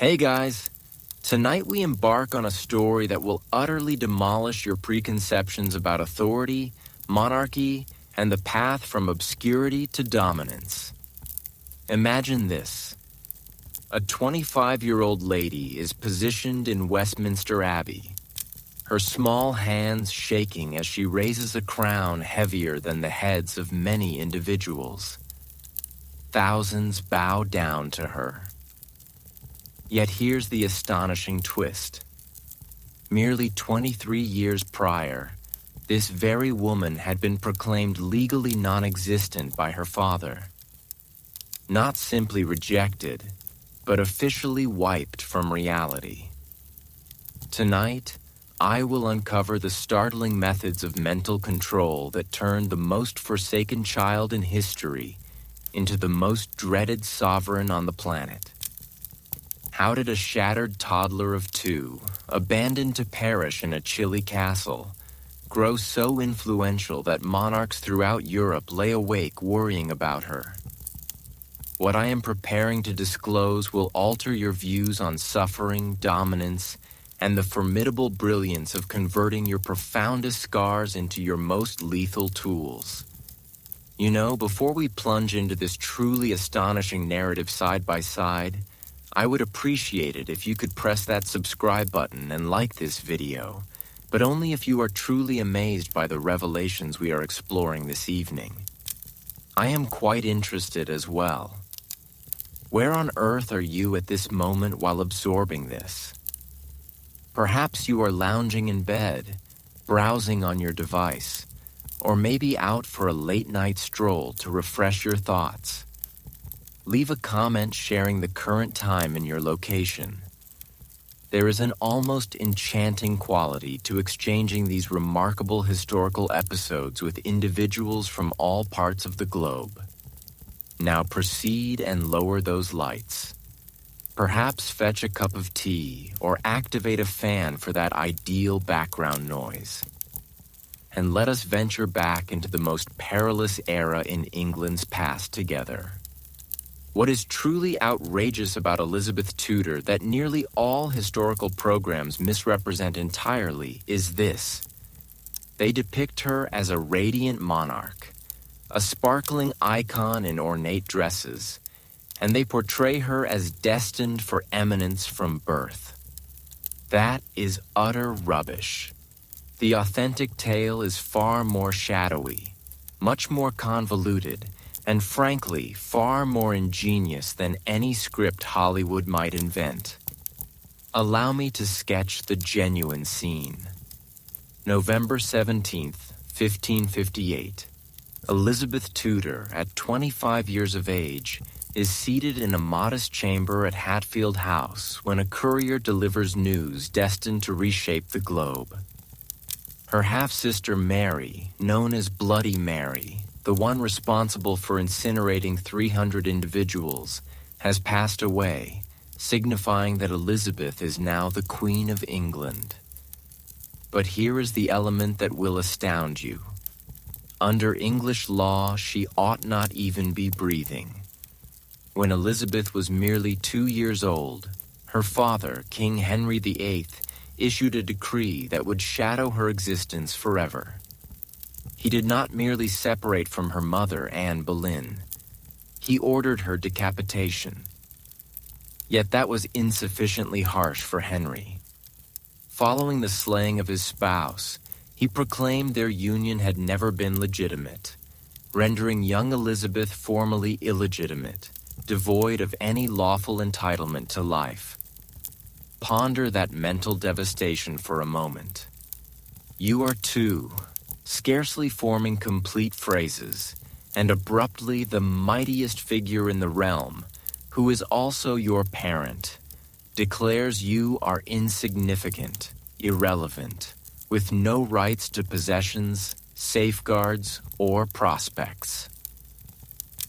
Hey guys, tonight we embark on a story that will utterly demolish your preconceptions about authority, monarchy, and the path from obscurity to dominance. Imagine this. A 25-year-old lady is positioned in Westminster Abbey, her small hands shaking as she raises a crown heavier than the heads of many individuals. Thousands bow down to her. Yet here's the astonishing twist. Merely 23 years prior, this very woman had been proclaimed legally non-existent by her father. Not simply rejected, but officially wiped from reality. Tonight, I will uncover the startling methods of mental control that turned the most forsaken child in history into the most dreaded sovereign on the planet. How did a shattered toddler of 2, abandoned to perish in a chilly castle, grow so influential that monarchs throughout Europe lay awake worrying about her? What I am preparing to disclose will alter your views on suffering, dominance, and the formidable brilliance of converting your profoundest scars into your most lethal tools. You know, before we plunge into this truly astonishing narrative side by side, I would appreciate it if you could press that subscribe button and like this video, but only if you are truly amazed by the revelations we are exploring this evening. I am quite interested as well. Where on earth are you at this moment while absorbing this? Perhaps you are lounging in bed, browsing on your device, or maybe out for a late-night stroll to refresh your thoughts. Leave a comment sharing the current time and your location. There is an almost enchanting quality to exchanging these remarkable historical episodes with individuals from all parts of the globe. Now proceed and lower those lights. Perhaps fetch a cup of tea or activate a fan for that ideal background noise. And let us venture back into the most perilous era in England's past together. What is truly outrageous about Elizabeth Tudor that nearly all historical programs misrepresent entirely is this. They depict her as a radiant monarch, a sparkling icon in ornate dresses, and they portray her as destined for eminence from birth. That is utter rubbish. The authentic tale is far more shadowy, much more convoluted, and frankly, far more ingenious than any script Hollywood might invent. Allow me to sketch the genuine scene. November 17th, 1558. Elizabeth Tudor, at 25 years of age, is seated in a modest chamber at Hatfield House when a courier delivers news destined to reshape the globe. Her half-sister Mary, known as Bloody Mary, the one responsible for incinerating 300 individuals, has passed away, signifying that Elizabeth is now the Queen of England. But here is the element that will astound you. Under English law, she ought not even be breathing. When Elizabeth was merely 2 years old, her father, King Henry VIII, issued a decree that would shadow her existence forever. He did not merely separate from her mother, Anne Boleyn. He ordered her decapitation. Yet that was insufficiently harsh for Henry. Following the slaying of his spouse, he proclaimed their union had never been legitimate, rendering young Elizabeth formally illegitimate, devoid of any lawful entitlement to life. Ponder that mental devastation for a moment. You are 2, scarcely forming complete phrases, and abruptly the mightiest figure in the realm, who is also your parent, declares you are insignificant, irrelevant, with no rights to possessions, safeguards, or prospects.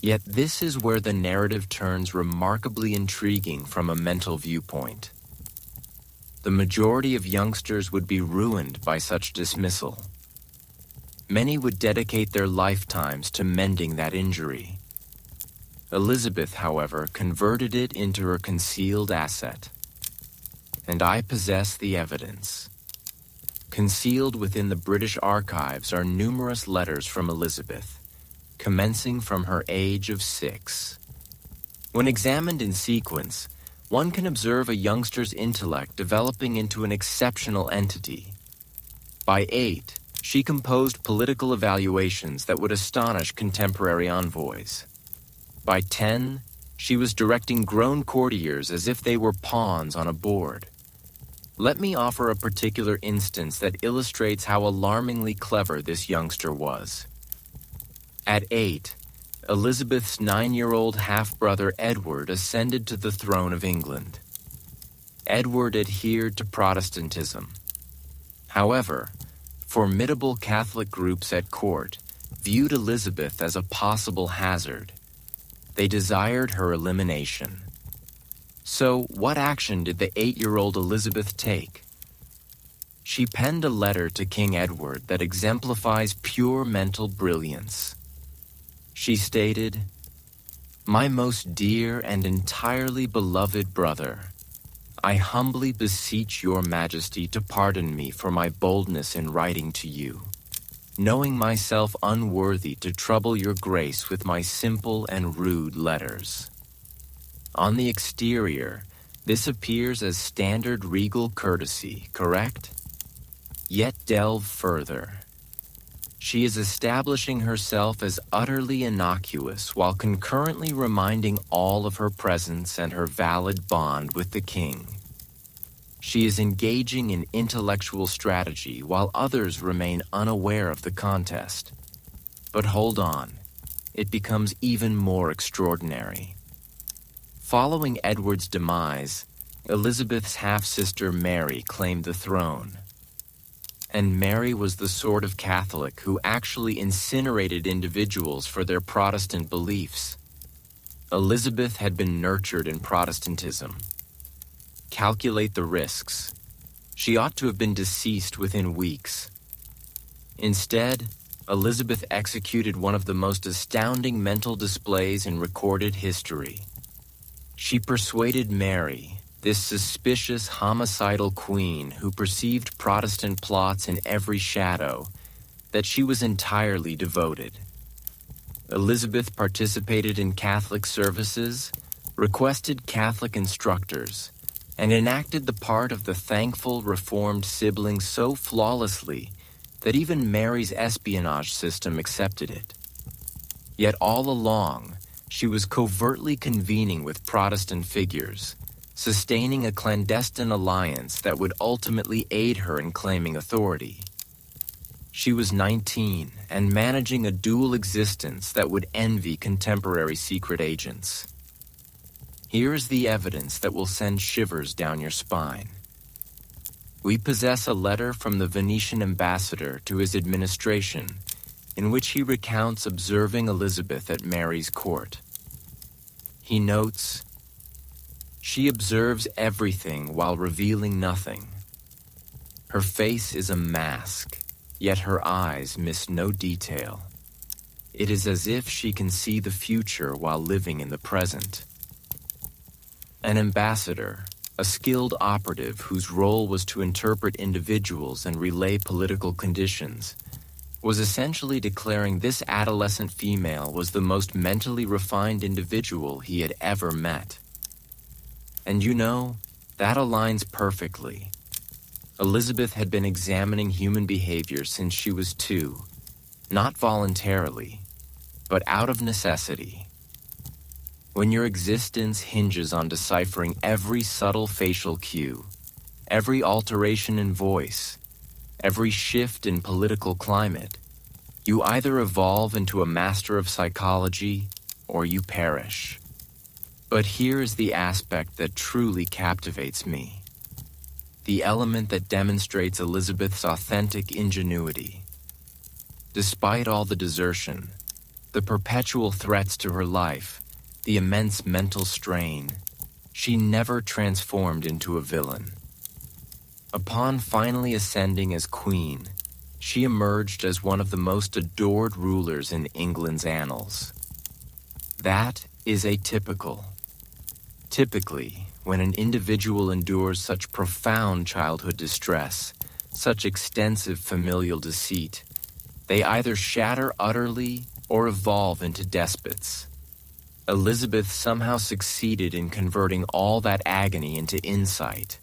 Yet this is where the narrative turns remarkably intriguing from a mental viewpoint. The majority of youngsters would be ruined by such dismissal. Many would dedicate their lifetimes to mending that injury. Elizabeth, however, converted it into her concealed asset. and I possess the evidence. Concealed within the British archives are numerous letters from Elizabeth, commencing from her age of 6. When examined in sequence, one can observe a youngster's intellect developing into an exceptional entity. By 8, she composed political evaluations that would astonish contemporary envoys. By 10, she was directing grown courtiers as if they were pawns on a board. Let me offer a particular instance that illustrates how alarmingly clever this youngster was. At 8, Elizabeth's 9-year-old half-brother Edward ascended to the throne of England. Edward adhered to Protestantism. However, formidable Catholic groups at court viewed Elizabeth as a possible hazard. They desired her elimination. So, what action did the 8-year-old Elizabeth take? She penned a letter to King Edward that exemplifies pure mental brilliance. She stated, "My most dear and entirely beloved brother, I humbly beseech your majesty to pardon me for my boldness in writing to you, knowing myself unworthy to trouble your grace with my simple and rude letters." On the exterior, this appears as standard regal courtesy, correct? Yet delve further. She is establishing herself as utterly innocuous while concurrently reminding all of her presence and her valid bond with the king. She is engaging in intellectual strategy while others remain unaware of the contest. But hold on, it becomes even more extraordinary. Following Edward's demise, Elizabeth's half-sister Mary claimed the throne. And Mary was the sort of Catholic who actually incinerated individuals for their Protestant beliefs. Elizabeth had been nurtured in Protestantism. Calculate the risks. She ought to have been deceased within weeks. Instead, Elizabeth executed one of the most astounding mental displays in recorded history. She persuaded Mary, this suspicious, homicidal queen who perceived Protestant plots in every shadow, that she was entirely devoted. Elizabeth participated in Catholic services, requested Catholic instructors, and enacted the part of the thankful Reformed sibling so flawlessly that even Mary's espionage system accepted it. Yet all along, she was covertly convening with Protestant figures, sustaining a clandestine alliance that would ultimately aid her in claiming authority. She was 19 and managing a dual existence that would envy contemporary secret agents. Here is the evidence that will send shivers down your spine. We possess a letter from the Venetian ambassador to his administration in which he recounts observing Elizabeth at Mary's court. He notes, "She observes everything while revealing nothing. Her face is a mask, yet her eyes miss no detail. It is as if she can see the future while living in the present." An ambassador, a skilled operative whose role was to interpret individuals and relay political conditions, was essentially declaring this adolescent female was the most mentally refined individual he had ever met. And you know, that aligns perfectly. Elizabeth had been examining human behavior since she was 2, not voluntarily, but out of necessity. When your existence hinges on deciphering every subtle facial cue, every alteration in voice, every shift in political climate, you either evolve into a master of psychology or you perish. But here is the aspect that truly captivates me. The element that demonstrates Elizabeth's authentic ingenuity. Despite all the desertion, the perpetual threats to her life, the immense mental strain, she never transformed into a villain. Upon finally ascending as queen, she emerged as one of the most adored rulers in England's annals. That is atypical. Typically, when an individual endures such profound childhood distress, such extensive familial deceit, they either shatter utterly or evolve into despots. Elizabeth somehow succeeded in converting all that agony into insight,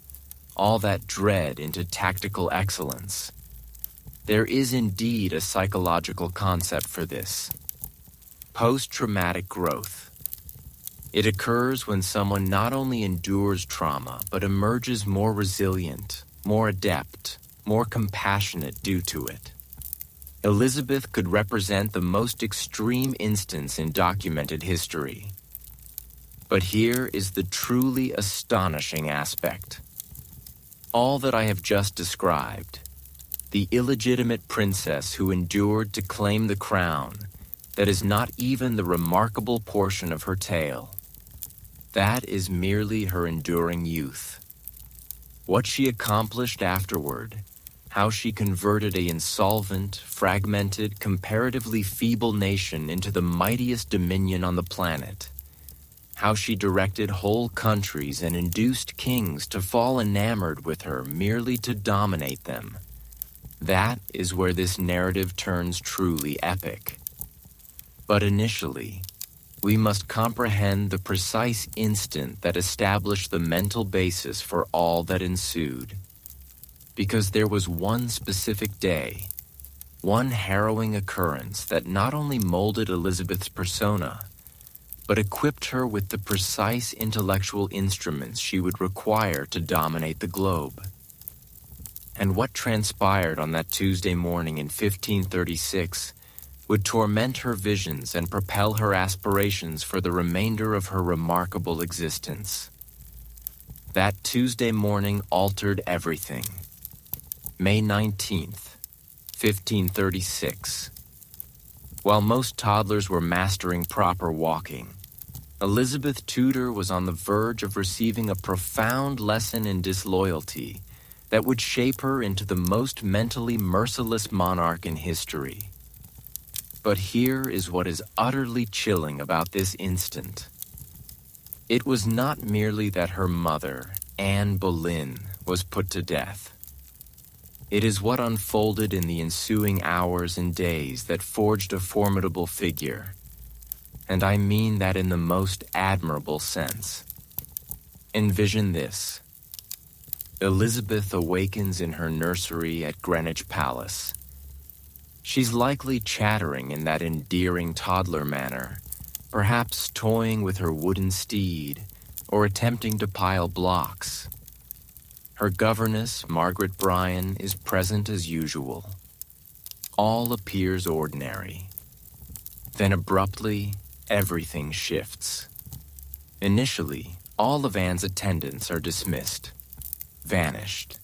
all that dread into tactical excellence. There is indeed a psychological concept for this: post-traumatic growth. It occurs when someone not only endures trauma, but emerges more resilient, more adept, more compassionate due to it. Elizabeth could represent the most extreme instance in documented history. But here is the truly astonishing aspect. All that I have just described, the illegitimate princess who endured to claim the crown, that is not even the remarkable portion of her tale. That is merely her enduring youth. What she accomplished afterward, how she converted an insolvent, fragmented, comparatively feeble nation into the mightiest dominion on the planet, how she directed whole countries and induced kings to fall enamored with her merely to dominate them. That is where this narrative turns truly epic. But initially, we must comprehend the precise instant that established the mental basis for all that ensued. Because there was one specific day, one harrowing occurrence that not only molded Elizabeth's persona, but equipped her with the precise intellectual instruments she would require to dominate the globe. And what transpired on that Tuesday morning in 1536 would torment her visions and propel her aspirations for the remainder of her remarkable existence. That Tuesday morning altered everything. May 19th, 1536. While most toddlers were mastering proper walking, Elizabeth Tudor was on the verge of receiving a profound lesson in disloyalty that would shape her into the most mentally merciless monarch in history. But here is what is utterly chilling about this instant. It was not merely that her mother, Anne Boleyn, was put to death. It is what unfolded in the ensuing hours and days that forged a formidable figure, and I mean that in the most admirable sense. Envision this. Elizabeth awakens in her nursery at Greenwich Palace. She's likely chattering in that endearing toddler manner, perhaps toying with her wooden steed or attempting to pile blocks. Her governess, Margaret Bryan, is present as usual. All appears ordinary. Then abruptly, everything shifts. Initially, all of Anne's attendants are dismissed, vanished.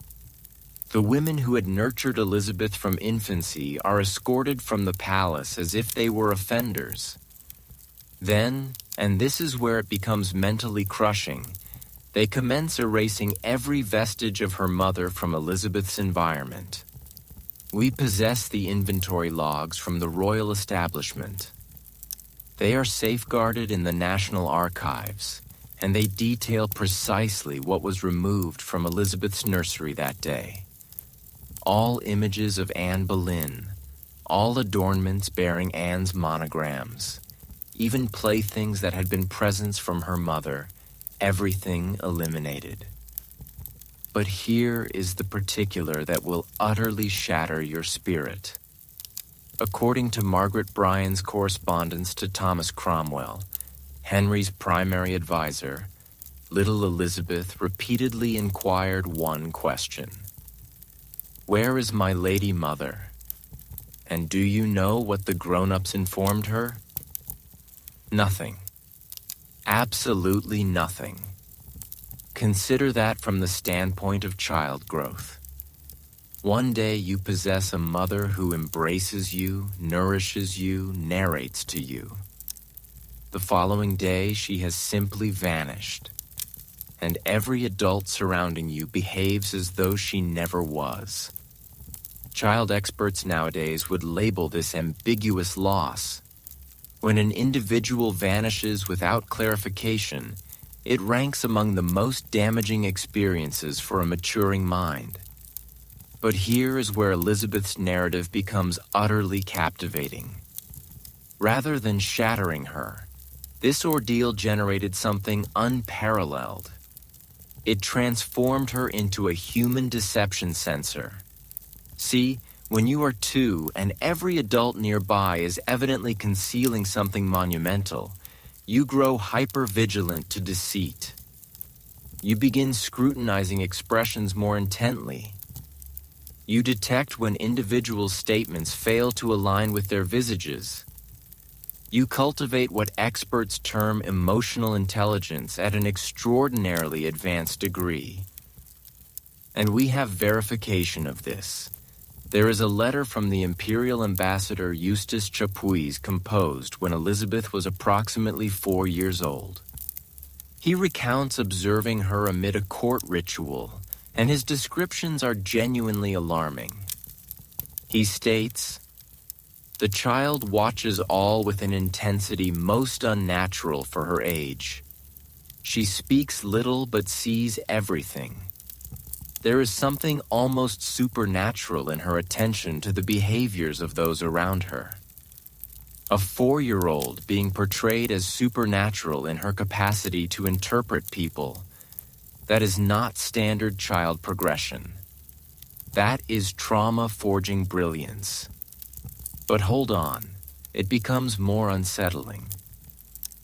The women who had nurtured Elizabeth from infancy are escorted from the palace as if they were offenders. Then, and this is where it becomes mentally crushing, they commence erasing every vestige of her mother from Elizabeth's environment. We possess the inventory logs from the royal establishment. They are safeguarded in the National Archives, and they detail precisely what was removed from Elizabeth's nursery that day. All images of Anne Boleyn, all adornments bearing Anne's monograms, even playthings that had been presents from her mother, everything eliminated. But here is the particular that will utterly shatter your spirit. According to Margaret Bryan's correspondence to Thomas Cromwell, Henry's primary advisor, little Elizabeth repeatedly inquired one question: "Where is my lady mother?" And do you know what the grown-ups informed her? Nothing. Absolutely nothing. Consider that from the standpoint of child growth. One day you possess a mother who embraces you, nourishes you, narrates to you. The following day she has simply vanished, and every adult surrounding you behaves as though she never was. Child experts nowadays would label this ambiguous loss. When an individual vanishes without clarification, It ranks among the most damaging experiences for a maturing mind. But here is where Elizabeth's narrative becomes utterly captivating. Rather than shattering her, this ordeal generated something unparalleled. It transformed her into a human deception sensor. See, when you are 2 and every adult nearby is evidently concealing something monumental, you grow hyper-vigilant to deceit. You begin scrutinizing expressions more intently. You detect when individuals' statements fail to align with their visages. You cultivate what experts term emotional intelligence at an extraordinarily advanced degree. And we have verification of this. There is a letter from the Imperial Ambassador Eustace Chapuis composed when Elizabeth was approximately 4 years old. He recounts observing her amid a court ritual, and his descriptions are genuinely alarming. He states, "The child watches all with an intensity most unnatural for her age. She speaks little but sees everything. There is something almost supernatural in her attention to the behaviors of those around her. A 4-year-old being portrayed as supernatural in her capacity to interpret people. That is not standard child progression. That is trauma-forging brilliance." But hold on, it becomes more unsettling.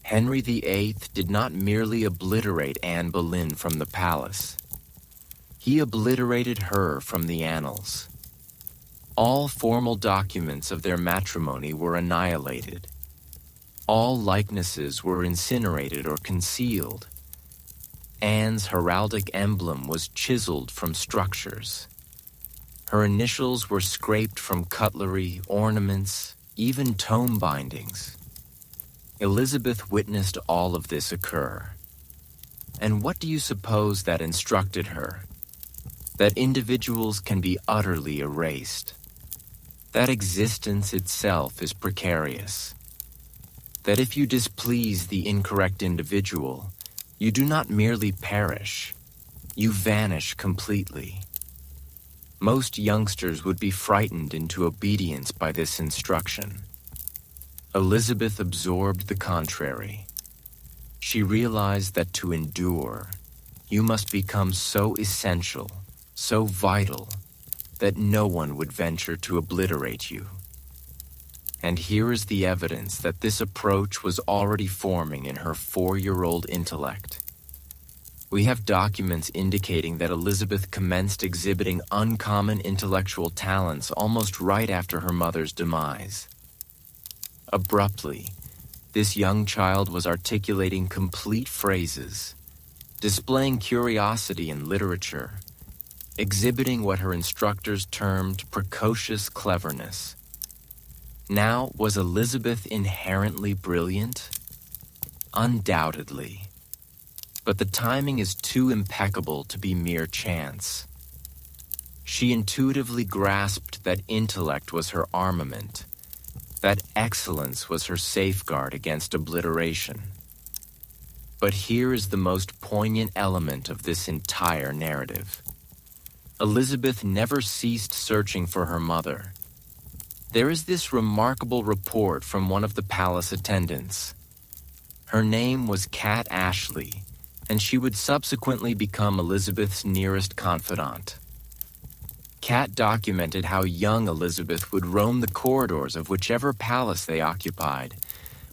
Henry VIII did not merely obliterate Anne Boleyn from the palace. He obliterated her from the annals. All formal documents of their matrimony were annihilated. All likenesses were incinerated or concealed. Anne's heraldic emblem was chiseled from structures. Her initials were scraped from cutlery, ornaments, even tome bindings. Elizabeth witnessed all of this occur. And what do you suppose that instructed her? That individuals can be utterly erased. That existence itself is precarious. That if you displease the incorrect individual, you do not merely perish, you vanish completely. Most youngsters would be frightened into obedience by this instruction. Elizabeth absorbed the contrary. She realized that to endure, you must become so essential, so vital, that no one would venture to obliterate you. And here is the evidence that this approach was already forming in her 4-year-old intellect. We have documents indicating that Elizabeth commenced exhibiting uncommon intellectual talents almost right after her mother's demise. Abruptly, this young child was articulating complete phrases, displaying curiosity in literature, exhibiting what her instructors termed precocious cleverness. Now, was Elizabeth inherently brilliant? Undoubtedly. But the timing is too impeccable to be mere chance. She intuitively grasped that intellect was her armament, that excellence was her safeguard against obliteration. But here is the most poignant element of this entire narrative. Elizabeth never ceased searching for her mother. There is this remarkable report from one of the palace attendants. Her name was Cat Ashley, and she would subsequently become Elizabeth's nearest confidant. Cat documented how young Elizabeth would roam the corridors of whichever palace they occupied,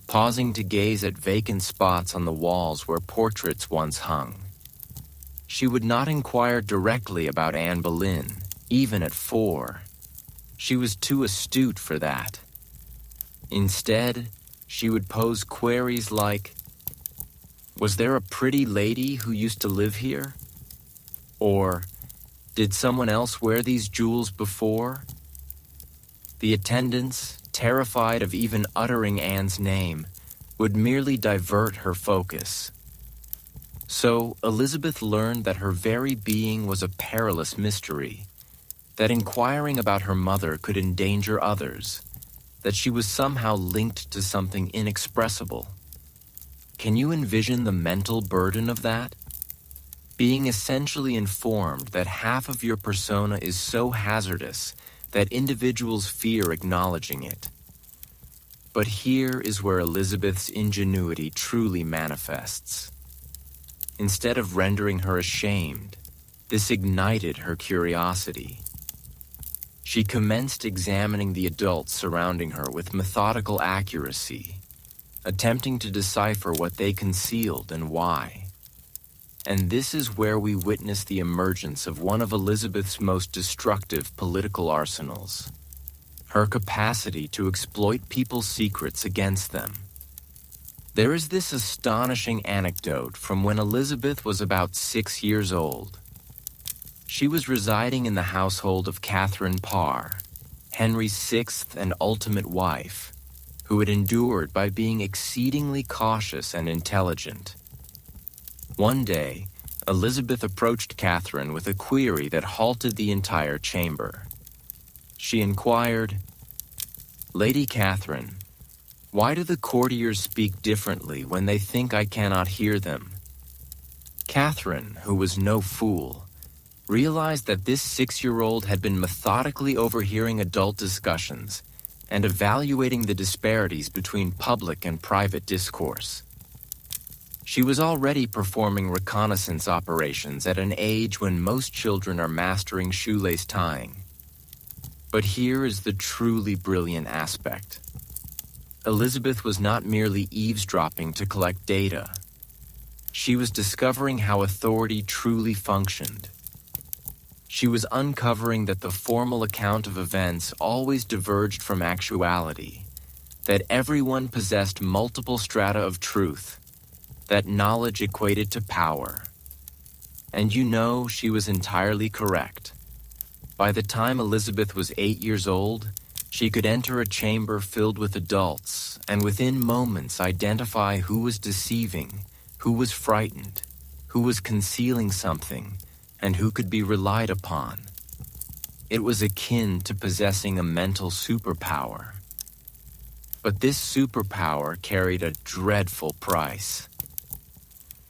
pausing to gaze at vacant spots on the walls where portraits once hung. She would not inquire directly about Anne Boleyn, even at 4. She was too astute for that. Instead, she would pose queries like, "Was there a pretty lady who used to live here?" Or, "Did someone else wear these jewels before?" The attendants, terrified of even uttering Anne's name, would merely divert her focus. So, Elizabeth learned that her very being was a perilous mystery, that inquiring about her mother could endanger others, that she was somehow linked to something inexpressible. Can you envision the mental burden of that? Being essentially informed that half of your persona is so hazardous that individuals fear acknowledging it. But here is where Elizabeth's ingenuity truly manifests. Instead of rendering her ashamed, this ignited her curiosity. She commenced examining the adults surrounding her with methodical accuracy, attempting to decipher what they concealed and why. And this is where we witness the emergence of one of Elizabeth's most destructive political arsenals, her capacity to exploit people's secrets against them. There is this astonishing anecdote from when Elizabeth was about 6 years old. She was residing in the household of Catherine Parr, Henry's sixth and ultimate wife, who had endured by being exceedingly cautious and intelligent. One day, Elizabeth approached Catherine with a query that halted the entire chamber. She inquired, "Lady Catherine, why do the courtiers speak differently when they think I cannot hear them?" Catherine, who was no fool, realized that this 6-year-old had been methodically overhearing adult discussions and evaluating the disparities between public and private discourse. She was already performing reconnaissance operations at an age when most children are mastering shoelace tying. But here is the truly brilliant aspect. Elizabeth was not merely eavesdropping to collect data. She was discovering how authority truly functioned. She was uncovering that the formal account of events always diverged from actuality, that everyone possessed multiple strata of truth, that knowledge equated to power. And you know, she was entirely correct. By the time Elizabeth was 8 years old, she could enter a chamber filled with adults and within moments identify who was deceiving, who was frightened, who was concealing something, and who could be relied upon. It was akin to possessing a mental superpower. But this superpower carried a dreadful price.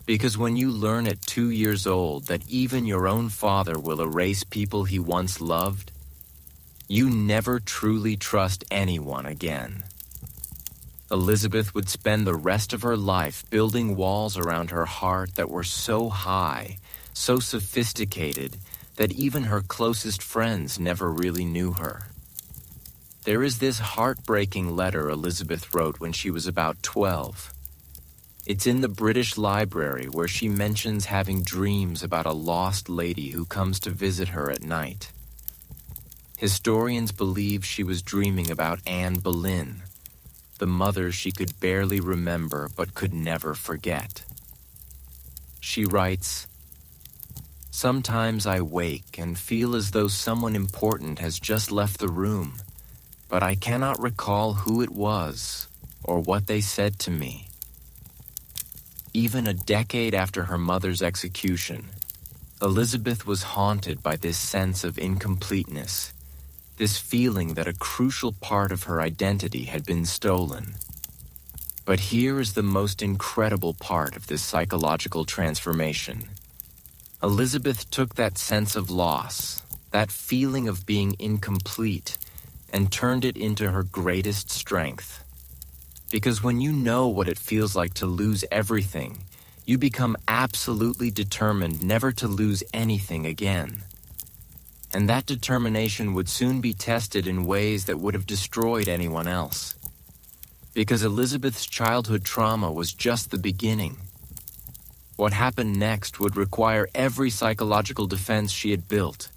Because when you learn at 2 years old that even your own father will erase people he once loved, you never truly trust anyone again. Elizabeth would spend the rest of her life building walls around her heart that were so high, so sophisticated, that even her closest friends never really knew her. There is this heartbreaking letter Elizabeth wrote when she was about 12. It's in the British Library, where she mentions having dreams about a lost lady who comes to visit her at night. Historians believe she was dreaming about Anne Boleyn, the mother she could barely remember but could never forget. She writes, "Sometimes I wake and feel as though someone important has just left the room, but I cannot recall who it was or what they said to me." Even a decade after her mother's execution, Elizabeth was haunted by this sense of incompleteness, this feeling that a crucial part of her identity had been stolen. But here is the most incredible part of this psychological transformation. Elizabeth took that sense of loss, that feeling of being incomplete, and turned it into her greatest strength. Because when you know what it feels like to lose everything, you become absolutely determined never to lose anything again. And that determination would soon be tested in ways that would have destroyed anyone else. Because Elizabeth's childhood trauma was just the beginning. What happened next would require every psychological defense she had built,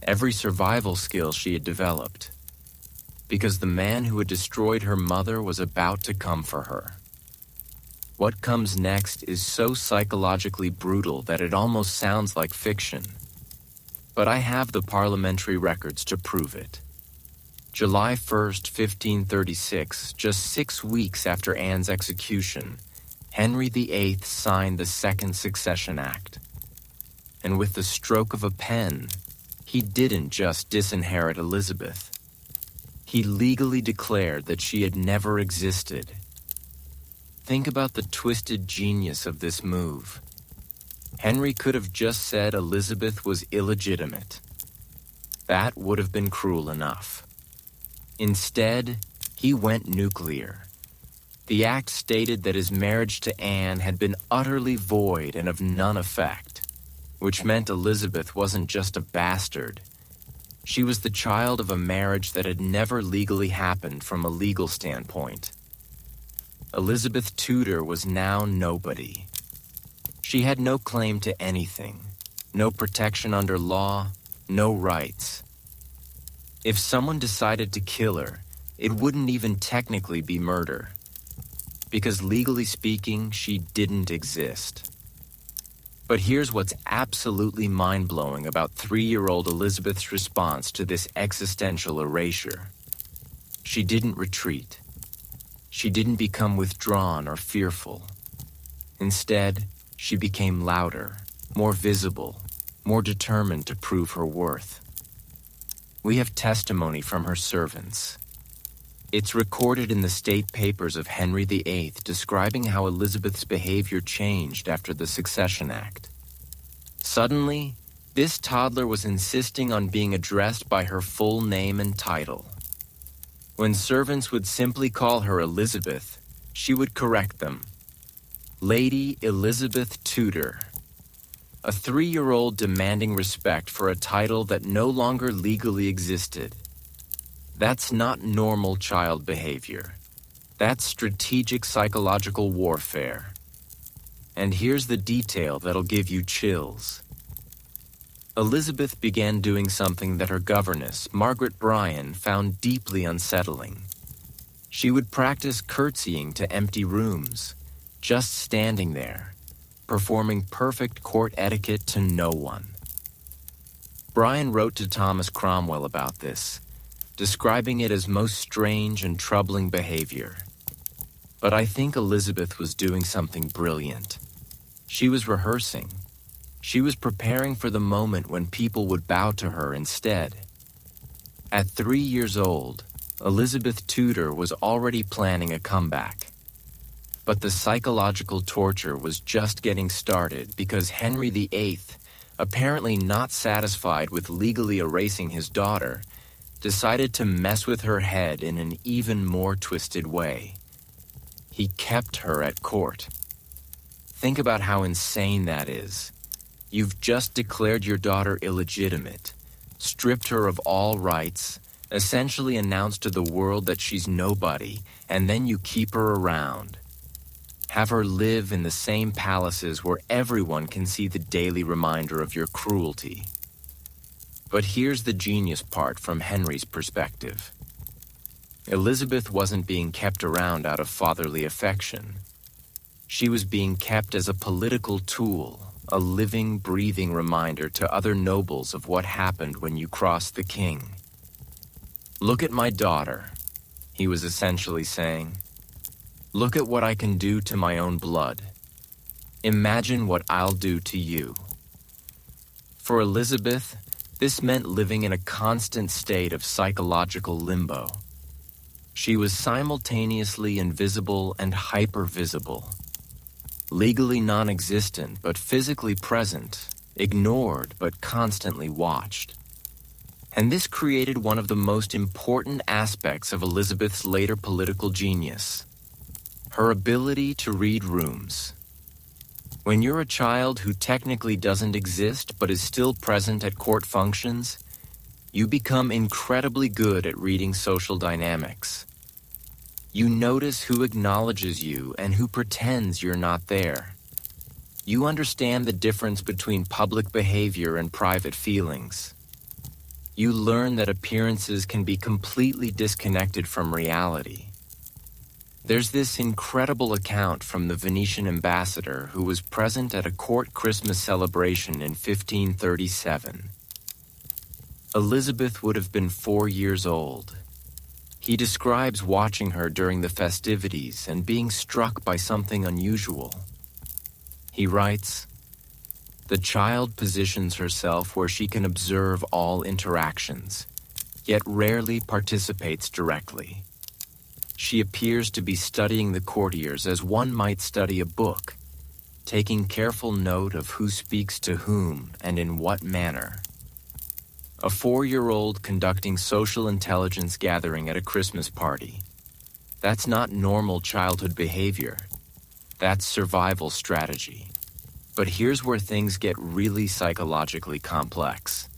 every survival skill she had developed. Because the man who had destroyed her mother was about to come for her. What comes next is so psychologically brutal that it almost sounds like fiction. But I have the parliamentary records to prove it. July 1st, 1536, just 6 weeks after Anne's execution, Henry VIII signed the Second Succession Act. And with the stroke of a pen, he didn't just disinherit Elizabeth. He legally declared that she had never existed. Think about the twisted genius of this move. Henry could have just said Elizabeth was illegitimate. That would have been cruel enough. Instead, he went nuclear. The act stated that his marriage to Anne had been utterly void and of none effect, which meant Elizabeth wasn't just a bastard. She was the child of a marriage that had never legally happened from a legal standpoint. Elizabeth Tudor was now nobody. She had no claim to anything, no protection under law, no rights. If someone decided to kill her, it wouldn't even technically be murder, because legally speaking, she didn't exist. But here's what's absolutely mind-blowing about 3-year-old Elizabeth's response to this existential erasure. She didn't retreat. She didn't become withdrawn or fearful. Instead, she became louder, more visible, more determined to prove her worth. We have testimony from her servants. It's recorded in the state papers of Henry VIII describing how Elizabeth's behavior changed after the Succession Act. Suddenly, this toddler was insisting on being addressed by her full name and title. When servants would simply call her Elizabeth, she would correct them. Lady Elizabeth Tudor. A 3-year-old demanding respect for a title that no longer legally existed. That's not normal child behavior. That's strategic psychological warfare. And here's the detail that'll give you chills. Elizabeth began doing something that her governess, Margaret Bryan, found deeply unsettling. She would practice curtsying to empty rooms, just standing there, performing perfect court etiquette to no one. Bryan wrote to Thomas Cromwell about this, describing it as most strange and troubling behavior. But I think Elizabeth was doing something brilliant. She was rehearsing. She was preparing for the moment when people would bow to her instead. At 3 years old, Elizabeth Tudor was already planning a comeback. But the psychological torture was just getting started because Henry VIII, apparently not satisfied with legally erasing his daughter, decided to mess with her head in an even more twisted way. He kept her at court. Think about how insane that is. You've just declared your daughter illegitimate, stripped her of all rights, essentially announced to the world that she's nobody, and then you keep her around. Have her live in the same palaces where everyone can see the daily reminder of your cruelty. But here's the genius part from Henry's perspective. Elizabeth wasn't being kept around out of fatherly affection. She was being kept as a political tool, a living, breathing reminder to other nobles of what happened when you crossed the king. Look at my daughter, he was essentially saying. Look at what I can do to my own blood. Imagine what I'll do to you. For Elizabeth, this meant living in a constant state of psychological limbo. She was simultaneously invisible and hyper-visible. Legally non-existent but physically present, ignored but constantly watched. And this created one of the most important aspects of Elizabeth's later political genius. Her ability to read rooms. When you're a child who technically doesn't exist but is still present at court functions, you become incredibly good at reading social dynamics. You notice who acknowledges you and who pretends you're not there. You understand the difference between public behavior and private feelings. You learn that appearances can be completely disconnected from reality. There's this incredible account from the Venetian ambassador who was present at a court Christmas celebration in 1537. Elizabeth would have been 4 years old. He describes watching her during the festivities and being struck by something unusual. He writes, "The child positions herself where she can observe all interactions, yet rarely participates directly. She appears to be studying the courtiers as one might study a book, taking careful note of who speaks to whom and in what manner. A 4-year-old conducting social intelligence gathering at a Christmas party. That's not normal childhood behavior. That's survival strategy. But here's where things get really psychologically complex.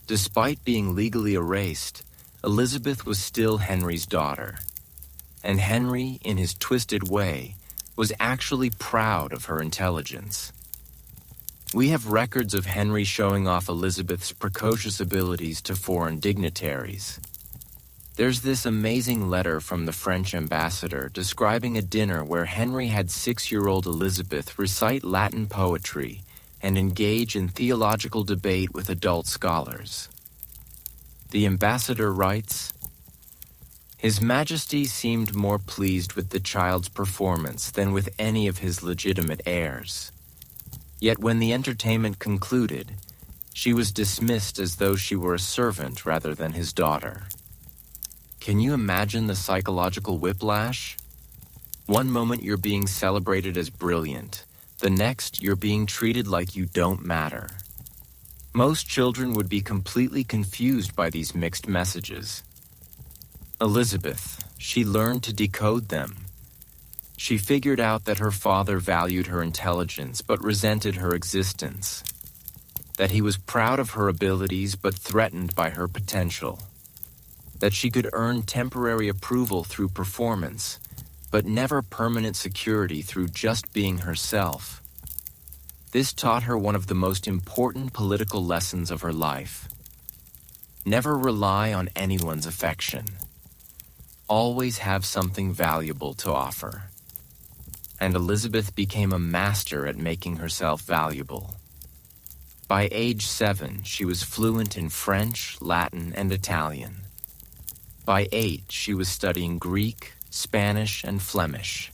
Despite being legally erased, Elizabeth was still Henry's daughter. And Henry, in his twisted way, was actually proud of her intelligence. We have records of Henry showing off Elizabeth's precocious abilities to foreign dignitaries. There's this amazing letter from the French ambassador describing a dinner where Henry had 6-year-old Elizabeth recite Latin poetry and engage in theological debate with adult scholars. The ambassador writes, "His Majesty seemed more pleased with the child's performance than with any of his legitimate heirs. Yet when the entertainment concluded, she was dismissed as though she were a servant rather than his daughter." Can you imagine the psychological whiplash? One moment you're being celebrated as brilliant, the next you're being treated like you don't matter. Most children would be completely confused by these mixed messages. Elizabeth, she learned to decode them. She figured out that her father valued her intelligence but resented her existence, that he was proud of her abilities but threatened by her potential, that she could earn temporary approval through performance, but never permanent security through just being herself. This taught her one of the most important political lessons of her life. Never rely on anyone's affection. Always have something valuable to offer. And Elizabeth became a master at making herself valuable. By age 7, she was fluent in French, Latin, and Italian. By 8, she was studying Greek, Spanish, and Flemish.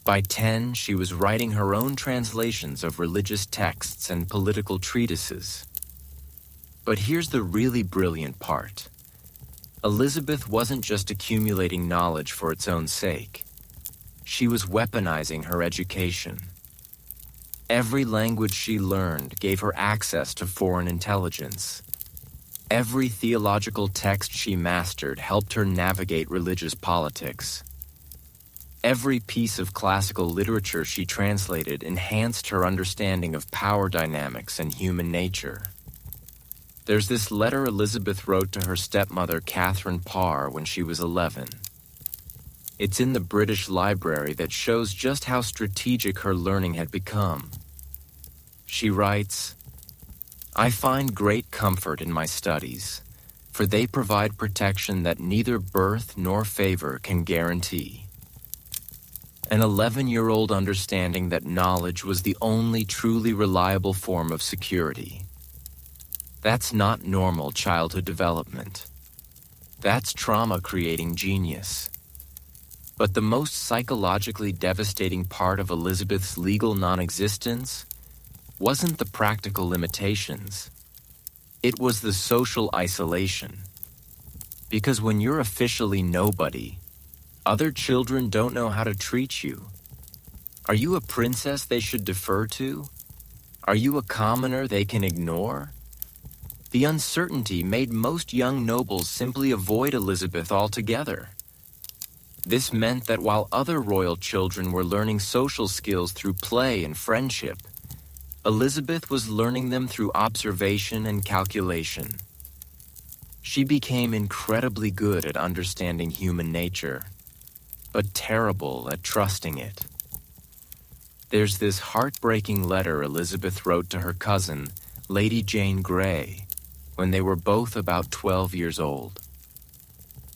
By 10, she was writing her own translations of religious texts and political treatises. But here's the really brilliant part. Elizabeth wasn't just accumulating knowledge for its own sake. She was weaponizing her education. Every language she learned gave her access to foreign intelligence. Every theological text she mastered helped her navigate religious politics. Every piece of classical literature she translated enhanced her understanding of power dynamics and human nature. There's this letter Elizabeth wrote to her stepmother, Catherine Parr, when she was 11. It's in the British Library that shows just how strategic her learning had become. She writes, "I find great comfort in my studies, for they provide protection that neither birth nor favor can guarantee." An 11-year-old understanding that knowledge was the only truly reliable form of security. That's not normal childhood development. That's trauma creating genius. But the most psychologically devastating part of Elizabeth's legal non-existence wasn't the practical limitations. It was the social isolation. Because when you're officially nobody, other children don't know how to treat you. Are you a princess they should defer to? Are you a commoner they can ignore? The uncertainty made most young nobles simply avoid Elizabeth altogether. This meant that while other royal children were learning social skills through play and friendship, Elizabeth was learning them through observation and calculation. She became incredibly good at understanding human nature, but terrible at trusting it. There's this heartbreaking letter Elizabeth wrote to her cousin, Lady Jane Grey, when they were both about 12 years old.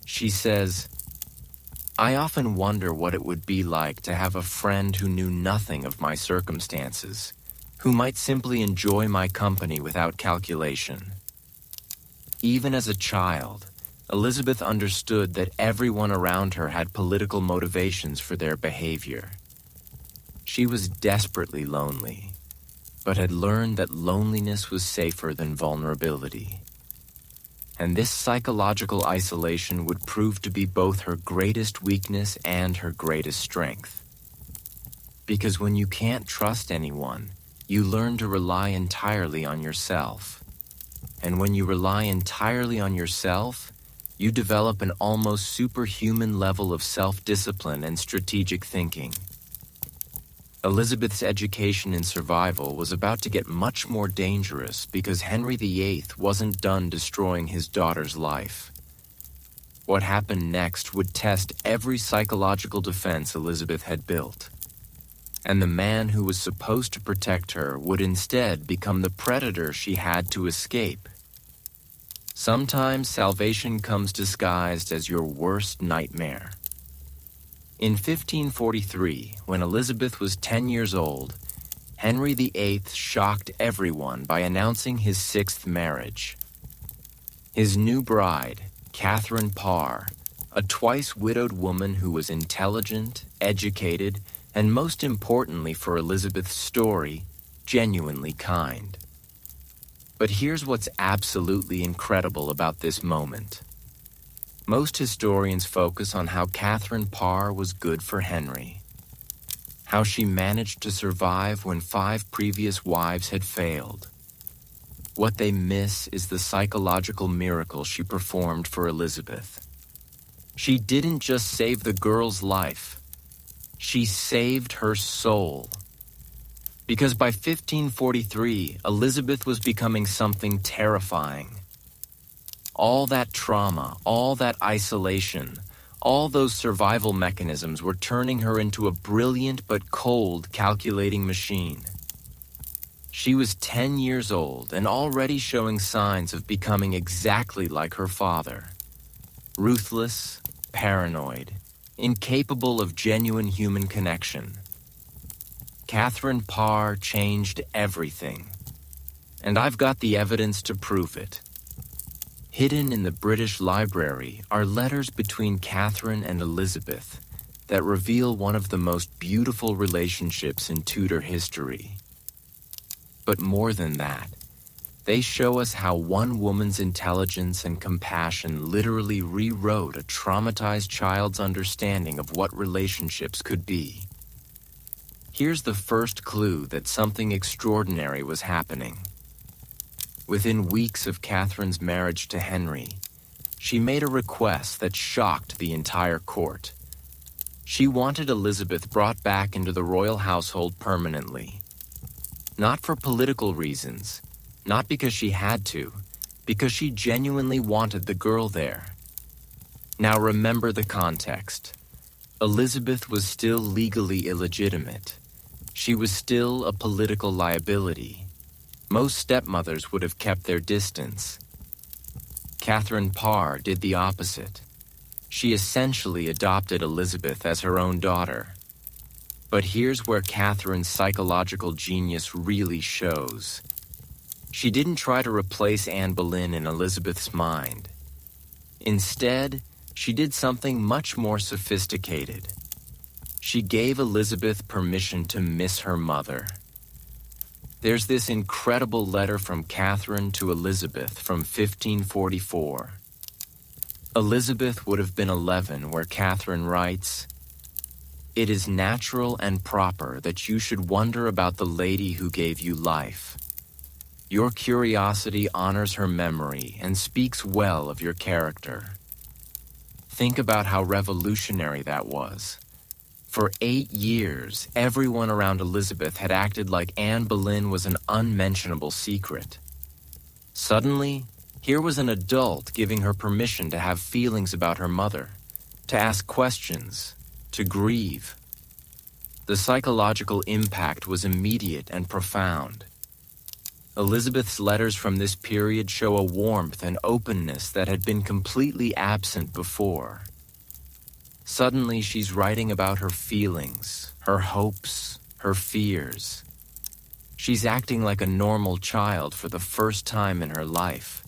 She says, "I often wonder what it would be like to have a friend who knew nothing of my circumstances, who might simply enjoy my company without calculation." Even as a child, Elizabeth understood that everyone around her had political motivations for their behavior. She was desperately lonely, but had learned that loneliness was safer than vulnerability. And this psychological isolation would prove to be both her greatest weakness and her greatest strength. Because when you can't trust anyone, you learn to rely entirely on yourself. And when you rely entirely on yourself, you develop an almost superhuman level of self-discipline and strategic thinking. Elizabeth's education in survival was about to get much more dangerous because Henry VIII wasn't done destroying his daughter's life. What happened next would test every psychological defense Elizabeth had built. And the man who was supposed to protect her would instead become the predator she had to escape. Sometimes salvation comes disguised as your worst nightmare. In 1543, when Elizabeth was 10 years old, Henry VIII shocked everyone by announcing his sixth marriage. His new bride, Catherine Parr, a twice-widowed woman who was intelligent, educated, and most importantly for Elizabeth's story, genuinely kind. But here's what's absolutely incredible about this moment. Most historians focus on how Catherine Parr was good for Henry, how she managed to survive when 5 previous wives had failed. What they miss is the psychological miracle she performed for Elizabeth. She didn't just save the girl's life, she saved her soul. Because by 1543, Elizabeth was becoming something terrifying. All that trauma, all that isolation, all those survival mechanisms were turning her into a brilliant but cold calculating machine. She was 10 years old and already showing signs of becoming exactly like her father. Ruthless, paranoid, incapable of genuine human connection. Catherine Parr changed everything. And I've got the evidence to prove it. Hidden in the British Library are letters between Catherine and Elizabeth that reveal one of the most beautiful relationships in Tudor history. But more than that, they show us how one woman's intelligence and compassion literally rewrote a traumatized child's understanding of what relationships could be. Here's the first clue that something extraordinary was happening. Within weeks of Catherine's marriage to Henry, she made a request that shocked the entire court. She wanted Elizabeth brought back into the royal household permanently. Not for political reasons, not because she had to, because she genuinely wanted the girl there. Now remember the context. Elizabeth was still legally illegitimate. She was still a political liability. Most stepmothers would have kept their distance. Catherine Parr did the opposite. She essentially adopted Elizabeth as her own daughter. But here's where Catherine's psychological genius really shows. She didn't try to replace Anne Boleyn in Elizabeth's mind. Instead, she did something much more sophisticated. She gave Elizabeth permission to miss her mother. There's this incredible letter from Catherine to Elizabeth from 1544. Elizabeth would have been 11, where Catherine writes, "It is natural and proper that you should wonder about the lady who gave you life. Your curiosity honors her memory and speaks well of your character." Think about how revolutionary that was. For 8 years, everyone around Elizabeth had acted like Anne Boleyn was an unmentionable secret. Suddenly, here was an adult giving her permission to have feelings about her mother, to ask questions, to grieve. The psychological impact was immediate and profound. Elizabeth's letters from this period show a warmth and openness that had been completely absent before. Suddenly, she's writing about her feelings, her hopes, her fears. She's acting like a normal child for the first time in her life.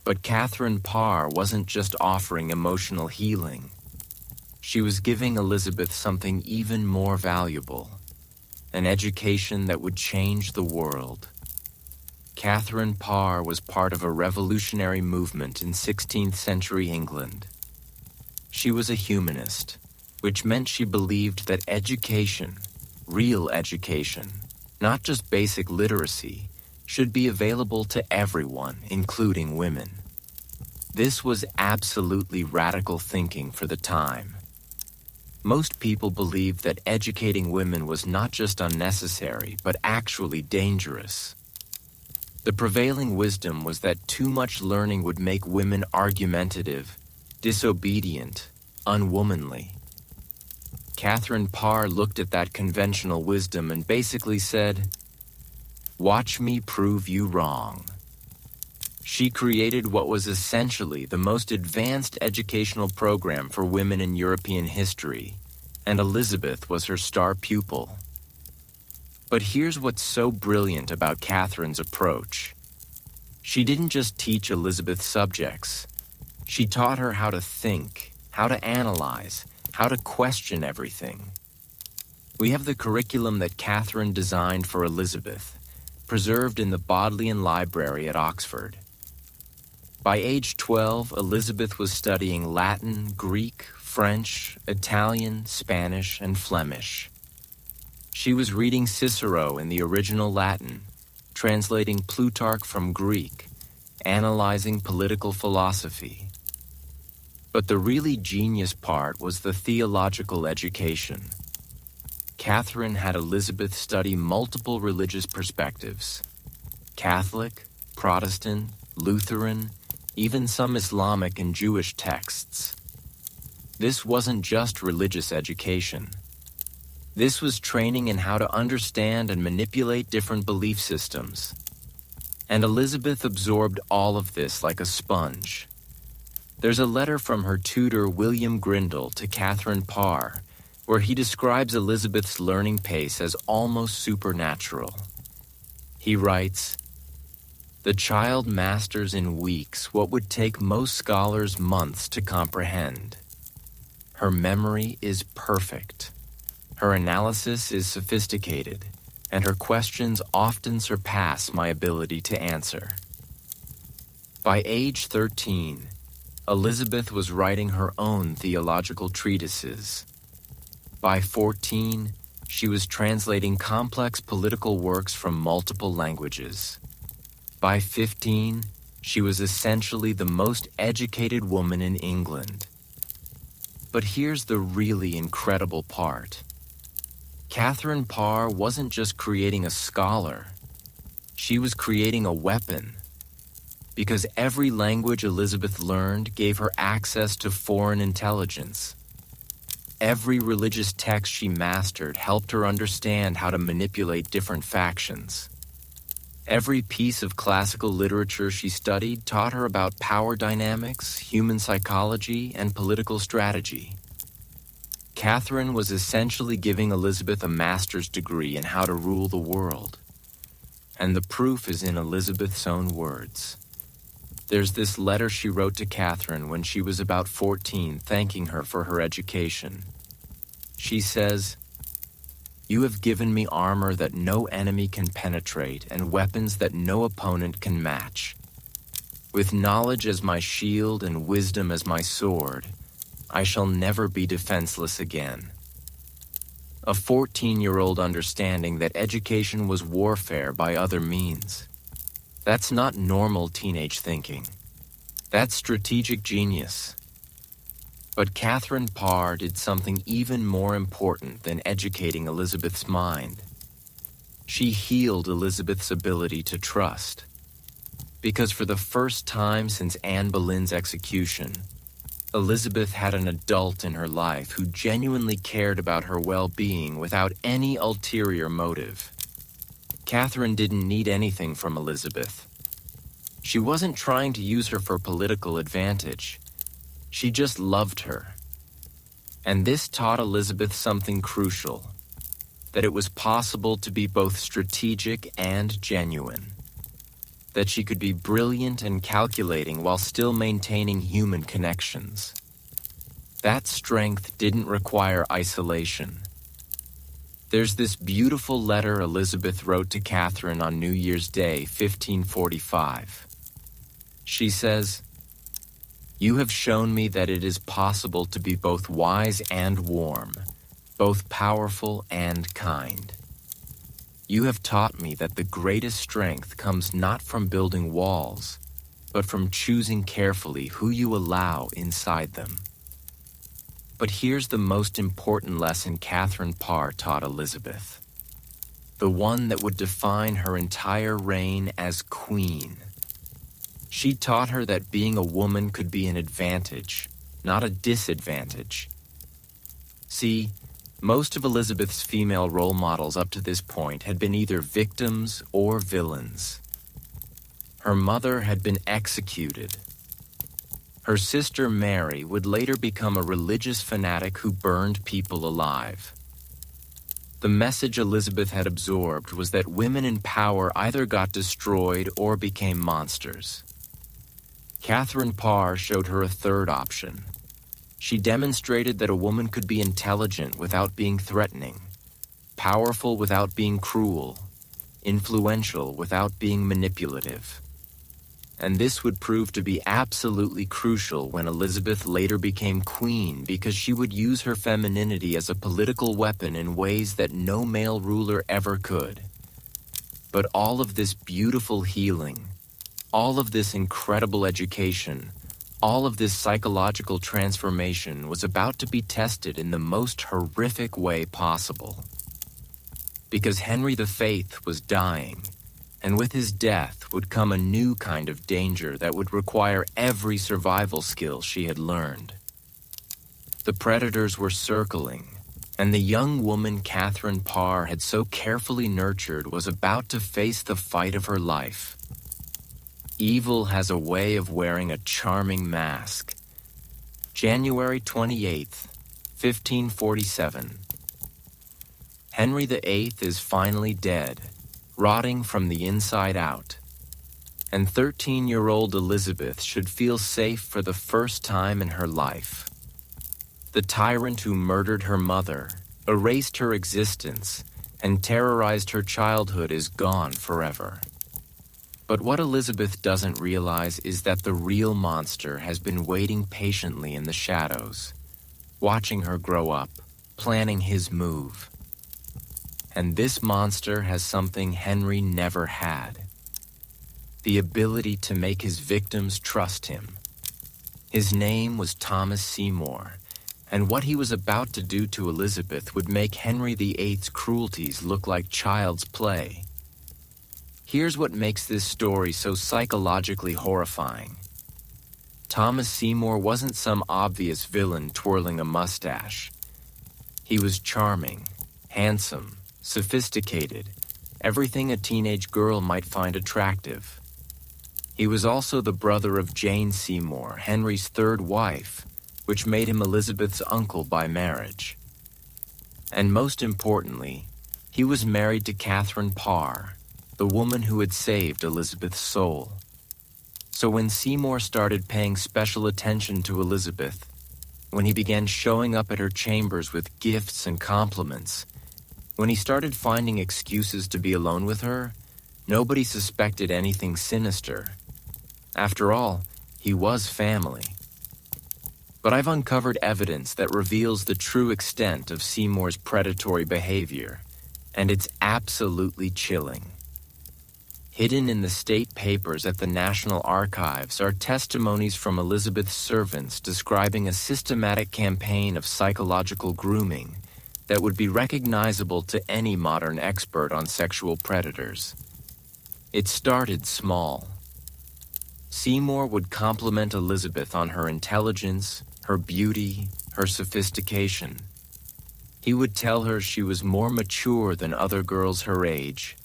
But Catherine Parr wasn't just offering emotional healing. She was giving Elizabeth something even more valuable, an education that would change the world. Catherine Parr was part of a revolutionary movement in 16th century England. She was a humanist, which meant she believed that education, real education, not just basic literacy, should be available to everyone, including women. This was absolutely radical thinking for the time. Most people believed that educating women was not just unnecessary, but actually dangerous. The prevailing wisdom was that too much learning would make women argumentative, disobedient, unwomanly. Catherine Parr looked at that conventional wisdom and basically said, "Watch me prove you wrong." She created what was essentially the most advanced educational program for women in European history, and Elizabeth was her star pupil. But here's what's so brilliant about Catherine's approach. She didn't just teach Elizabeth subjects. She taught her how to think, how to analyze, how to question everything. We have the curriculum that Catherine designed for Elizabeth, preserved in the Bodleian Library at Oxford. By age 12, Elizabeth was studying Latin, Greek, French, Italian, Spanish, and Flemish. She was reading Cicero in the original Latin, translating Plutarch from Greek, analyzing political philosophy. But the really genius part was the theological education. Catherine had Elizabeth study multiple religious perspectives: Catholic, Protestant, Lutheran, even some Islamic and Jewish texts. This wasn't just religious education. This was training in how to understand and manipulate different belief systems. And Elizabeth absorbed all of this like a sponge. There's a letter from her tutor William Grindal to Catherine Parr, where he describes Elizabeth's learning pace as almost supernatural. He writes, "The child masters in weeks what would take most scholars months to comprehend. Her memory is perfect. Her analysis is sophisticated, and her questions often surpass my ability to answer." By age 13, Elizabeth was writing her own theological treatises. By 14, she was translating complex political works from multiple languages. By 15, she was essentially the most educated woman in England. But here's the really incredible part. Catherine Parr wasn't just creating a scholar. She was creating a weapon. Because every language Elizabeth learned gave her access to foreign intelligence. Every religious text she mastered helped her understand how to manipulate different factions. Every piece of classical literature she studied taught her about power dynamics, human psychology, and political strategy. Catherine was essentially giving Elizabeth a master's degree in how to rule the world. And the proof is in Elizabeth's own words. There's this letter she wrote to Catherine when she was about 14, thanking her for her education. She says, "You have given me armor that no enemy can penetrate and weapons that no opponent can match. With knowledge as my shield and wisdom as my sword, I shall never be defenseless again." A 14-year-old understanding that education was warfare by other means. That's not normal teenage thinking. That's strategic genius. But Catherine Parr did something even more important than educating Elizabeth's mind. She healed Elizabeth's ability to trust. Because for the first time since Anne Boleyn's execution, Elizabeth had an adult in her life who genuinely cared about her well-being without any ulterior motive. Catherine didn't need anything from Elizabeth. She wasn't trying to use her for political advantage. She just loved her. And this taught Elizabeth something crucial, that it was possible to be both strategic and genuine. That she could be brilliant and calculating while still maintaining human connections. That strength didn't require isolation. There's this beautiful letter Elizabeth wrote to Catherine on New Year's Day, 1545. She says, "You have shown me that it is possible to be both wise and warm, both powerful and kind. You have taught me that the greatest strength comes not from building walls, but from choosing carefully who you allow inside them." But here's the most important lesson Catherine Parr taught Elizabeth, the one that would define her entire reign as queen. She taught her that being a woman could be an advantage, not a disadvantage. See, most of Elizabeth's female role models up to this point had been either victims or villains. Her mother had been executed. Her sister Mary would later become a religious fanatic who burned people alive. The message Elizabeth had absorbed was that women in power either got destroyed or became monsters. Catherine Parr showed her a third option. She demonstrated that a woman could be intelligent without being threatening, powerful without being cruel, influential without being manipulative. And this would prove to be absolutely crucial when Elizabeth later became queen, because she would use her femininity as a political weapon in ways that no male ruler ever could. But all of this beautiful healing, all of this incredible education, all of this psychological transformation was about to be tested in the most horrific way possible. Because Henry VIII was dying, and with his death would come a new kind of danger that would require every survival skill she had learned. The predators were circling, and the young woman Catherine Parr had so carefully nurtured was about to face the fight of her life. Evil has a way of wearing a charming mask. January 28th, 1547. Henry VIII is finally dead, rotting from the inside out. And 13-year-old Elizabeth should feel safe for the first time in her life. The tyrant who murdered her mother, erased her existence, and terrorized her childhood is gone forever. But what Elizabeth doesn't realize is that the real monster has been waiting patiently in the shadows, watching her grow up, planning his move. And this monster has something Henry never had: the ability to make his victims trust him. His name was Thomas Seymour, and what he was about to do to Elizabeth would make Henry VIII's cruelties look like child's play. Here's what makes this story so psychologically horrifying. Thomas Seymour wasn't some obvious villain twirling a mustache. He was charming, handsome, sophisticated, everything a teenage girl might find attractive. He was also the brother of Jane Seymour, Henry's third wife, which made him Elizabeth's uncle by marriage. And most importantly, he was married to Catherine Parr, the woman who had saved Elizabeth's soul. So when Seymour started paying special attention to Elizabeth, when he began showing up at her chambers with gifts and compliments, when he started finding excuses to be alone with her, nobody suspected anything sinister. After all, he was family. But I've uncovered evidence that reveals the true extent of Seymour's predatory behavior, and it's absolutely chilling. Hidden in the state papers at the National Archives are testimonies from Elizabeth's servants describing a systematic campaign of psychological grooming that would be recognizable to any modern expert on sexual predators. It started small. Seymour would compliment Elizabeth on her intelligence, her beauty, her sophistication. He would tell her she was more mature than other girls her age,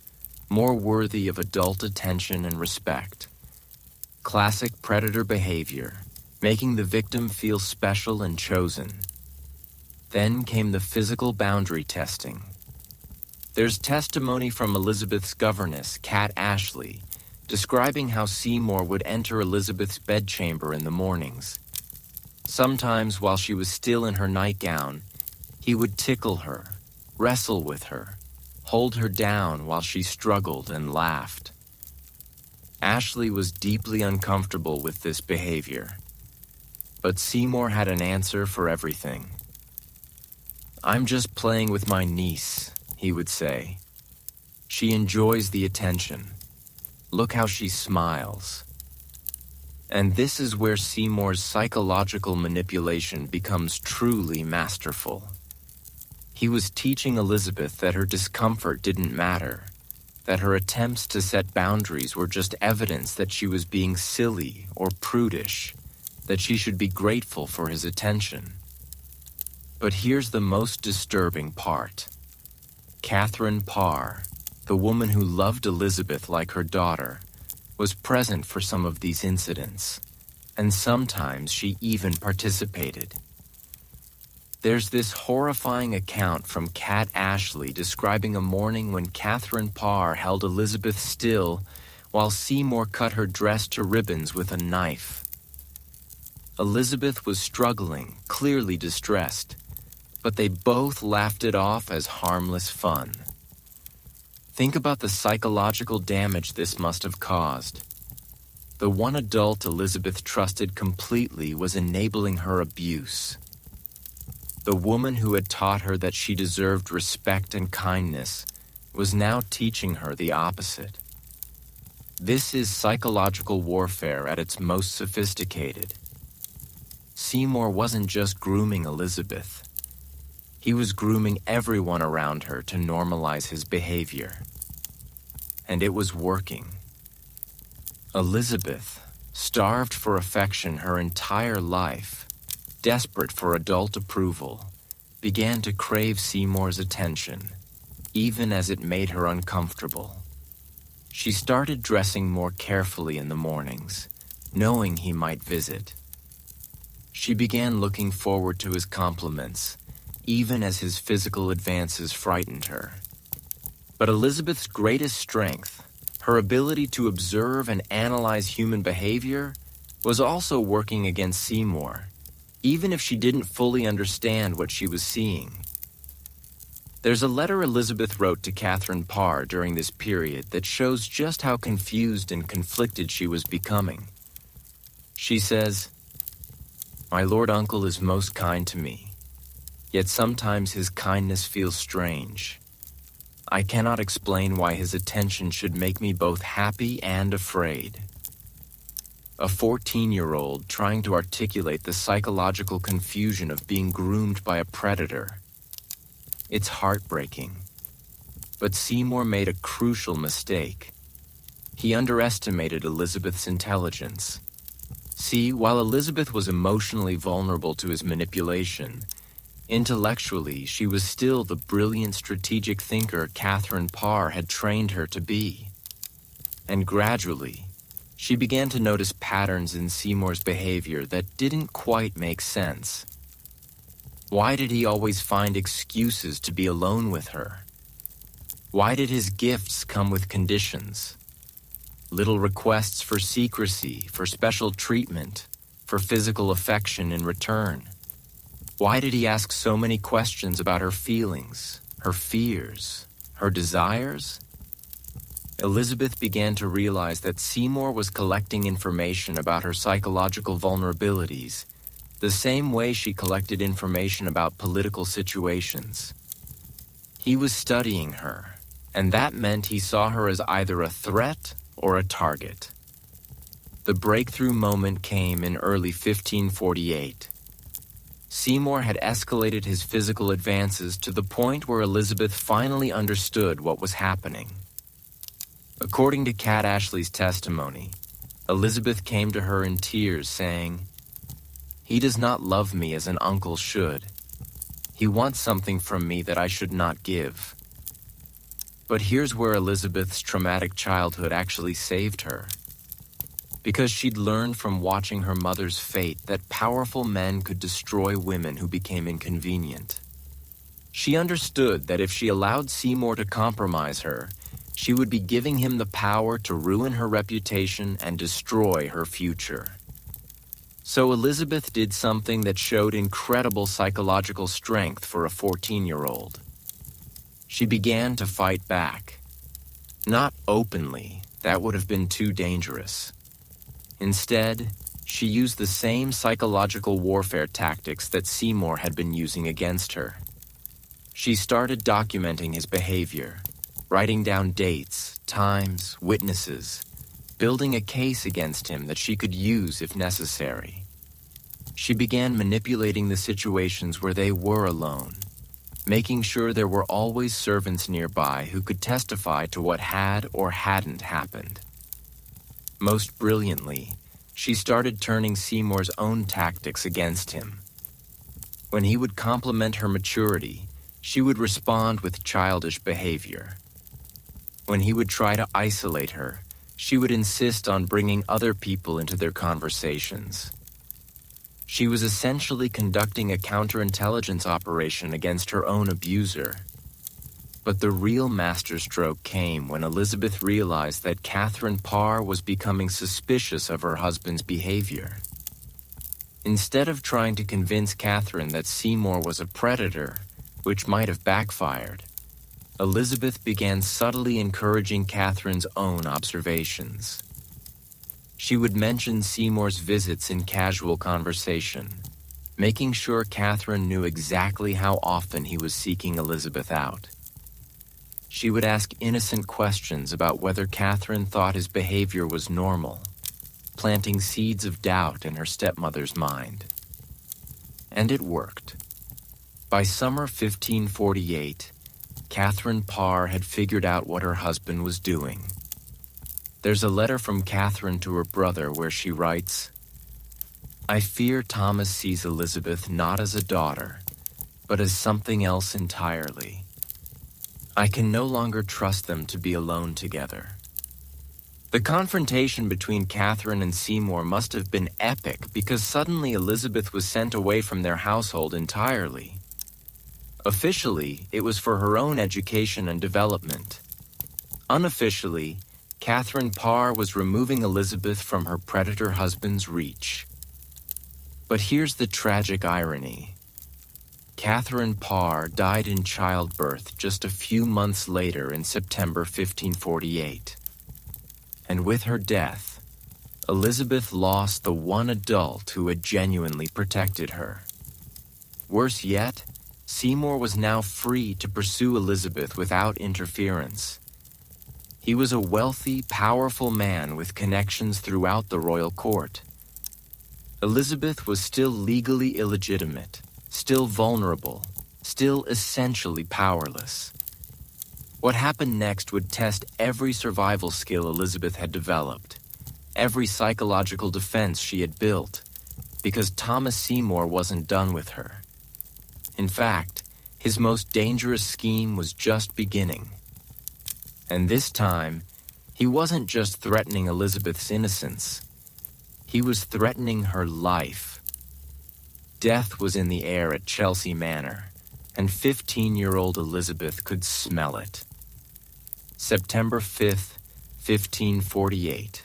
more worthy of adult attention and respect. Classic predator behavior, making the victim feel special and chosen. Then came the physical boundary testing. There's testimony from Elizabeth's governess, Cat Ashley, describing how Seymour would enter Elizabeth's bedchamber in the mornings. Sometimes while she was still in her nightgown, he would tickle her, wrestle with her, hold her down while she struggled and laughed. Ashley was deeply uncomfortable with this behavior, but Seymour had an answer for everything. "I'm just playing with my niece," he would say. "She enjoys the attention. Look how she smiles." And this is where Seymour's psychological manipulation becomes truly masterful. He was teaching Elizabeth that her discomfort didn't matter, that her attempts to set boundaries were just evidence that she was being silly or prudish, that she should be grateful for his attention. But here's the most disturbing part. Catherine Parr, the woman who loved Elizabeth like her daughter, was present for some of these incidents, and sometimes she even participated. There's this horrifying account from Kat Ashley describing a morning when Catherine Parr held Elizabeth still while Seymour cut her dress to ribbons with a knife. Elizabeth was struggling, clearly distressed, but they both laughed it off as harmless fun. Think about the psychological damage this must have caused. The one adult Elizabeth trusted completely was enabling her abuse. The woman who had taught her that she deserved respect and kindness was now teaching her the opposite. This is psychological warfare at its most sophisticated. Seymour wasn't just grooming Elizabeth. He was grooming everyone around her to normalize his behavior. And it was working. Elizabeth, starved for affection her entire life, desperate for adult approval, began to crave Seymour's attention, even as it made her uncomfortable. She started dressing more carefully in the mornings, knowing he might visit. She began looking forward to his compliments, even as his physical advances frightened her. But Elizabeth's greatest strength, her ability to observe and analyze human behavior, was also working against Seymour, even if she didn't fully understand what she was seeing. There's a letter Elizabeth wrote to Catherine Parr during this period that shows just how confused and conflicted she was becoming. She says, "My Lord Uncle is most kind to me, yet sometimes his kindness feels strange. I cannot explain why his attention should make me both happy and afraid." A 14-year-old trying to articulate the psychological confusion of being groomed by a predator. It's heartbreaking. But Seymour made a crucial mistake. He underestimated Elizabeth's intelligence. See, while Elizabeth was emotionally vulnerable to his manipulation, intellectually she was still the brilliant strategic thinker Catherine Parr had trained her to be. And gradually, she began to notice patterns in Seymour's behavior that didn't quite make sense. Why did he always find excuses to be alone with her? Why did his gifts come with conditions? Little requests for secrecy, for special treatment, for physical affection in return. Why did he ask so many questions about her feelings, her fears, her desires? Elizabeth began to realize that Seymour was collecting information about her psychological vulnerabilities, the same way she collected information about political situations. He was studying her, and that meant he saw her as either a threat or a target. The breakthrough moment came in early 1548. Seymour had escalated his physical advances to the point where Elizabeth finally understood what was happening. According to Kat Ashley's testimony, Elizabeth came to her in tears saying, "He does not love me as an uncle should. He wants something from me that I should not give." But here's where Elizabeth's traumatic childhood actually saved her. Because she'd learned from watching her mother's fate that powerful men could destroy women who became inconvenient. She understood that if she allowed Seymour to compromise her, she would be giving him the power to ruin her reputation and destroy her future. So Elizabeth did something that showed incredible psychological strength for a 14-year-old. She began to fight back. Not openly, that would have been too dangerous. Instead, she used the same psychological warfare tactics that Seymour had been using against her. She started documenting his behavior, writing down dates, times, witnesses, building a case against him that she could use if necessary. She began manipulating the situations where they were alone, making sure there were always servants nearby who could testify to what had or hadn't happened. Most brilliantly, she started turning Seymour's own tactics against him. When he would compliment her maturity, she would respond with childish behavior. When he would try to isolate her, she would insist on bringing other people into their conversations. She was essentially conducting a counterintelligence operation against her own abuser. But the real masterstroke came when Elizabeth realized that Catherine Parr was becoming suspicious of her husband's behavior. Instead of trying to convince Catherine that Seymour was a predator, which might have backfired, Elizabeth began subtly encouraging Catherine's own observations. She would mention Seymour's visits in casual conversation, making sure Catherine knew exactly how often he was seeking Elizabeth out. She would ask innocent questions about whether Catherine thought his behavior was normal, planting seeds of doubt in her stepmother's mind. And it worked. By summer 1548, Catherine Parr had figured out what her husband was doing. There's a letter from Catherine to her brother where she writes, "I fear Thomas sees Elizabeth not as a daughter, but as something else entirely. I can no longer trust them to be alone together." The confrontation between Catherine and Seymour must have been epic because suddenly Elizabeth was sent away from their household entirely. Officially, it was for her own education and development. Unofficially, Catherine Parr was removing Elizabeth from her predator husband's reach. But here's the tragic irony. Catherine Parr died in childbirth just a few months later in September 1548. And with her death, Elizabeth lost the one adult who had genuinely protected her. Worse yet, Seymour was now free to pursue Elizabeth without interference. He was a wealthy, powerful man with connections throughout the royal court. Elizabeth was still legally illegitimate, still vulnerable, still essentially powerless. What happened next would test every survival skill Elizabeth had developed, every psychological defense she had built, because Thomas Seymour wasn't done with her. In fact, his most dangerous scheme was just beginning. And this time, he wasn't just threatening Elizabeth's innocence. He was threatening her life. Death was in the air at Chelsea Manor, and 15-year-old Elizabeth could smell it. September 5th, 1548.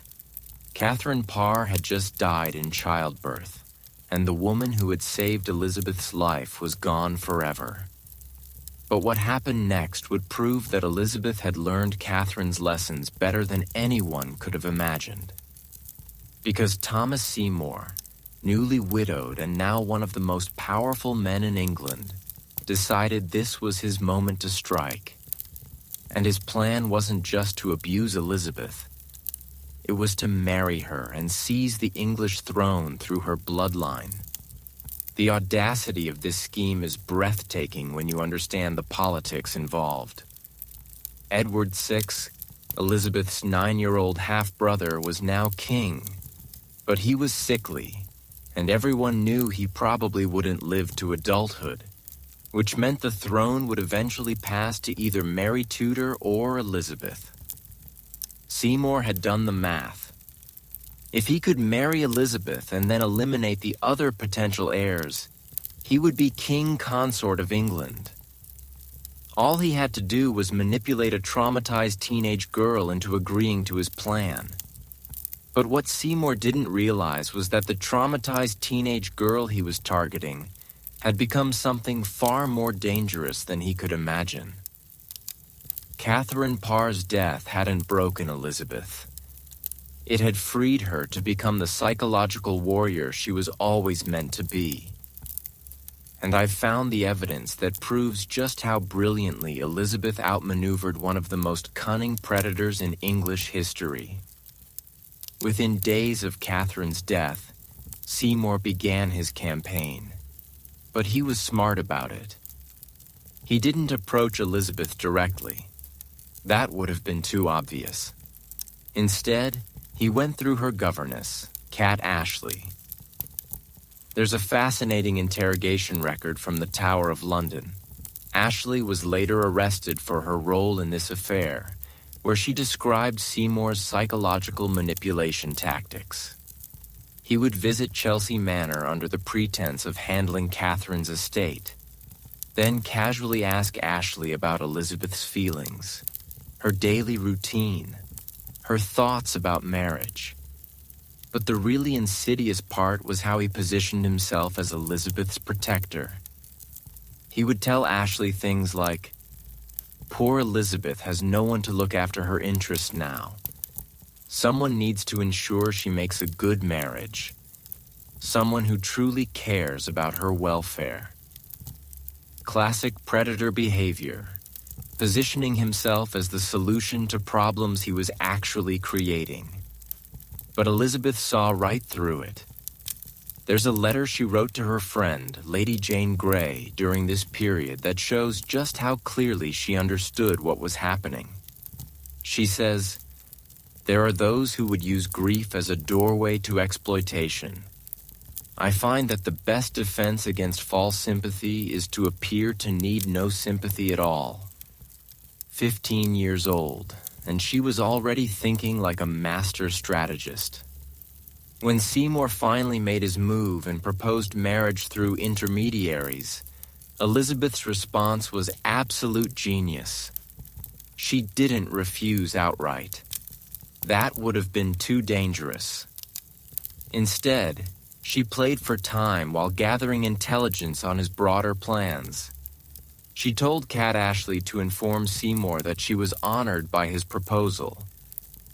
Catherine Parr had just died in childbirth, and the woman who had saved Elizabeth's life was gone forever. But what happened next would prove that Elizabeth had learned Catherine's lessons better than anyone could have imagined. Because Thomas Seymour, newly widowed and now one of the most powerful men in England, decided this was his moment to strike. And his plan wasn't just to abuse Elizabeth. It was to marry her and seize the English throne through her bloodline. The audacity of this scheme is breathtaking when you understand the politics involved. Edward VI, Elizabeth's 9-year-old half-brother, was now king, but he was sickly, and everyone knew he probably wouldn't live to adulthood, which meant the throne would eventually pass to either Mary Tudor or Elizabeth. Seymour had done the math. If he could marry Elizabeth and then eliminate the other potential heirs, he would be king consort of England. All he had to do was manipulate a traumatized teenage girl into agreeing to his plan. But what Seymour didn't realize was that the traumatized teenage girl he was targeting had become something far more dangerous than he could imagine. Catherine Parr's death hadn't broken Elizabeth. It had freed her to become the psychological warrior she was always meant to be. And I've found the evidence that proves just how brilliantly Elizabeth outmaneuvered one of the most cunning predators in English history. Within days of Catherine's death, Seymour began his campaign. But he was smart about it. He didn't approach Elizabeth directly. That would have been too obvious. Instead, he went through her governess, Cat Ashley. There's a fascinating interrogation record from the Tower of London. Ashley was later arrested for her role in this affair, where she described Seymour's psychological manipulation tactics. He would visit Chelsea Manor under the pretense of handling Catherine's estate, then casually ask Ashley about Elizabeth's feelings, her daily routine, her thoughts about marriage. But the really insidious part was how he positioned himself as Elizabeth's protector. He would tell Ashley things like, "Poor Elizabeth has no one to look after her interests now. Someone needs to ensure she makes a good marriage. Someone who truly cares about her welfare." Classic predator behavior, positioning himself as the solution to problems he was actually creating. But Elizabeth saw right through it. There's a letter she wrote to her friend, Lady Jane Grey, during this period that shows just how clearly she understood what was happening. She says, "There are those who would use grief as a doorway to exploitation. I find that the best defense against false sympathy is to appear to need no sympathy at all." 15 years old, and she was already thinking like a master strategist. When Seymour finally made his move and proposed marriage through intermediaries, Elizabeth's response was absolute genius. She didn't refuse outright. That would have been too dangerous. Instead, she played for time while gathering intelligence on his broader plans. She told Cat Ashley to inform Seymour that she was honored by his proposal,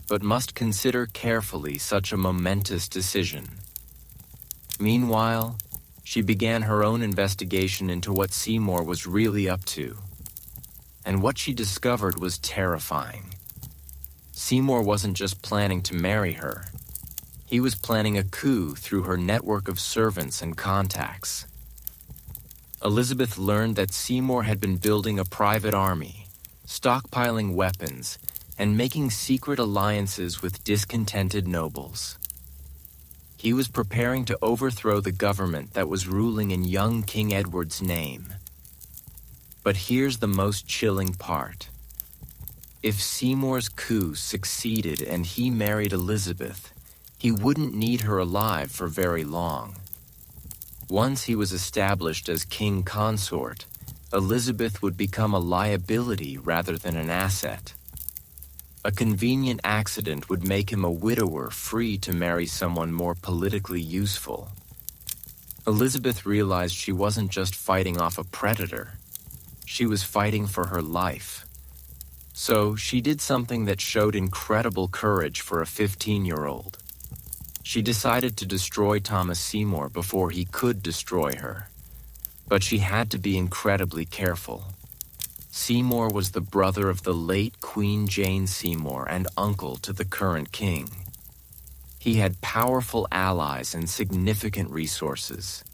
but must consider carefully such a momentous decision. Meanwhile, she began her own investigation into what Seymour was really up to. And what she discovered was terrifying. Seymour wasn't just planning to marry her. He was planning a coup through her network of servants and contacts. Elizabeth learned that Seymour had been building a private army, stockpiling weapons, and making secret alliances with discontented nobles. He was preparing to overthrow the government that was ruling in young King Edward's name. But here's the most chilling part. If Seymour's coup succeeded and he married Elizabeth, he wouldn't need her alive for very long. Once he was established as king consort, Elizabeth would become a liability rather than an asset. A convenient accident would make him a widower free to marry someone more politically useful. Elizabeth realized she wasn't just fighting off a predator. She was fighting for her life. So she did something that showed incredible courage for a 15-year-old. She decided to destroy Thomas Seymour before he could destroy her. But she had to be incredibly careful. Seymour was the brother of the late Queen Jane Seymour and uncle to the current king. He had powerful allies and significant resources.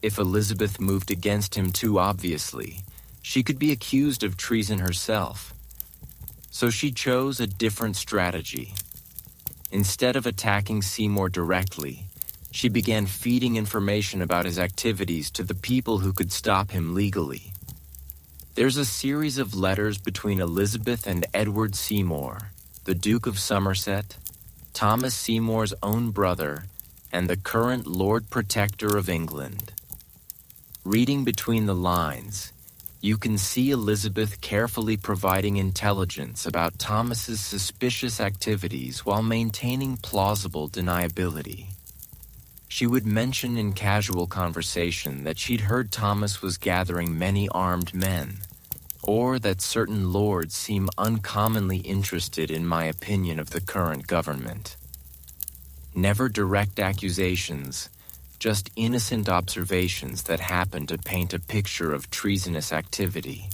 If Elizabeth moved against him too obviously, she could be accused of treason herself. So she chose a different strategy. Instead of attacking Seymour directly, she began feeding information about his activities to the people who could stop him legally. There's a series of letters between Elizabeth and Edward Seymour, the Duke of Somerset, Thomas Seymour's own brother, and the current Lord Protector of England. Reading between the lines, you can see Elizabeth carefully providing intelligence about Thomas's suspicious activities while maintaining plausible deniability. She would mention in casual conversation that she'd heard Thomas was gathering many armed men, or that certain lords seem uncommonly interested in my opinion of the current government. Never direct accusations, just innocent observations that happen to paint a picture of treasonous activity.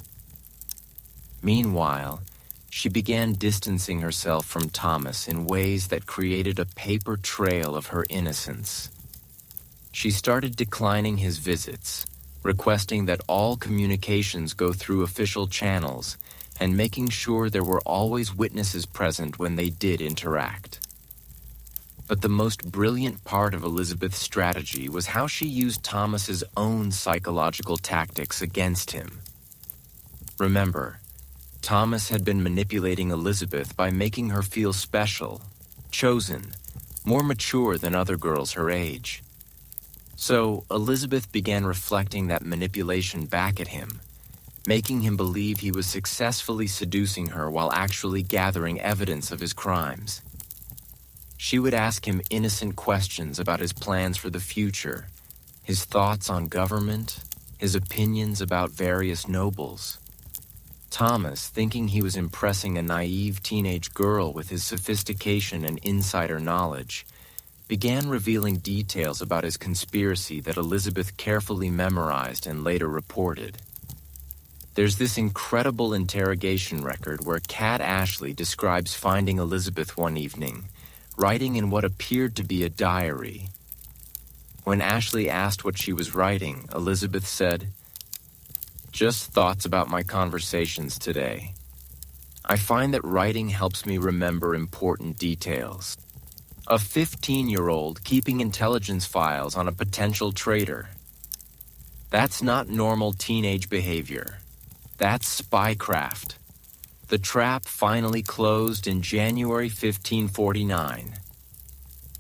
Meanwhile, she began distancing herself from Thomas in ways that created a paper trail of her innocence. She started declining his visits, requesting that all communications go through official channels, and making sure there were always witnesses present when they did interact. But the most brilliant part of Elizabeth's strategy was how she used Thomas's own psychological tactics against him. Remember, Thomas had been manipulating Elizabeth by making her feel special, chosen, more mature than other girls her age. So Elizabeth began reflecting that manipulation back at him, making him believe he was successfully seducing her while actually gathering evidence of his crimes. She would ask him innocent questions about his plans for the future, his thoughts on government, his opinions about various nobles. Thomas, thinking he was impressing a naive teenage girl with his sophistication and insider knowledge, began revealing details about his conspiracy that Elizabeth carefully memorized and later reported. There's this incredible interrogation record where Kat Ashley describes finding Elizabeth one evening, writing in what appeared to be a diary. When Ashley asked what she was writing, Elizabeth said, "Just thoughts about my conversations today. I find that writing helps me remember important details. A 15-year-old keeping intelligence files on a potential traitor. That's not normal teenage behavior. That's spycraft. The trap finally closed in January 1549.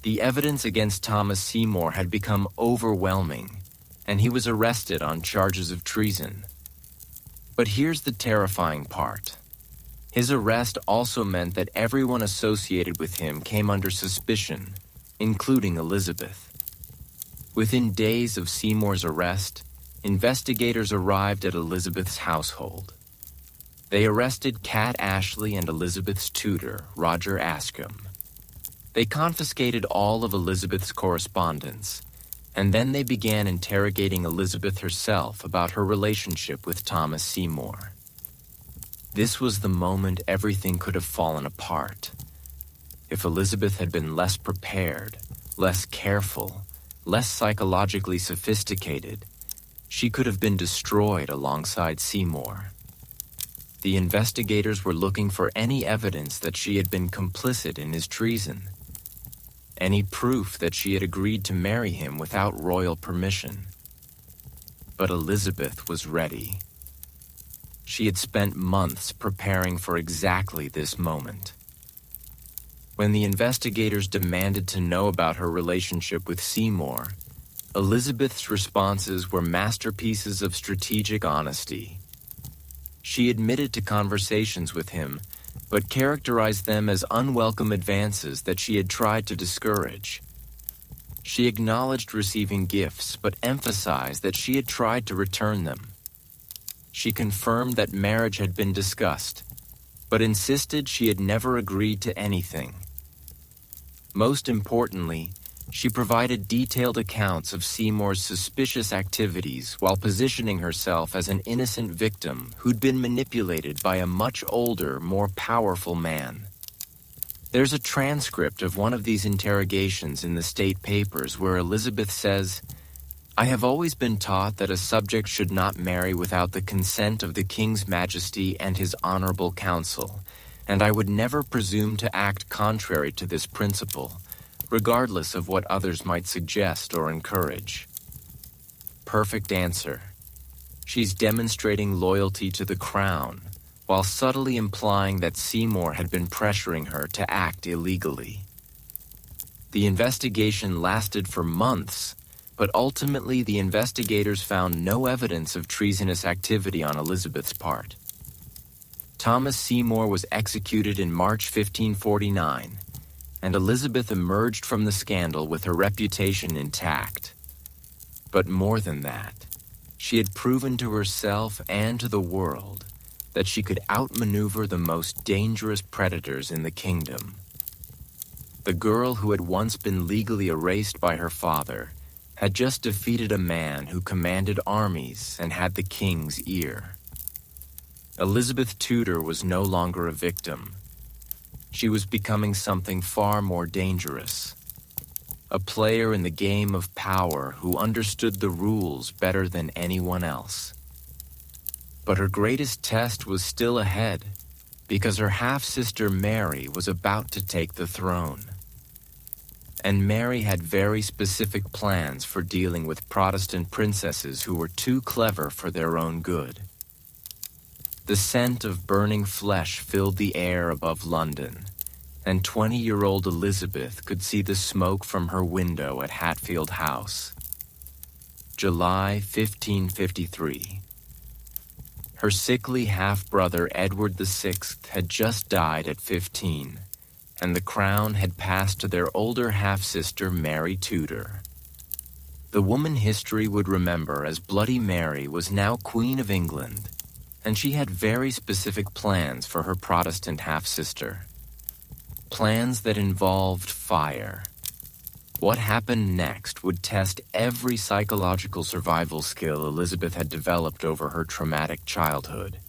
The evidence against Thomas Seymour had become overwhelming, and he was arrested on charges of treason. But here's the terrifying part. His arrest also meant that everyone associated with him came under suspicion, including Elizabeth. Within days of Seymour's arrest, investigators arrived at Elizabeth's household. They arrested Kat Ashley and Elizabeth's tutor, Roger Ascham. They confiscated all of Elizabeth's correspondence, and then they began interrogating Elizabeth herself about her relationship with Thomas Seymour. This was the moment everything could have fallen apart. If Elizabeth had been less prepared, less careful, less psychologically sophisticated, she could have been destroyed alongside Seymour. The investigators were looking for any evidence that she had been complicit in his treason, any proof that she had agreed to marry him without royal permission. But Elizabeth was ready. She had spent months preparing for exactly this moment. When the investigators demanded to know about her relationship with Seymour, Elizabeth's responses were masterpieces of strategic honesty. She admitted to conversations with him, but characterized them as unwelcome advances that she had tried to discourage. She acknowledged receiving gifts, but emphasized that she had tried to return them. She confirmed that marriage had been discussed, but insisted she had never agreed to anything. Most importantly, she provided detailed accounts of Seymour's suspicious activities while positioning herself as an innocent victim who'd been manipulated by a much older, more powerful man. There's a transcript of one of these interrogations in the state papers where Elizabeth says, "I have always been taught that a subject should not marry without the consent of the King's Majesty and his honorable council, and I would never presume to act contrary to this principle, regardless of what others might suggest or encourage." Perfect answer. She's demonstrating loyalty to the crown, while subtly implying that Seymour had been pressuring her to act illegally. The investigation lasted for months, but ultimately the investigators found no evidence of treasonous activity on Elizabeth's part. Thomas Seymour was executed in March 1549, and Elizabeth emerged from the scandal with her reputation intact. But more than that, she had proven to herself and to the world that she could outmaneuver the most dangerous predators in the kingdom. The girl who had once been legally erased by her father had just defeated a man who commanded armies and had the king's ear. Elizabeth Tudor was no longer a victim. She was becoming something far more dangerous. A player in the game of power who understood the rules better than anyone else. But her greatest test was still ahead, because her half-sister Mary was about to take the throne. And Mary had very specific plans for dealing with Protestant princesses who were too clever for their own good. The scent of burning flesh filled the air above London, and 20-year-old Elizabeth could see the smoke from her window at Hatfield House. July 1553. Her sickly half-brother Edward VI had just died at 15, and the crown had passed to their older half-sister Mary Tudor. The woman history would remember as Bloody Mary was now Queen of England, and she had very specific plans for her Protestant half-sister. Plans that involved fire. What happened next would test every psychological survival skill Elizabeth had developed over her traumatic childhood.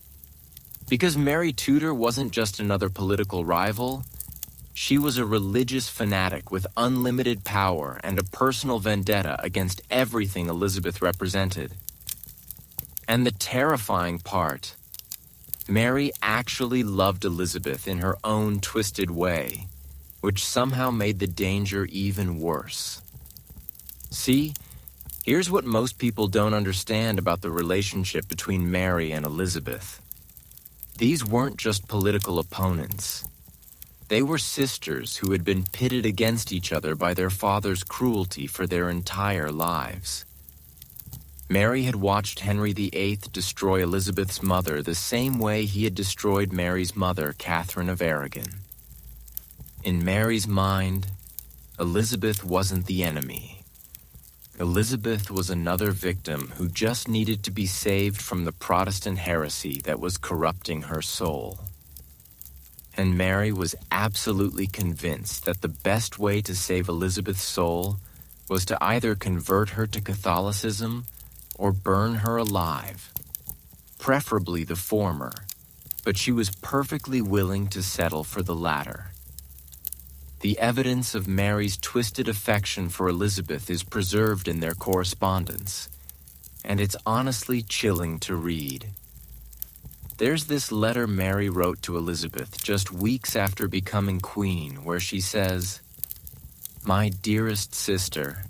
Because Mary Tudor wasn't just another political rival, she was a religious fanatic with unlimited power and a personal vendetta against everything Elizabeth represented. And the terrifying part, Mary actually loved Elizabeth in her own twisted way, which somehow made the danger even worse. See, here's what most people don't understand about the relationship between Mary and Elizabeth. These weren't just political opponents. They were sisters who had been pitted against each other by their father's cruelty for their entire lives. Mary had watched Henry VIII destroy Elizabeth's mother the same way he had destroyed Mary's mother, Catherine of Aragon. In Mary's mind, Elizabeth wasn't the enemy. Elizabeth was another victim who just needed to be saved from the Protestant heresy that was corrupting her soul. And Mary was absolutely convinced that the best way to save Elizabeth's soul was to either convert her to Catholicism or burn her alive, preferably the former, but she was perfectly willing to settle for the latter. The evidence of Mary's twisted affection for Elizabeth is preserved in their correspondence, and it's honestly chilling to read. There's this letter Mary wrote to Elizabeth just weeks after becoming queen, where she says, "My dearest sister,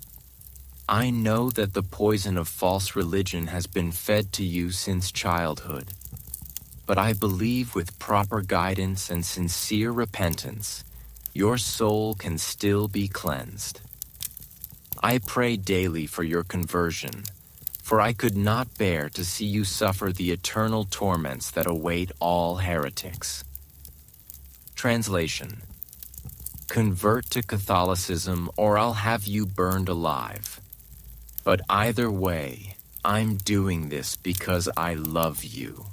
I know that the poison of false religion has been fed to you since childhood, but I believe with proper guidance and sincere repentance, your soul can still be cleansed. I pray daily for your conversion, for I could not bear to see you suffer the eternal torments that await all heretics." Translation: Convert to Catholicism or I'll have you burned alive. But either way, I'm doing this because I love you.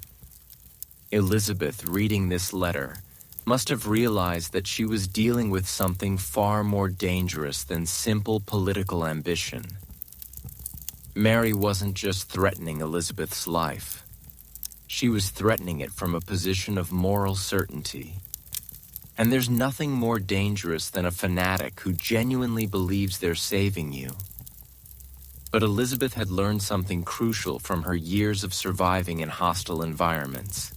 Elizabeth, reading this letter, must have realized that she was dealing with something far more dangerous than simple political ambition. Mary wasn't just threatening Elizabeth's life. She was threatening it from a position of moral certainty. And there's nothing more dangerous than a fanatic who genuinely believes they're saving you. But Elizabeth had learned something crucial from her years of surviving in hostile environments.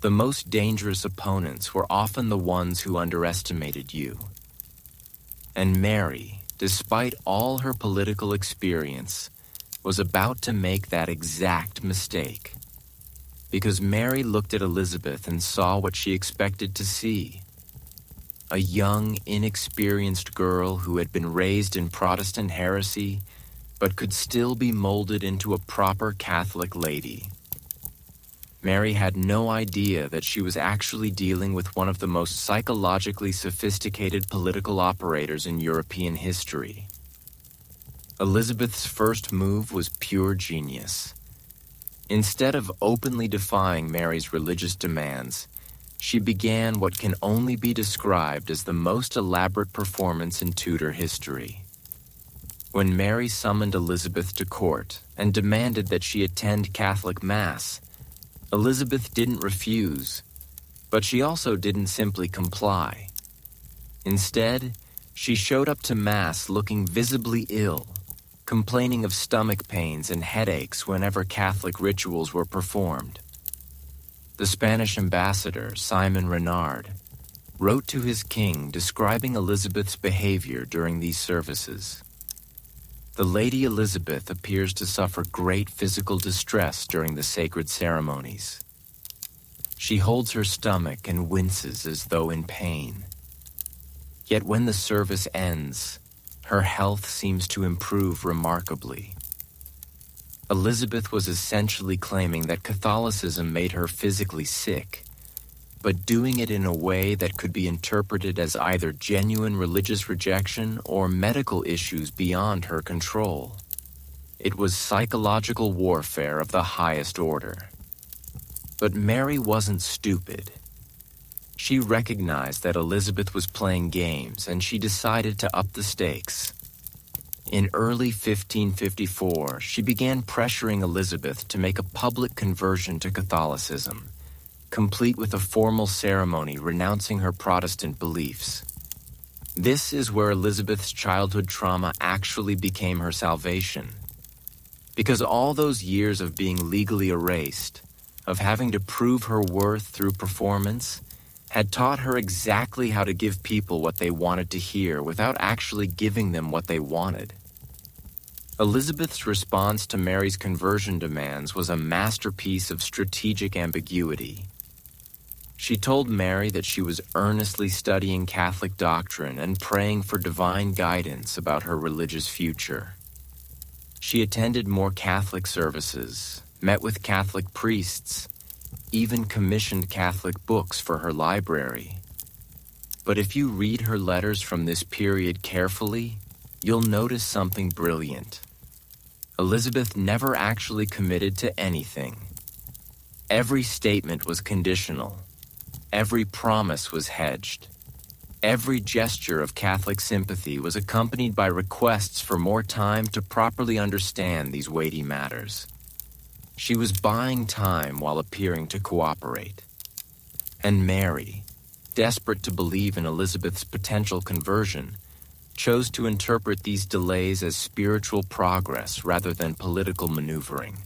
The most dangerous opponents were often the ones who underestimated you. And Mary, despite all her political experience, was about to make that exact mistake. Because Mary looked at Elizabeth and saw what she expected to see. A young, inexperienced girl who had been raised in Protestant heresy, but could still be molded into a proper Catholic lady. Mary had no idea that she was actually dealing with one of the most psychologically sophisticated political operators in European history. Elizabeth's first move was pure genius. Instead of openly defying Mary's religious demands, she began what can only be described as the most elaborate performance in Tudor history. When Mary summoned Elizabeth to court and demanded that she attend Catholic Mass, Elizabeth didn't refuse, but she also didn't simply comply. Instead, she showed up to Mass looking visibly ill, complaining of stomach pains and headaches whenever Catholic rituals were performed. The Spanish ambassador, Simon Renard, wrote to his king describing Elizabeth's behavior during these services. The Lady Elizabeth appears to suffer great physical distress during the sacred ceremonies. She holds her stomach and winces as though in pain. Yet when the service ends, her health seems to improve remarkably. Elizabeth was essentially claiming that Catholicism made her physically sick, but doing it in a way that could be interpreted as either genuine religious rejection or medical issues beyond her control. It was psychological warfare of the highest order. But Mary wasn't stupid. She recognized that Elizabeth was playing games, and she decided to up the stakes. In early 1554, she began pressuring Elizabeth to make a public conversion to Catholicism, complete with a formal ceremony renouncing her Protestant beliefs. This is where Elizabeth's childhood trauma actually became her salvation. Because all those years of being legally erased, of having to prove her worth through performance, had taught her exactly how to give people what they wanted to hear without actually giving them what they wanted. Elizabeth's response to Mary's conversion demands was a masterpiece of strategic ambiguity. She told Mary that she was earnestly studying Catholic doctrine and praying for divine guidance about her religious future. She attended more Catholic services, met with Catholic priests, even commissioned Catholic books for her library. But if you read her letters from this period carefully, you'll notice something brilliant. Elizabeth never actually committed to anything. Every statement was conditional. Every promise was hedged. Every gesture of Catholic sympathy was accompanied by requests for more time to properly understand these weighty matters. She was buying time while appearing to cooperate. And Mary, desperate to believe in Elizabeth's potential conversion, chose to interpret these delays as spiritual progress rather than political maneuvering.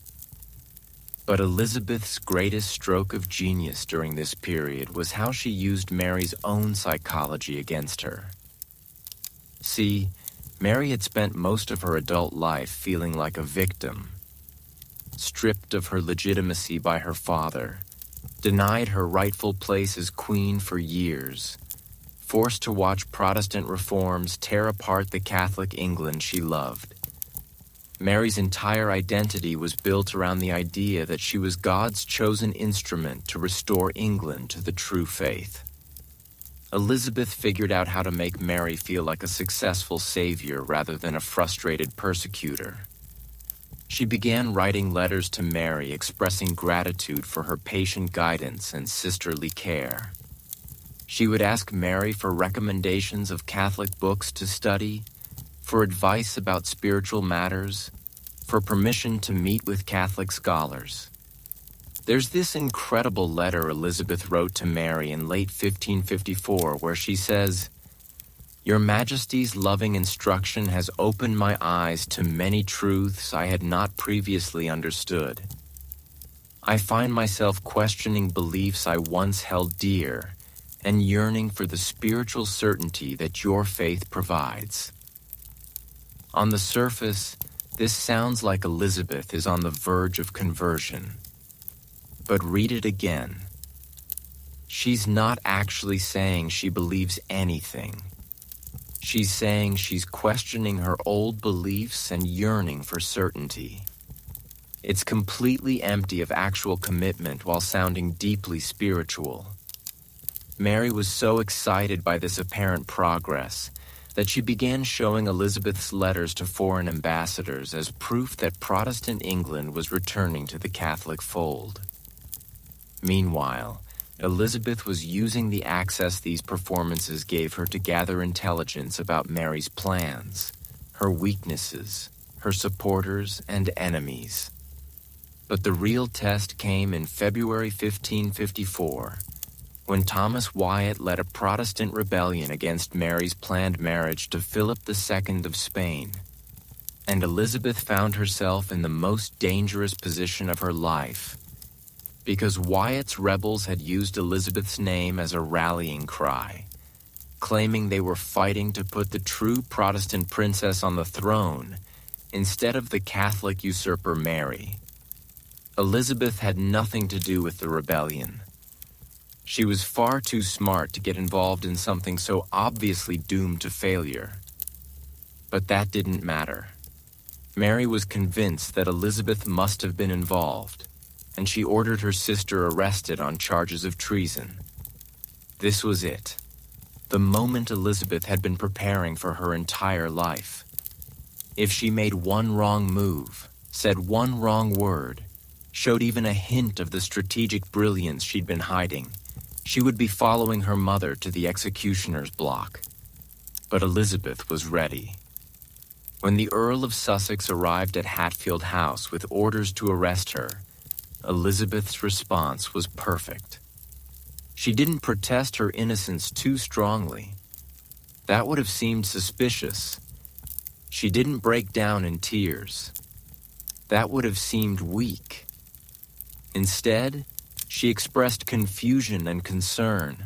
But Elizabeth's greatest stroke of genius during this period was how she used Mary's own psychology against her. See, Mary had spent most of her adult life feeling like a victim, stripped of her legitimacy by her father, denied her rightful place as queen for years, forced to watch Protestant reforms tear apart the Catholic England she loved. Mary's entire identity was built around the idea that she was God's chosen instrument to restore England to the true faith. Elizabeth figured out how to make Mary feel like a successful savior rather than a frustrated persecutor. She began writing letters to Mary expressing gratitude for her patient guidance and sisterly care. She would ask Mary for recommendations of Catholic books to study, for advice about spiritual matters, for permission to meet with Catholic scholars. There's this incredible letter Elizabeth wrote to Mary in late 1554 where she says, "Your Majesty's loving instruction has opened my eyes to many truths I had not previously understood. I find myself questioning beliefs I once held dear and yearning for the spiritual certainty that your faith provides." On the surface, this sounds like Elizabeth is on the verge of conversion. But read it again. She's not actually saying she believes anything. She's saying she's questioning her old beliefs and yearning for certainty. It's completely empty of actual commitment while sounding deeply spiritual. Mary was so excited by this apparent progress that she began showing Elizabeth's letters to foreign ambassadors as proof that Protestant England was returning to the Catholic fold. Meanwhile, Elizabeth was using the access these performances gave her to gather intelligence about Mary's plans, her weaknesses, her supporters and enemies. But the real test came in February 1554, when Thomas Wyatt led a Protestant rebellion against Mary's planned marriage to Philip II of Spain, and Elizabeth found herself in the most dangerous position of her life, because Wyatt's rebels had used Elizabeth's name as a rallying cry, claiming they were fighting to put the true Protestant princess on the throne instead of the Catholic usurper Mary. Elizabeth had nothing to do with the rebellion. She was far too smart to get involved in something so obviously doomed to failure. But that didn't matter. Mary was convinced that Elizabeth must have been involved, and she ordered her sister arrested on charges of treason. This was it, the moment Elizabeth had been preparing for her entire life. If she made one wrong move, said one wrong word, showed even a hint of the strategic brilliance she'd been hiding, she would be following her mother to the executioner's block. But Elizabeth was ready. When the Earl of Sussex arrived at Hatfield House with orders to arrest her, Elizabeth's response was perfect. She didn't protest her innocence too strongly. That would have seemed suspicious. She didn't break down in tears. That would have seemed weak. Instead, she expressed confusion and concern,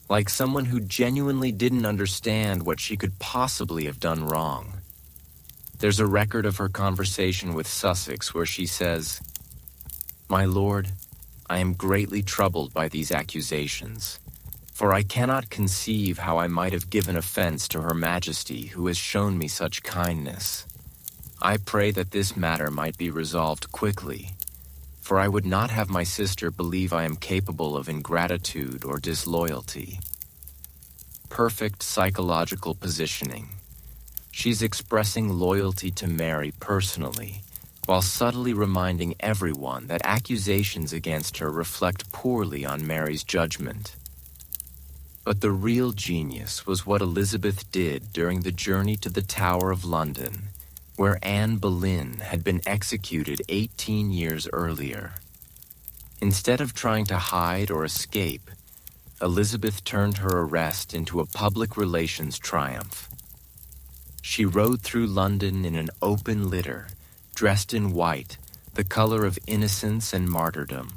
like someone who genuinely didn't understand what she could possibly have done wrong. There's a record of her conversation with Sussex where she says, "My lord, I am greatly troubled by these accusations, for I cannot conceive how I might have given offense to Her Majesty who has shown me such kindness. I pray that this matter might be resolved quickly, for I would not have my sister believe I am capable of ingratitude or disloyalty." Perfect psychological positioning. She's expressing loyalty to Mary personally, while subtly reminding everyone that accusations against her reflect poorly on Mary's judgment. But the real genius was what Elizabeth did during the journey to the Tower of London, where Anne Boleyn had been executed 18 years earlier. Instead of trying to hide or escape, Elizabeth turned her arrest into a public relations triumph. She rode through London in an open litter, dressed in white, the color of innocence and martyrdom,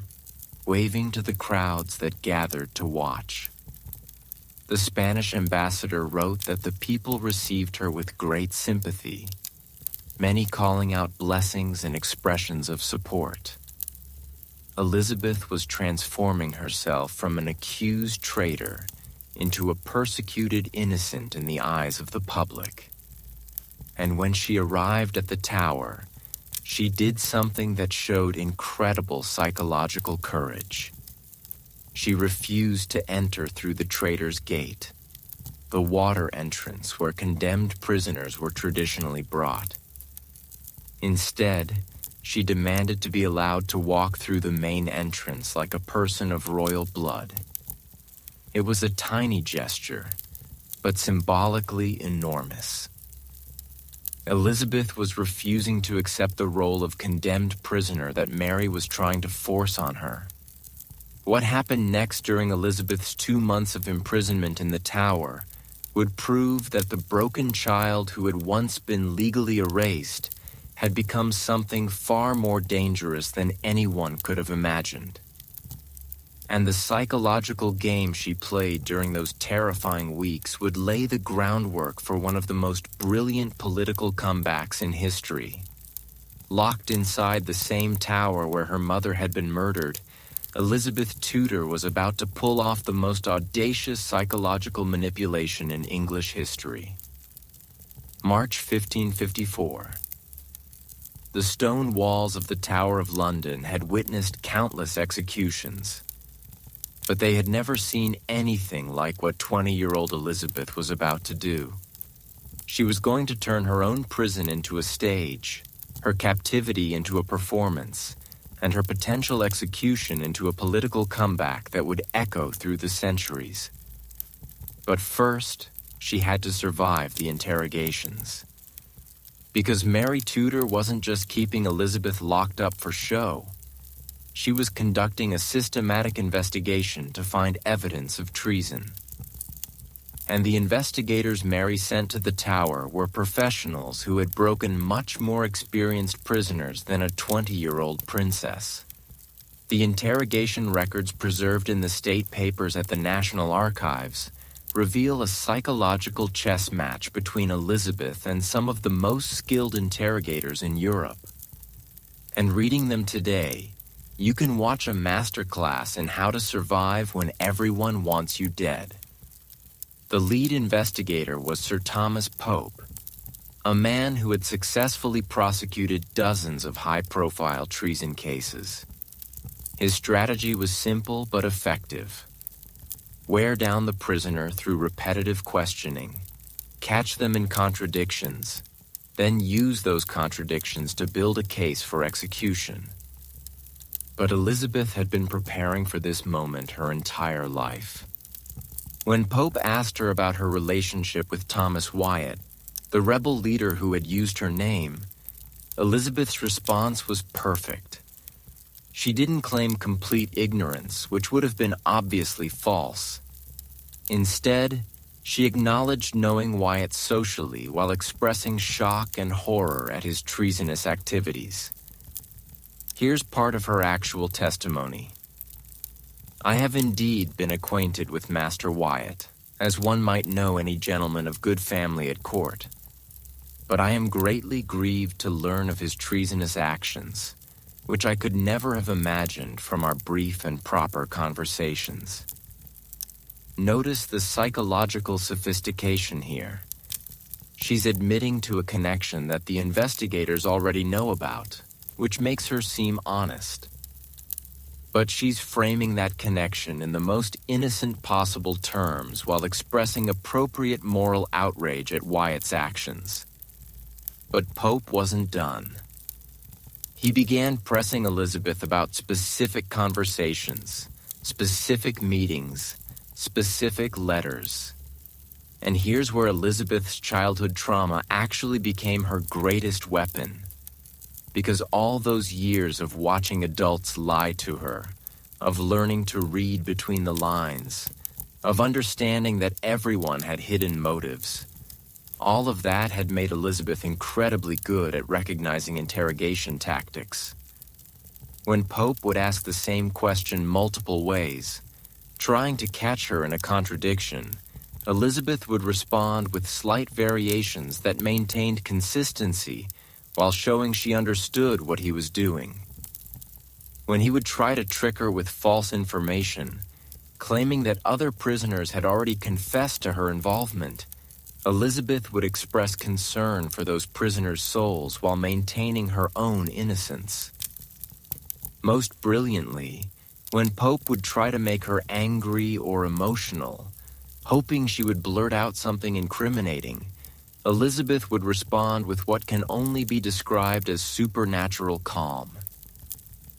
waving to the crowds that gathered to watch. The Spanish ambassador wrote that the people received her with great sympathy, many calling out blessings and expressions of support. Elizabeth was transforming herself from an accused traitor into a persecuted innocent in the eyes of the public. And when she arrived at the Tower, she did something that showed incredible psychological courage. She refused to enter through the Traitor's Gate, the water entrance where condemned prisoners were traditionally brought. Instead, she demanded to be allowed to walk through the main entrance like a person of royal blood. It was a tiny gesture, but symbolically enormous. Elizabeth was refusing to accept the role of condemned prisoner that Mary was trying to force on her. What happened next during Elizabeth's 2 months of imprisonment in the Tower would prove that the broken child who had once been legally erased had become something far more dangerous than anyone could have imagined. And the psychological game she played during those terrifying weeks would lay the groundwork for one of the most brilliant political comebacks in history. Locked inside the same tower where her mother had been murdered, Elizabeth Tudor was about to pull off the most audacious psychological manipulation in English history. March 1554. The stone walls of the Tower of London had witnessed countless executions, but they had never seen anything like what 20-year-old Elizabeth was about to do. She was going to turn her own prison into a stage, her captivity into a performance, and her potential execution into a political comeback that would echo through the centuries. But first, she had to survive the interrogations. Because Mary Tudor wasn't just keeping Elizabeth locked up for show. She was conducting a systematic investigation to find evidence of treason. And the investigators Mary sent to the Tower were professionals who had broken much more experienced prisoners than a 20-year-old princess. The interrogation records preserved in the state papers at the National Archives reveal a psychological chess match between Elizabeth and some of the most skilled interrogators in Europe. And reading them today, you can watch a masterclass in how to survive when everyone wants you dead. The lead investigator was Sir Thomas Pope, a man who had successfully prosecuted dozens of high-profile treason cases. His strategy was simple but effective. Wear down the prisoner through repetitive questioning, catch them in contradictions, then use those contradictions to build a case for execution. But Elizabeth had been preparing for this moment her entire life. When Pope asked her about her relationship with Thomas Wyatt, the rebel leader who had used her name, Elizabeth's response was perfect. She didn't claim complete ignorance, which would have been obviously false. Instead, she acknowledged knowing Wyatt socially while expressing shock and horror at his treasonous activities. Here's part of her actual testimony. I have indeed been acquainted with Master Wyatt, as one might know any gentleman of good family at court. But I am greatly grieved to learn of his treasonous actions, which I could never have imagined from our brief and proper conversations. Notice the psychological sophistication here. She's admitting to a connection that the investigators already know about, which makes her seem honest. But she's framing that connection in the most innocent possible terms while expressing appropriate moral outrage at Wyatt's actions. But Pope wasn't done. He began pressing Elizabeth about specific conversations, specific meetings, specific letters. And here's where Elizabeth's childhood trauma actually became her greatest weapon. Because all those years of watching adults lie to her, of learning to read between the lines, of understanding that everyone had hidden motives, all of that had made Elizabeth incredibly good at recognizing interrogation tactics. When Pope would ask the same question multiple ways, trying to catch her in a contradiction, Elizabeth would respond with slight variations that maintained consistency while showing she understood what he was doing. When he would try to trick her with false information, claiming that other prisoners had already confessed to her involvement, Elizabeth would express concern for those prisoners' souls while maintaining her own innocence. Most brilliantly, when Pope would try to make her angry or emotional, hoping she would blurt out something incriminating, Elizabeth would respond with what can only be described as supernatural calm.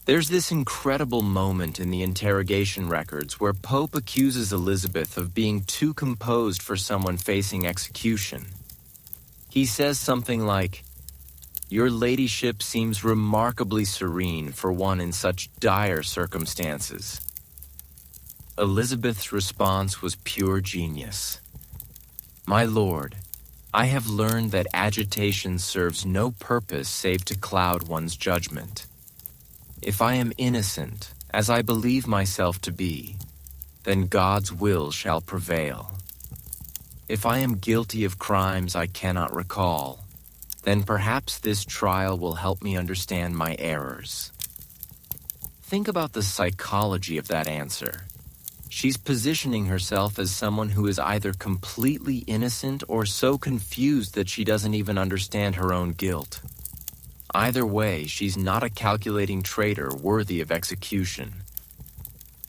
There's this incredible moment in the interrogation records where Pope accuses Elizabeth of being too composed for someone facing execution. He says something like, "Your ladyship seems remarkably serene for one in such dire circumstances." Elizabeth's response was pure genius. "My lord, I have learned that agitation serves no purpose save to cloud one's judgment. If I am innocent, as I believe myself to be, then God's will shall prevail. If I am guilty of crimes I cannot recall, then perhaps this trial will help me understand my errors." Think about the psychology of that answer. She's positioning herself as someone who is either completely innocent or so confused that she doesn't even understand her own guilt. Either way, she's not a calculating traitor worthy of execution.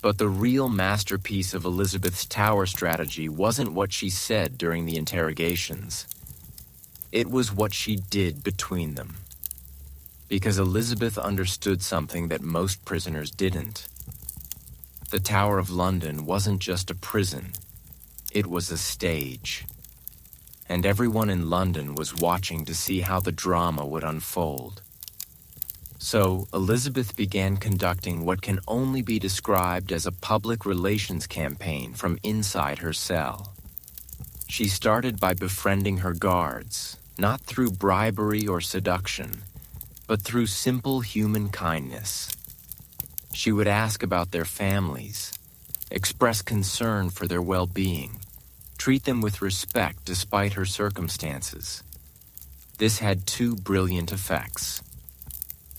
But the real masterpiece of Elizabeth's Tower strategy wasn't what she said during the interrogations. It was what she did between them. Because Elizabeth understood something that most prisoners didn't. The Tower of London wasn't just a prison, it was a stage. And everyone in London was watching to see how the drama would unfold. So, Elizabeth began conducting what can only be described as a public relations campaign from inside her cell. She started by befriending her guards, not through bribery or seduction, but through simple human kindness. She would ask about their families, express concern for their well-being, treat them with respect despite her circumstances. This had two brilliant effects.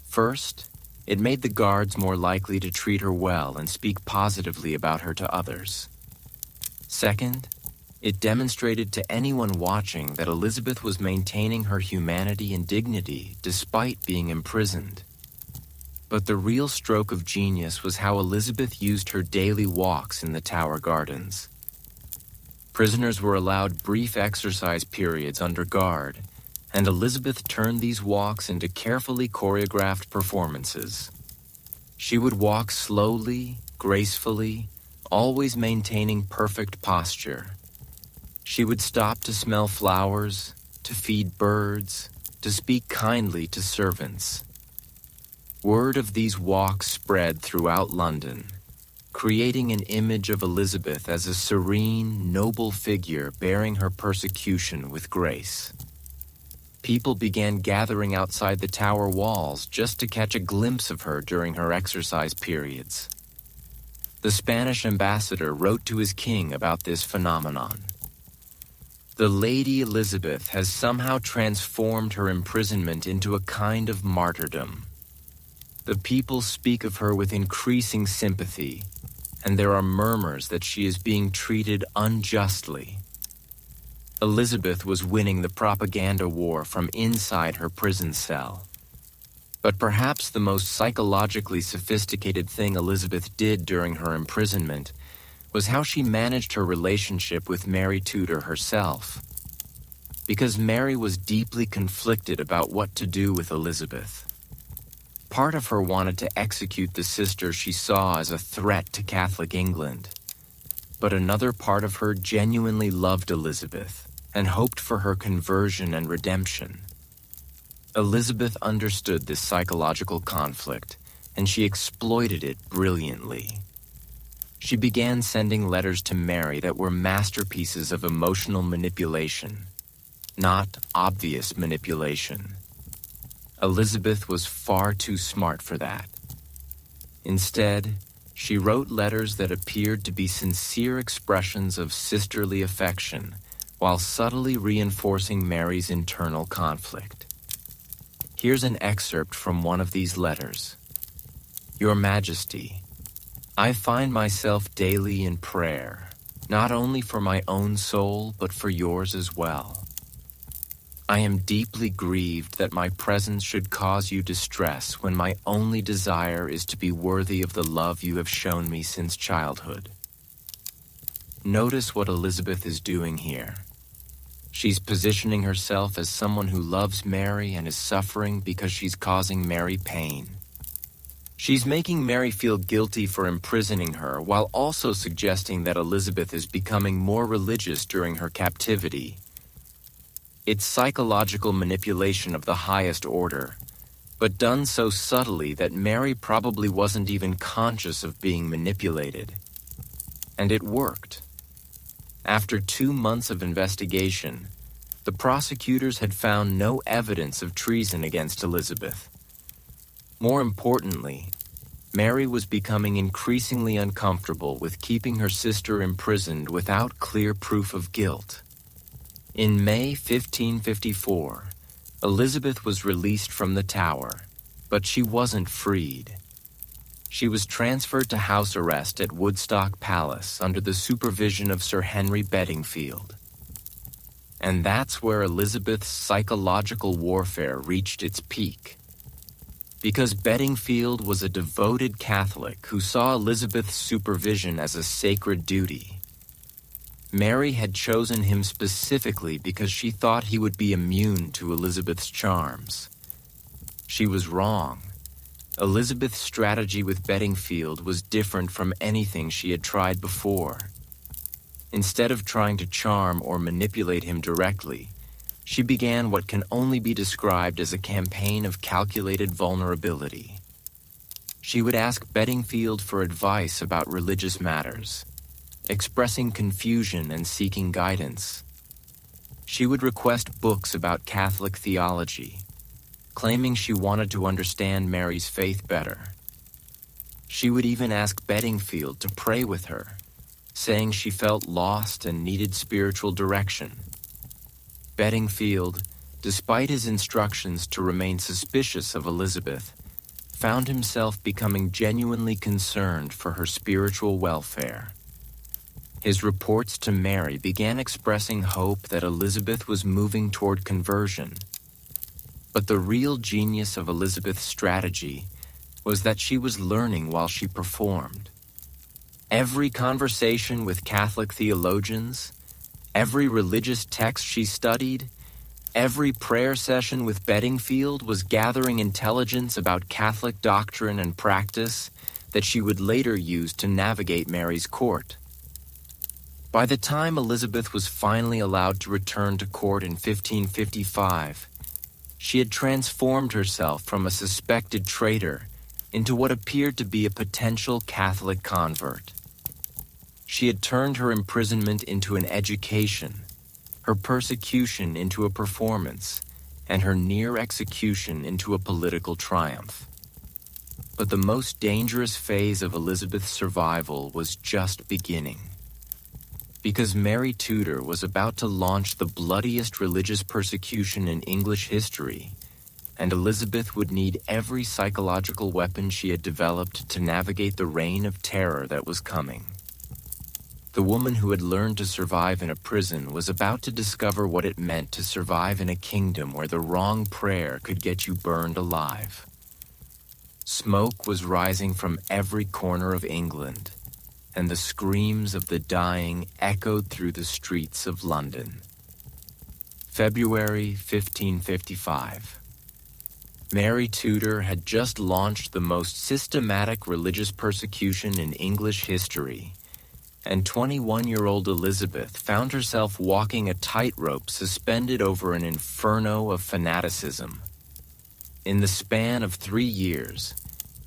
First, it made the guards more likely to treat her well and speak positively about her to others. Second, it demonstrated to anyone watching that Elizabeth was maintaining her humanity and dignity despite being imprisoned. But the real stroke of genius was how Elizabeth used her daily walks in the Tower Gardens. Prisoners were allowed brief exercise periods under guard, and Elizabeth turned these walks into carefully choreographed performances. She would walk slowly, gracefully, always maintaining perfect posture. She would stop to smell flowers, to feed birds, to speak kindly to servants. Word of these walks spread throughout London, creating an image of Elizabeth as a serene, noble figure bearing her persecution with grace. People began gathering outside the tower walls just to catch a glimpse of her during her exercise periods. The Spanish ambassador wrote to his king about this phenomenon. The Lady Elizabeth has somehow transformed her imprisonment into a kind of martyrdom. The people speak of her with increasing sympathy, and there are murmurs that she is being treated unjustly. Elizabeth was winning the propaganda war from inside her prison cell. But perhaps the most psychologically sophisticated thing Elizabeth did during her imprisonment was how she managed her relationship with Mary Tudor herself. Because Mary was deeply conflicted about what to do with Elizabeth. Part of her wanted to execute the sister she saw as a threat to Catholic England. But another part of her genuinely loved Elizabeth and hoped for her conversion and redemption. Elizabeth understood this psychological conflict, and she exploited it brilliantly. She began sending letters to Mary that were masterpieces of emotional manipulation, not obvious manipulation. Elizabeth was far too smart for that. Instead, she wrote letters that appeared to be sincere expressions of sisterly affection, while subtly reinforcing Mary's internal conflict. Here's an excerpt from one of these letters. Your Majesty, I find myself daily in prayer, not only for my own soul, but for yours as well. I am deeply grieved that my presence should cause you distress when my only desire is to be worthy of the love you have shown me since childhood. Notice what Elizabeth is doing here. She's positioning herself as someone who loves Mary and is suffering because she's causing Mary pain. She's making Mary feel guilty for imprisoning her while also suggesting that Elizabeth is becoming more religious during her captivity. It's psychological manipulation of the highest order, but done so subtly that Mary probably wasn't even conscious of being manipulated. And it worked. After 2 months of investigation, the prosecutors had found no evidence of treason against Elizabeth. More importantly, Mary was becoming increasingly uncomfortable with keeping her sister imprisoned without clear proof of guilt. In May 1554, Elizabeth was released from the Tower, but she wasn't freed. She was transferred to house arrest at Woodstock Palace under the supervision of Sir Henry Bedingfield. And that's where Elizabeth's psychological warfare reached its peak. Because Bedingfield was a devoted Catholic who saw Elizabeth's supervision as a sacred duty. Mary had chosen him specifically because she thought he would be immune to Elizabeth's charms. She was wrong. Elizabeth's strategy with Bedingfield was different from anything she had tried before. Instead of trying to charm or manipulate him directly, she began what can only be described as a campaign of calculated vulnerability. She would ask Bedingfield for advice about religious matters, expressing confusion and seeking guidance. She would request books about Catholic theology, claiming she wanted to understand Mary's faith better. She would even ask Bedingfield to pray with her, saying she felt lost and needed spiritual direction. Bedingfield, despite his instructions to remain suspicious of Elizabeth, found himself becoming genuinely concerned for her spiritual welfare. His reports to Mary began expressing hope that Elizabeth was moving toward conversion. But the real genius of Elizabeth's strategy was that she was learning while she performed. Every conversation with Catholic theologians, every religious text she studied, every prayer session with Bedingfield was gathering intelligence about Catholic doctrine and practice that she would later use to navigate Mary's court. By the time Elizabeth was finally allowed to return to court in 1555, she had transformed herself from a suspected traitor into what appeared to be a potential Catholic convert. She had turned her imprisonment into an education, her persecution into a performance, and her near execution into a political triumph. But the most dangerous phase of Elizabeth's survival was just beginning. Because Mary Tudor was about to launch the bloodiest religious persecution in English history, and Elizabeth would need every psychological weapon she had developed to navigate the reign of terror that was coming. The woman who had learned to survive in a prison was about to discover what it meant to survive in a kingdom where the wrong prayer could get you burned alive. Smoke was rising from every corner of England, and the screams of the dying echoed through the streets of London. February 1555. Mary Tudor had just launched the most systematic religious persecution in English history, and 21-year-old Elizabeth found herself walking a tightrope suspended over an inferno of fanaticism. In the span of 3 years,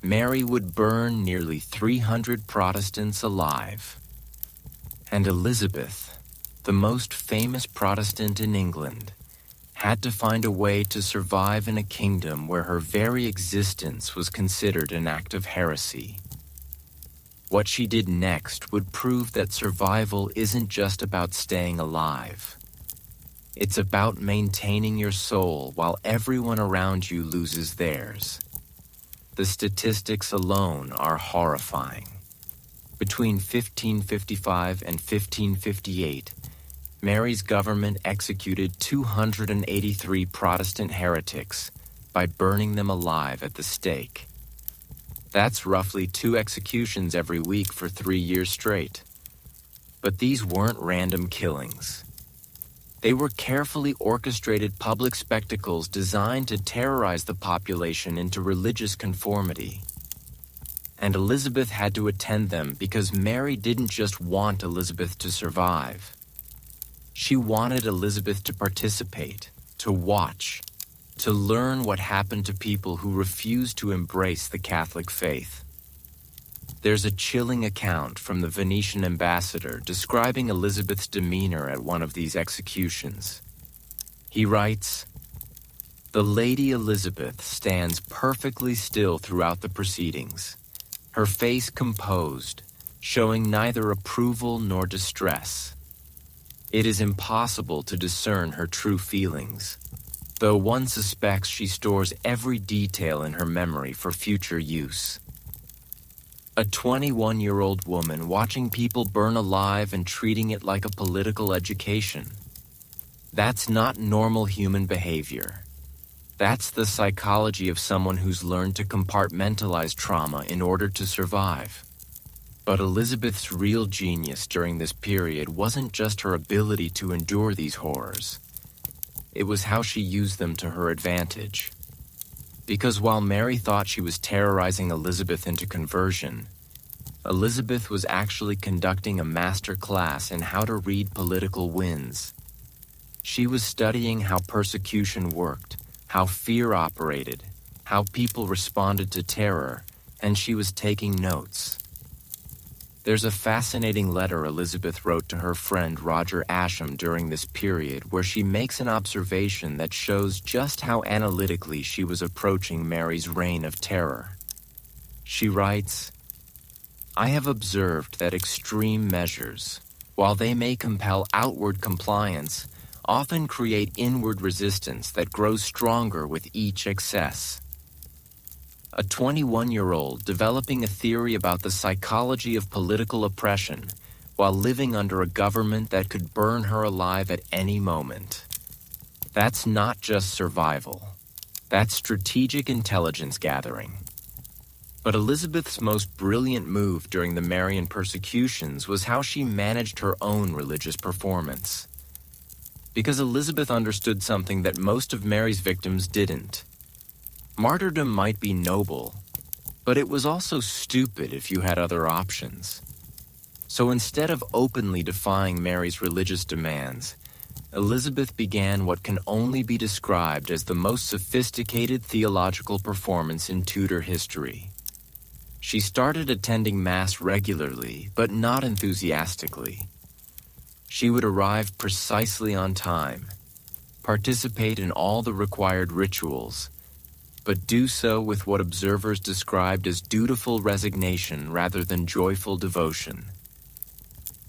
Mary would burn nearly 300 Protestants alive. And Elizabeth, the most famous Protestant in England, had to find a way to survive in a kingdom where her very existence was considered an act of heresy. What she did next would prove that survival isn't just about staying alive. It's about maintaining your soul while everyone around you loses theirs. The statistics alone are horrifying. Between 1555 and 1558, Mary's government executed 283 Protestant heretics by burning them alive at the stake. That's roughly 2 executions every week for 3 years straight. But these weren't random killings. They were carefully orchestrated public spectacles designed to terrorize the population into religious conformity. And Elizabeth had to attend them because Mary didn't just want Elizabeth to survive. She wanted Elizabeth to participate, to watch, to learn what happened to people who refused to embrace the Catholic faith. There's a chilling account from the Venetian ambassador describing Elizabeth's demeanor at one of these executions. He writes, "The Lady Elizabeth stands perfectly still throughout the proceedings, her face composed, showing neither approval nor distress. It is impossible to discern her true feelings, though one suspects she stores every detail in her memory for future use." A 21-year-old woman watching people burn alive and treating it like a political education. That's not normal human behavior. That's the psychology of someone who's learned to compartmentalize trauma in order to survive. But Elizabeth's real genius during this period wasn't just her ability to endure these horrors. It was how she used them to her advantage. Because while Mary thought she was terrorizing Elizabeth into conversion, Elizabeth was actually conducting a master class in how to read political winds. She was studying how persecution worked, how fear operated, how people responded to terror, and she was taking notes. There's a fascinating letter Elizabeth wrote to her friend Roger Ascham during this period where she makes an observation that shows just how analytically she was approaching Mary's reign of terror. She writes, "I have observed that extreme measures, while they may compel outward compliance, often create inward resistance that grows stronger with each excess. A 21-year-old developing a theory about the psychology of political oppression while living under a government that could burn her alive at any moment. That's not just survival. That's strategic intelligence gathering." But Elizabeth's most brilliant move during the Marian persecutions was how she managed her own religious performance. Because Elizabeth understood something that most of Mary's victims didn't. Martyrdom might be noble, but it was also stupid if you had other options. So instead of openly defying Mary's religious demands, Elizabeth began what can only be described as the most sophisticated theological performance in Tudor history. She started attending Mass regularly, but not enthusiastically. She would arrive precisely on time, participate in all the required rituals, but do so with what observers described as dutiful resignation rather than joyful devotion.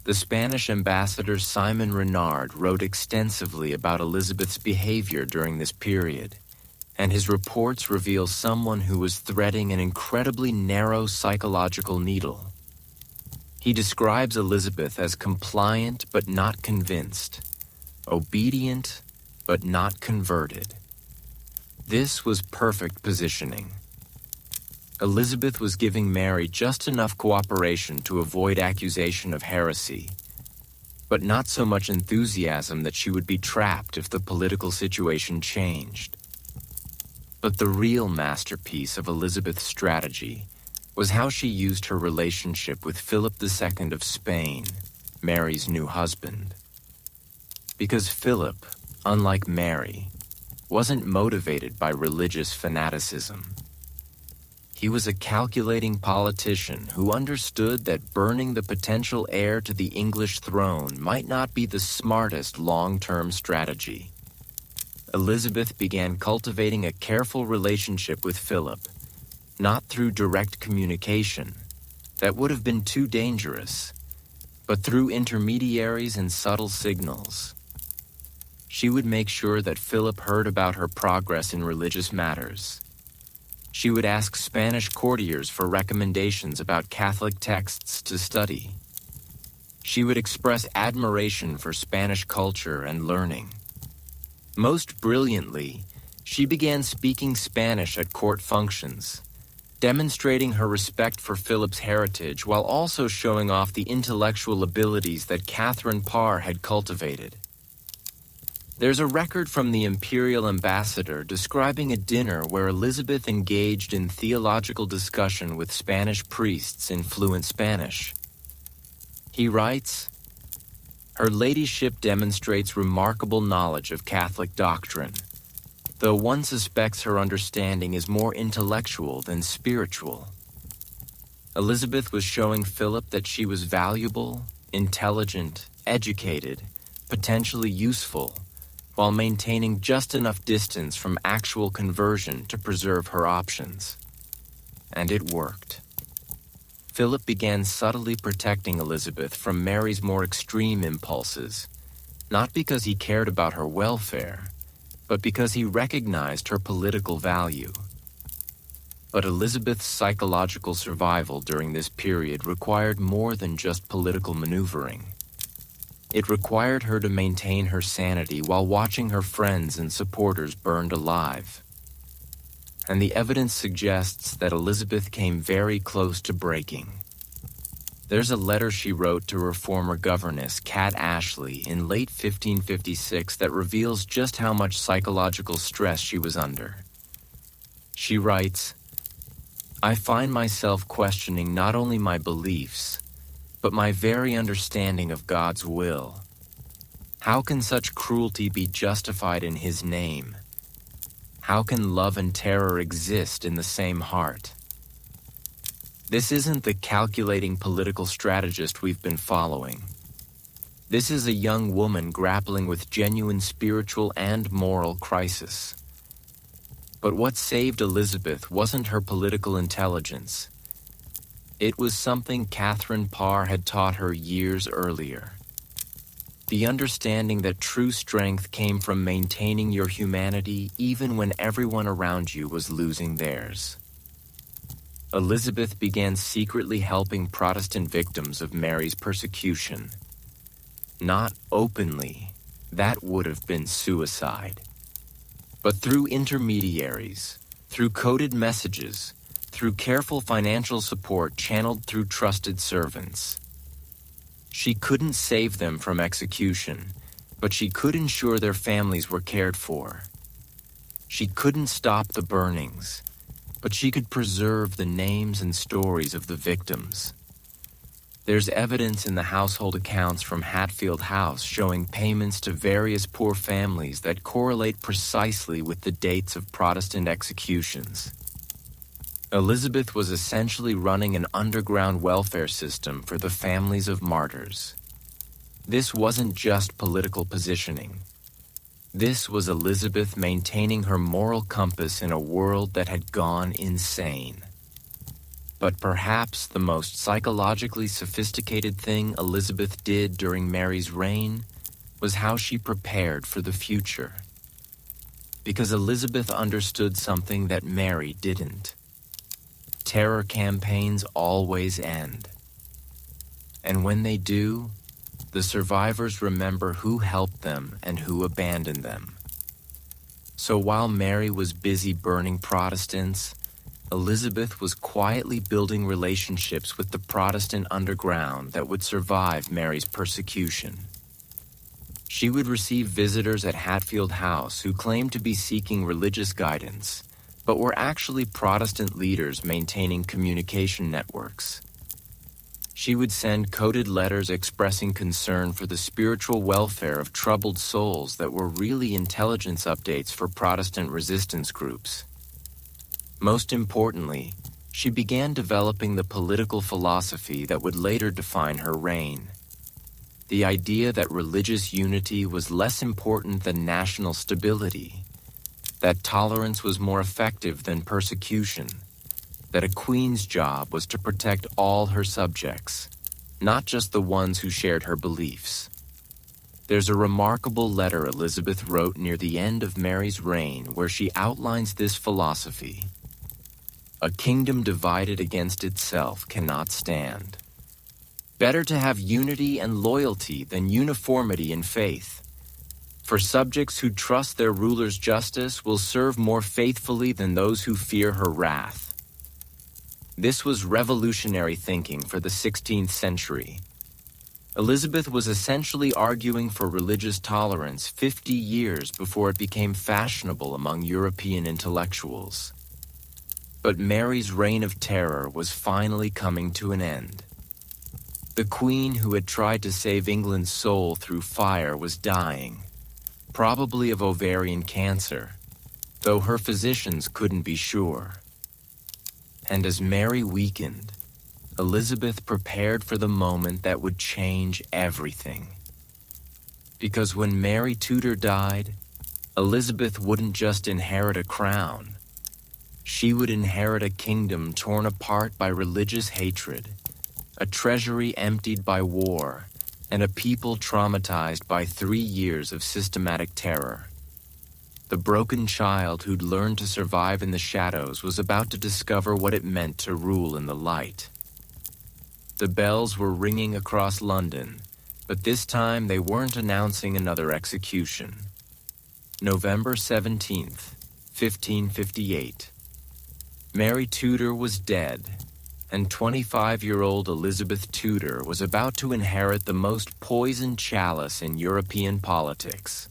The Spanish ambassador Simon Renard wrote extensively about Elizabeth's behavior during this period, and his reports reveal someone who was threading an incredibly narrow psychological needle. He describes Elizabeth as compliant but not convinced, obedient but not converted. This was perfect positioning. Elizabeth was giving Mary just enough cooperation to avoid accusation of heresy, but not so much enthusiasm that she would be trapped if the political situation changed. But the real masterpiece of Elizabeth's strategy was how she used her relationship with Philip II of Spain, Mary's new husband. Because Philip, unlike Mary, wasn't motivated by religious fanaticism. He was a calculating politician who understood that burning the potential heir to the English throne might not be the smartest long-term strategy. Elizabeth began cultivating a careful relationship with Philip, not through direct communication, that would have been too dangerous, but through intermediaries and subtle signals. She would make sure that Philip heard about her progress in religious matters. She would ask Spanish courtiers for recommendations about Catholic texts to study. She would express admiration for Spanish culture and learning. Most brilliantly, she began speaking Spanish at court functions, demonstrating her respect for Philip's heritage while also showing off the intellectual abilities that Catherine Parr had cultivated. There's a record from the imperial ambassador describing a dinner where Elizabeth engaged in theological discussion with Spanish priests in fluent Spanish. He writes, "Her ladyship demonstrates remarkable knowledge of Catholic doctrine, though one suspects her understanding is more intellectual than spiritual." Elizabeth was showing Philip that she was valuable, intelligent, educated, potentially useful, while maintaining just enough distance from actual conversion to preserve her options. And it worked. Philip began subtly protecting Elizabeth from Mary's more extreme impulses, not because he cared about her welfare, but because he recognized her political value. But Elizabeth's psychological survival during this period required more than just political maneuvering. It required her to maintain her sanity while watching her friends and supporters burned alive. And the evidence suggests that Elizabeth came very close to breaking. There's a letter she wrote to her former governess, Cat Ashley, in late 1556 that reveals just how much psychological stress she was under. She writes, "I find myself questioning not only my beliefs, but my very understanding of God's will. How can such cruelty be justified in His name? How can love and terror exist in the same heart?" This isn't the calculating political strategist we've been following. This is a young woman grappling with genuine spiritual and moral crisis. But what saved Elizabeth wasn't her political intelligence. It was something Catherine Parr had taught her years earlier. The understanding that true strength came from maintaining your humanity even when everyone around you was losing theirs. Elizabeth began secretly helping Protestant victims of Mary's persecution. Not openly, that would have been suicide. But through intermediaries, through coded messages, through careful financial support channeled through trusted servants. She couldn't save them from execution, but she could ensure their families were cared for. She couldn't stop the burnings, but she could preserve the names and stories of the victims. There's evidence in the household accounts from Hatfield House showing payments to various poor families that correlate precisely with the dates of Protestant executions. Elizabeth was essentially running an underground welfare system for the families of martyrs. This wasn't just political positioning. This was Elizabeth maintaining her moral compass in a world that had gone insane. But perhaps the most psychologically sophisticated thing Elizabeth did during Mary's reign was how she prepared for the future. Because Elizabeth understood something that Mary didn't. Terror campaigns always end. And when they do, the survivors remember who helped them and who abandoned them. So while Mary was busy burning Protestants, Elizabeth was quietly building relationships with the Protestant underground that would survive Mary's persecution. She would receive visitors at Hatfield House who claimed to be seeking religious guidance, but were actually Protestant leaders maintaining communication networks. She would send coded letters expressing concern for the spiritual welfare of troubled souls that were really intelligence updates for Protestant resistance groups. Most importantly, she began developing the political philosophy that would later define her reign. The idea that religious unity was less important than national stability, that tolerance was more effective than persecution, that a queen's job was to protect all her subjects, not just the ones who shared her beliefs. There's a remarkable letter Elizabeth wrote near the end of Mary's reign where she outlines this philosophy. "A kingdom divided against itself cannot stand. Better to have unity and loyalty than uniformity in faith. For subjects who trust their ruler's justice will serve more faithfully than those who fear her wrath." This was revolutionary thinking for the 16th century. Elizabeth was essentially arguing for religious tolerance 50 years before it became fashionable among European intellectuals. But Mary's reign of terror was finally coming to an end. The queen who had tried to save England's soul through fire was dying, probably of ovarian cancer, though her physicians couldn't be sure. And as Mary weakened, Elizabeth prepared for the moment that would change everything. Because when Mary Tudor died, Elizabeth wouldn't just inherit a crown. She would inherit a kingdom torn apart by religious hatred, a treasury emptied by war, and a people traumatized by 3 years of systematic terror. The broken child who'd learned to survive in the shadows was about to discover what it meant to rule in the light. The bells were ringing across London, but this time they weren't announcing another execution. November 17th, 1558. Mary Tudor was dead, and 25-year-old Elizabeth Tudor was about to inherit the most poisoned chalice in European politics,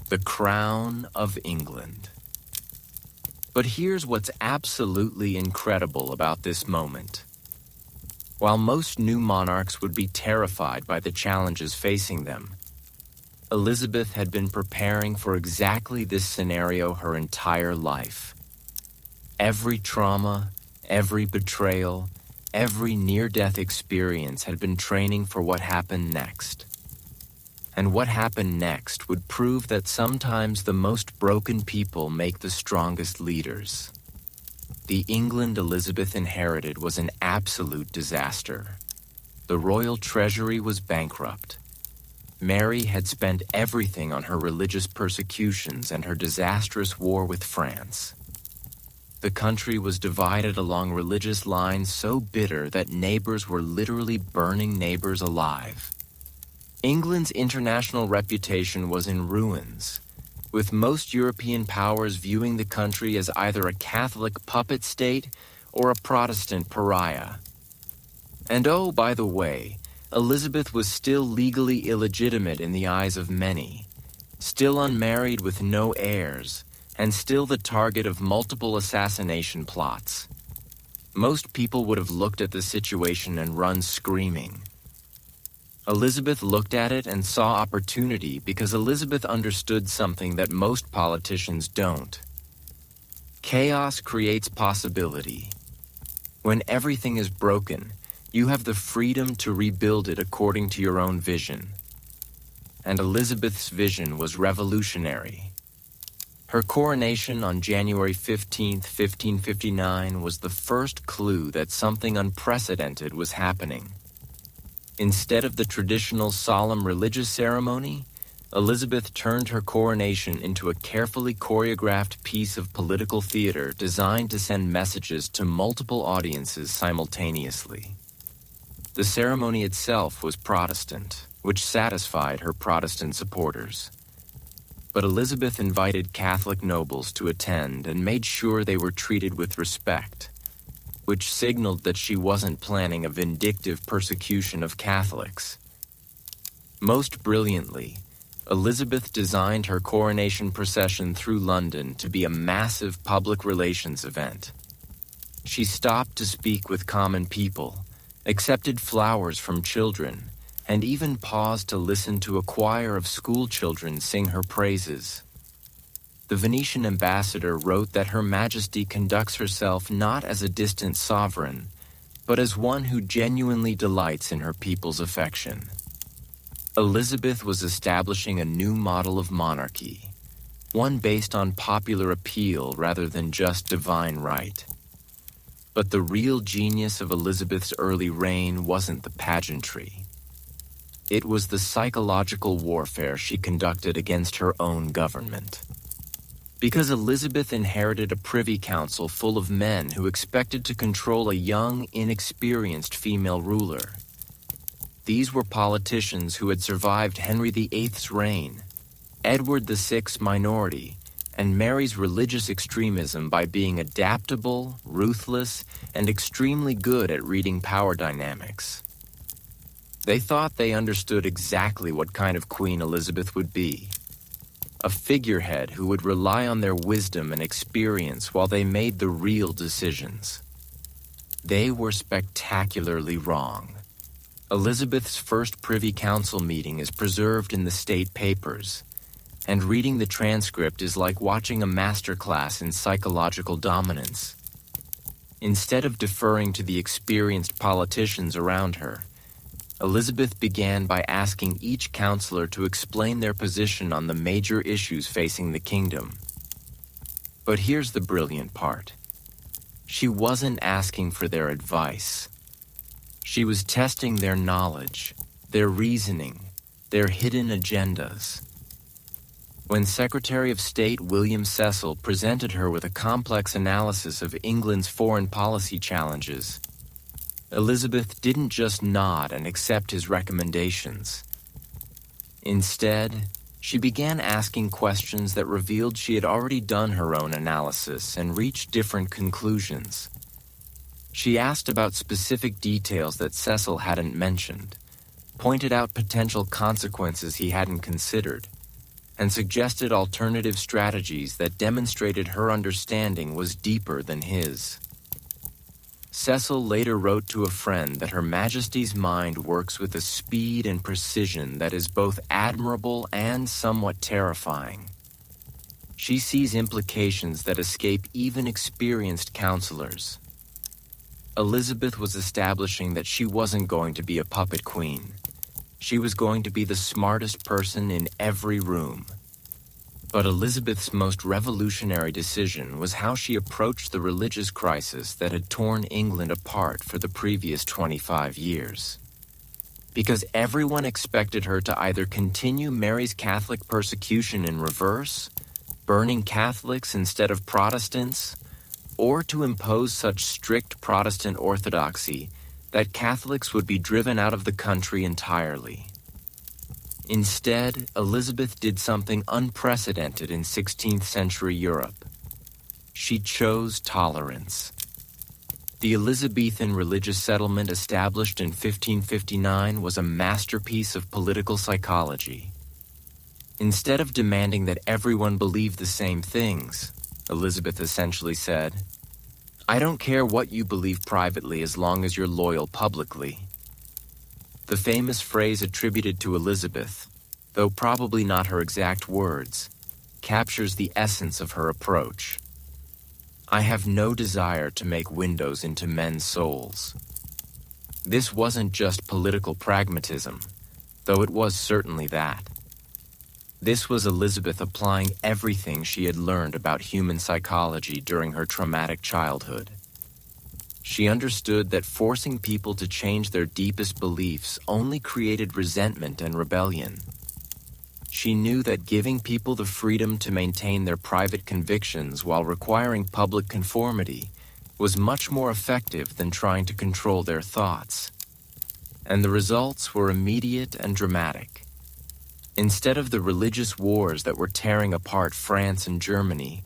the crown of England. But here's what's absolutely incredible about this moment. While most new monarchs would be terrified by the challenges facing them, Elizabeth had been preparing for exactly this scenario her entire life. Every trauma, every betrayal, every near-death experience had been training for what happened next. And what happened next would prove that sometimes the most broken people make the strongest leaders. The England Elizabeth inherited was an absolute disaster. The royal treasury was bankrupt. Mary had spent everything on her religious persecutions and her disastrous war with France. The country was divided along religious lines so bitter that neighbors were literally burning neighbors alive. England's international reputation was in ruins, with most European powers viewing the country as either a Catholic puppet state or a Protestant pariah. And oh, by the way, Elizabeth was still legally illegitimate in the eyes of many, still unmarried with no heirs, and still the target of multiple assassination plots. Most people would have looked at the situation and run screaming. Elizabeth looked at it and saw opportunity because Elizabeth understood something that most politicians don't. Chaos creates possibility. When everything is broken, you have the freedom to rebuild it according to your own vision. And Elizabeth's vision was revolutionary. Her coronation on January 15, 1559, was the first clue that something unprecedented was happening. Instead of the traditional solemn religious ceremony, Elizabeth turned her coronation into a carefully choreographed piece of political theater designed to send messages to multiple audiences simultaneously. The ceremony itself was Protestant, which satisfied her Protestant supporters. But Elizabeth invited Catholic nobles to attend and made sure they were treated with respect, which signaled that she wasn't planning a vindictive persecution of Catholics. Most brilliantly, Elizabeth designed her coronation procession through London to be a massive public relations event. She stopped to speak with common people, accepted flowers from children, and even paused to listen to a choir of school children sing her praises. The Venetian ambassador wrote that Her Majesty conducts herself not as a distant sovereign, but as one who genuinely delights in her people's affection. Elizabeth was establishing a new model of monarchy, one based on popular appeal rather than just divine right. But the real genius of Elizabeth's early reign wasn't the pageantry. It was the psychological warfare she conducted against her own government. Because Elizabeth inherited a privy council full of men who expected to control a young, inexperienced female ruler. These were politicians who had survived Henry VIII's reign, Edward VI's minority, and Mary's religious extremism by being adaptable, ruthless, and extremely good at reading power dynamics. They thought they understood exactly what kind of queen Elizabeth would be. A figurehead who would rely on their wisdom and experience while they made the real decisions. They were spectacularly wrong. Elizabeth's first Privy Council meeting is preserved in the state papers, and reading the transcript is like watching a masterclass in psychological dominance. Instead of deferring to the experienced politicians around her, Elizabeth began by asking each counselor to explain their position on the major issues facing the kingdom. But here's the brilliant part. She wasn't asking for their advice. She was testing their knowledge, their reasoning, their hidden agendas. When Secretary of State William Cecil presented her with a complex analysis of England's foreign policy challenges, Elizabeth didn't just nod and accept his recommendations. Instead, she began asking questions that revealed she had already done her own analysis and reached different conclusions. She asked about specific details that Cecil hadn't mentioned, pointed out potential consequences he hadn't considered, and suggested alternative strategies that demonstrated her understanding was deeper than his. Cecil later wrote to a friend that Her Majesty's mind works with a speed and precision that is both admirable and somewhat terrifying. She sees implications that escape even experienced counselors. Elizabeth was establishing that she wasn't going to be a puppet queen. She was going to be the smartest person in every room. But Elizabeth's most revolutionary decision was how she approached the religious crisis that had torn England apart for the previous 25 years. Because everyone expected her to either continue Mary's Catholic persecution in reverse, burning Catholics instead of Protestants, or to impose such strict Protestant orthodoxy that Catholics would be driven out of the country entirely. Instead, Elizabeth did something unprecedented in 16th century Europe. She chose tolerance. The Elizabethan religious settlement established in 1559 was a masterpiece of political psychology. Instead of demanding that everyone believe the same things, Elizabeth essentially said, "I don't care what you believe privately as long as you're loyal publicly." The famous phrase attributed to Elizabeth, though probably not her exact words, captures the essence of her approach. "I have no desire to make windows into men's souls." This wasn't just political pragmatism, though it was certainly that. This was Elizabeth applying everything she had learned about human psychology during her traumatic childhood. She understood that forcing people to change their deepest beliefs only created resentment and rebellion. She knew that giving people the freedom to maintain their private convictions while requiring public conformity was much more effective than trying to control their thoughts. And the results were immediate and dramatic. Instead of the religious wars that were tearing apart France and Germany,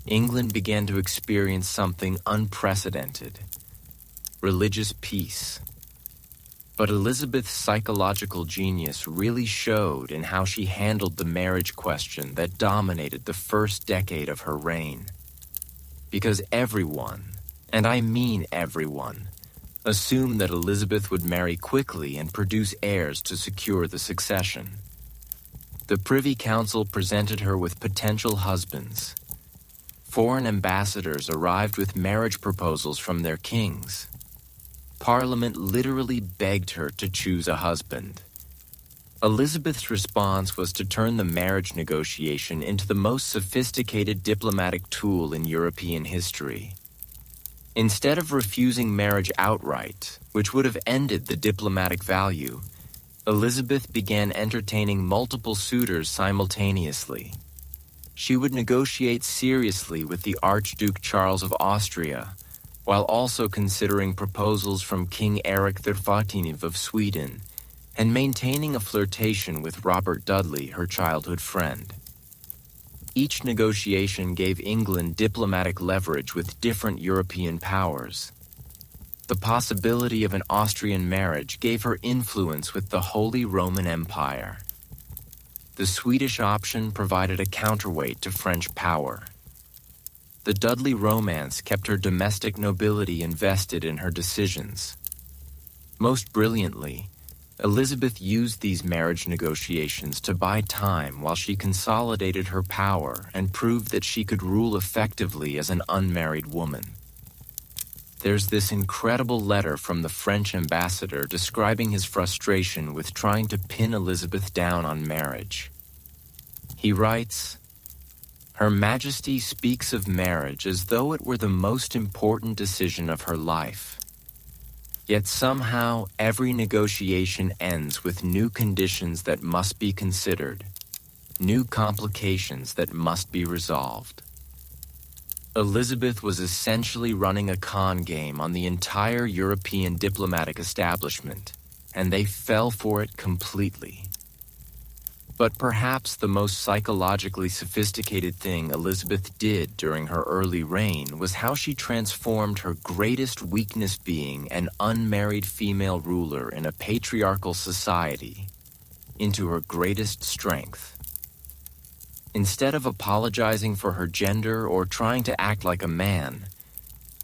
England began to experience something unprecedented: religious peace. But Elizabeth's psychological genius really showed in how she handled the marriage question that dominated the first decade of her reign. Because everyone, and I mean everyone, assumed that Elizabeth would marry quickly and produce heirs to secure the succession. The Privy Council presented her with potential husbands. Foreign ambassadors arrived with marriage proposals from their kings. Parliament literally begged her to choose a husband. Elizabeth's response was to turn the marriage negotiation into the most sophisticated diplomatic tool in European history. Instead of refusing marriage outright, which would have ended the diplomatic value, Elizabeth began entertaining multiple suitors simultaneously. She would negotiate seriously with the Archduke Charles of Austria, while also considering proposals from King Erik XIII of Sweden, and maintaining a flirtation with Robert Dudley, her childhood friend. Each negotiation gave England diplomatic leverage with different European powers. The possibility of an Austrian marriage gave her influence with the Holy Roman Empire. The Swedish option provided a counterweight to French power. The Dudley romance kept her domestic nobility invested in her decisions. Most brilliantly, Elizabeth used these marriage negotiations to buy time while she consolidated her power and proved that she could rule effectively as an unmarried woman. There's this incredible letter from the French ambassador describing his frustration with trying to pin Elizabeth down on marriage. He writes, "Her Majesty speaks of marriage as though it were the most important decision of her life. Yet somehow every negotiation ends with new conditions that must be considered, new complications that must be resolved." Elizabeth was essentially running a con game on the entire European diplomatic establishment, and they fell for it completely. But perhaps the most psychologically sophisticated thing Elizabeth did during her early reign was how she transformed her greatest weakness, being an unmarried female ruler in a patriarchal society, into her greatest strength. Instead of apologizing for her gender or trying to act like a man,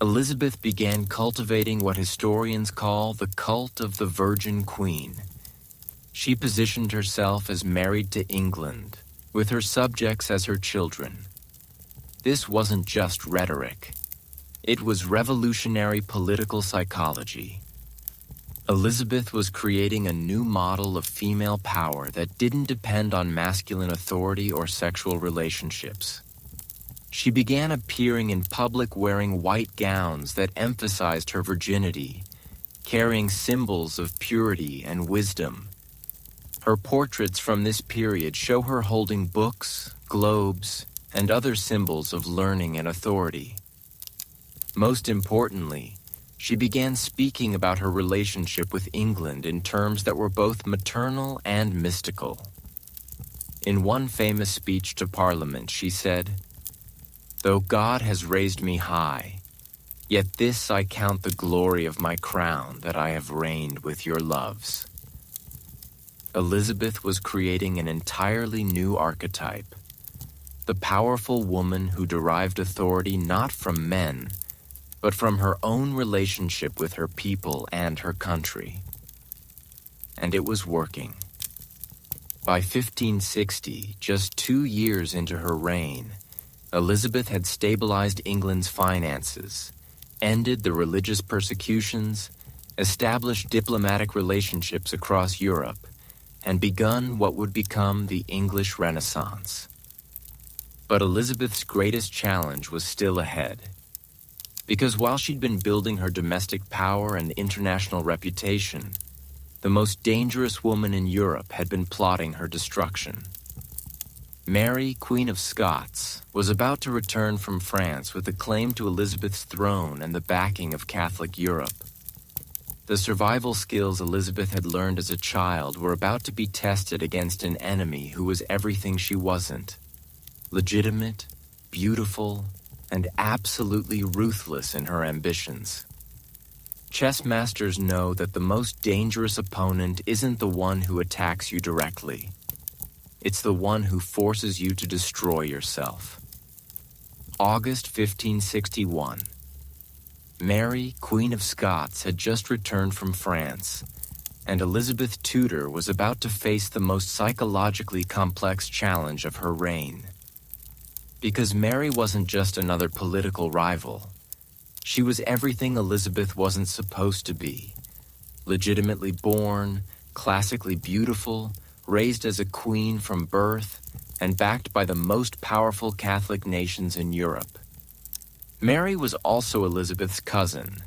Elizabeth began cultivating what historians call the cult of the Virgin Queen. She positioned herself as married to England, with her subjects as her children. This wasn't just rhetoric. It was revolutionary political psychology. Elizabeth was creating a new model of female power that didn't depend on masculine authority or sexual relationships. She began appearing in public wearing white gowns that emphasized her virginity, carrying symbols of purity and wisdom. Her portraits from this period show her holding books, globes, and other symbols of learning and authority. Most importantly, she began speaking about her relationship with England in terms that were both maternal and mystical. In one famous speech to Parliament, she said, "Though God has raised me high, yet this I count the glory of my crown, that I have reigned with your loves." Elizabeth was creating an entirely new archetype, the powerful woman who derived authority not from men, but from her own relationship with her people and her country. And it was working. By 1560, just 2 years into her reign, Elizabeth had stabilized England's finances, ended the religious persecutions, established diplomatic relationships across Europe, and begun what would become the English Renaissance. But Elizabeth's greatest challenge was still ahead. Because while she'd been building her domestic power and international reputation, the most dangerous woman in Europe had been plotting her destruction. Mary, Queen of Scots, was about to return from France with a claim to Elizabeth's throne and the backing of Catholic Europe. The survival skills Elizabeth had learned as a child were about to be tested against an enemy who was everything she wasn't: legitimate, beautiful, and absolutely ruthless in her ambitions. Chess masters know that the most dangerous opponent isn't the one who attacks you directly. It's the one who forces you to destroy yourself. August 1561. Mary, Queen of Scots, had just returned from France, and Elizabeth Tudor was about to face the most psychologically complex challenge of her reign. Because Mary wasn't just another political rival. She was everything Elizabeth wasn't supposed to be. Legitimately born, classically beautiful, raised as a queen from birth, and backed by the most powerful Catholic nations in Europe. Mary was also Elizabeth's cousin,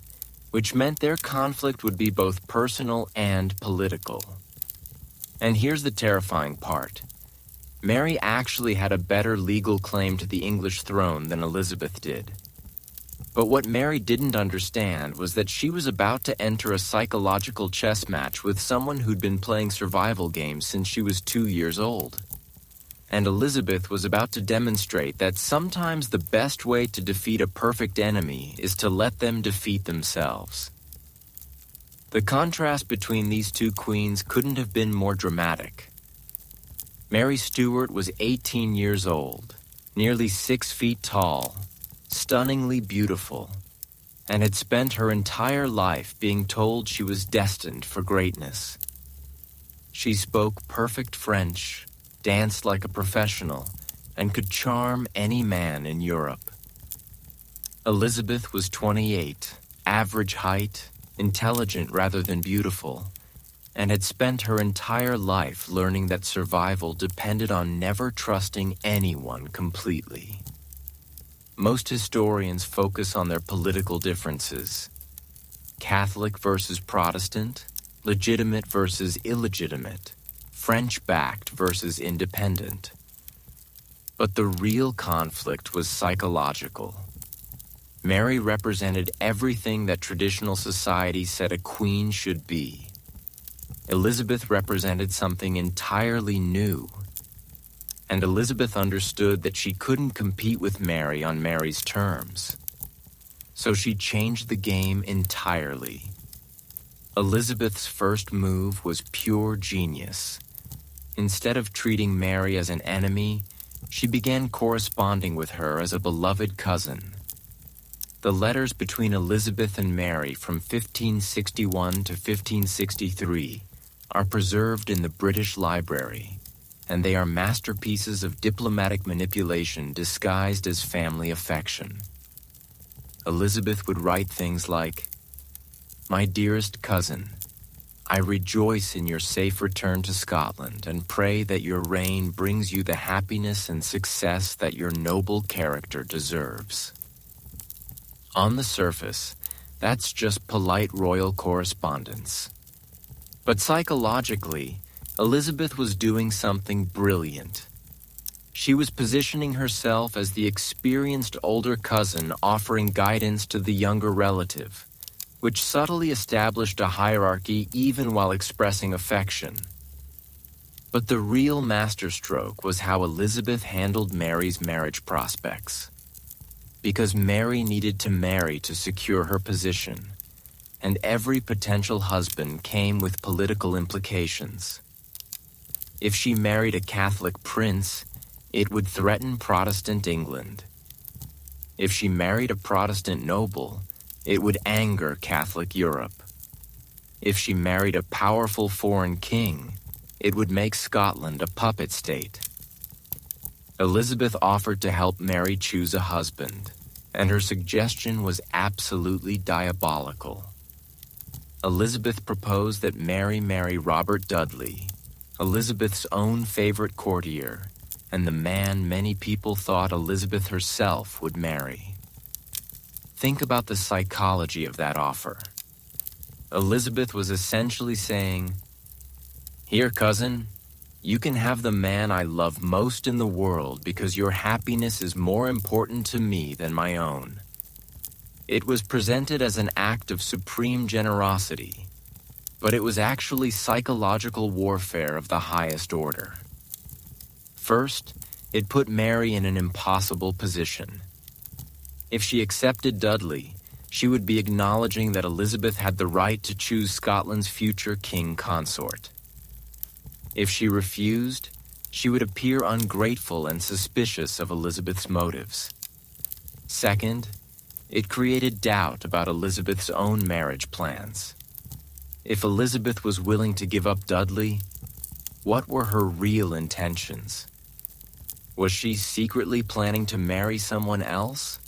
which meant their conflict would be both personal and political. And here's the terrifying part. Mary actually had a better legal claim to the English throne than Elizabeth did. But what Mary didn't understand was that she was about to enter a psychological chess match with someone who'd been playing survival games since she was 2 years old. And Elizabeth was about to demonstrate that sometimes the best way to defeat a perfect enemy is to let them defeat themselves. The contrast between these two queens couldn't have been more dramatic. Mary Stuart was 18 years old, nearly 6 feet tall, stunningly beautiful, and had spent her entire life being told she was destined for greatness. She spoke perfect French, danced like a professional, and could charm any man in Europe. Elizabeth was 28, average height, intelligent rather than beautiful, and had spent her entire life learning that survival depended on never trusting anyone completely. Most historians focus on their political differences: Catholic versus Protestant, legitimate versus illegitimate, French-backed versus independent. But the real conflict was psychological. Mary represented everything that traditional society said a queen should be. Elizabeth represented something entirely new, and Elizabeth understood that she couldn't compete with Mary on Mary's terms. So she changed the game entirely. Elizabeth's first move was pure genius. Instead of treating Mary as an enemy, she began corresponding with her as a beloved cousin. The letters between Elizabeth and Mary from 1561 to 1563 are preserved in the British Library, and they are masterpieces of diplomatic manipulation disguised as family affection. Elizabeth would write things like, "My dearest cousin, I rejoice in your safe return to Scotland and pray that your reign brings you the happiness and success that your noble character deserves." On the surface, that's just polite royal correspondence. But psychologically, Elizabeth was doing something brilliant. She was positioning herself as the experienced older cousin offering guidance to the younger relative, which subtly established a hierarchy even while expressing affection. But the real masterstroke was how Elizabeth handled Mary's marriage prospects. Because Mary needed to marry to secure her position, and every potential husband came with political implications. If she married a Catholic prince, it would threaten Protestant England. If she married a Protestant noble, it would anger Catholic Europe. If she married a powerful foreign king, it would make Scotland a puppet state. Elizabeth offered to help Mary choose a husband, and her suggestion was absolutely diabolical. Elizabeth proposed that Mary marry Robert Dudley, Elizabeth's own favorite courtier, and the man many people thought Elizabeth herself would marry. Think about the psychology of that offer. Elizabeth was essentially saying, "Here, cousin, you can have the man I love most in the world because your happiness is more important to me than my own." It was presented as an act of supreme generosity, but it was actually psychological warfare of the highest order. First, it put Mary in an impossible position. If she accepted Dudley, she would be acknowledging that Elizabeth had the right to choose Scotland's future king consort. If she refused, she would appear ungrateful and suspicious of Elizabeth's motives. Second, it created doubt about Elizabeth's own marriage plans. If Elizabeth was willing to give up Dudley, what were her real intentions? Was she secretly planning to marry someone else?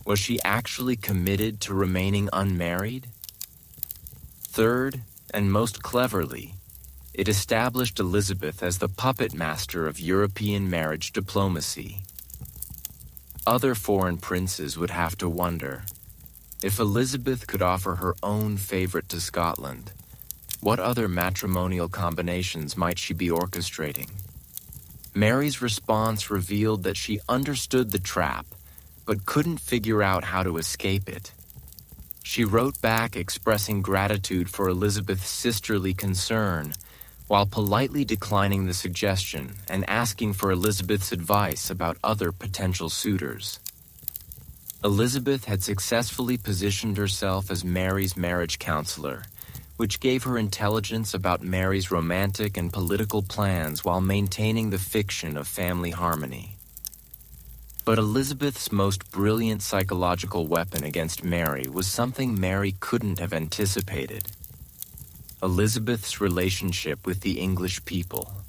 Was she actually committed to remaining unmarried? Third, and most cleverly, it established Elizabeth as the puppet master of European marriage diplomacy. Other foreign princes would have to wonder, if Elizabeth could offer her own favorite to Scotland, what other matrimonial combinations might she be orchestrating? Mary's response revealed that she understood the trap, but couldn't figure out how to escape it. She wrote back expressing gratitude for Elizabeth's sisterly concern, while politely declining the suggestion and asking for Elizabeth's advice about other potential suitors. Elizabeth had successfully positioned herself as Mary's marriage counselor, which gave her intelligence about Mary's romantic and political plans while maintaining the fiction of family harmony. But Elizabeth's most brilliant psychological weapon against Mary was something Mary couldn't have anticipated: Elizabeth's relationship with the English people.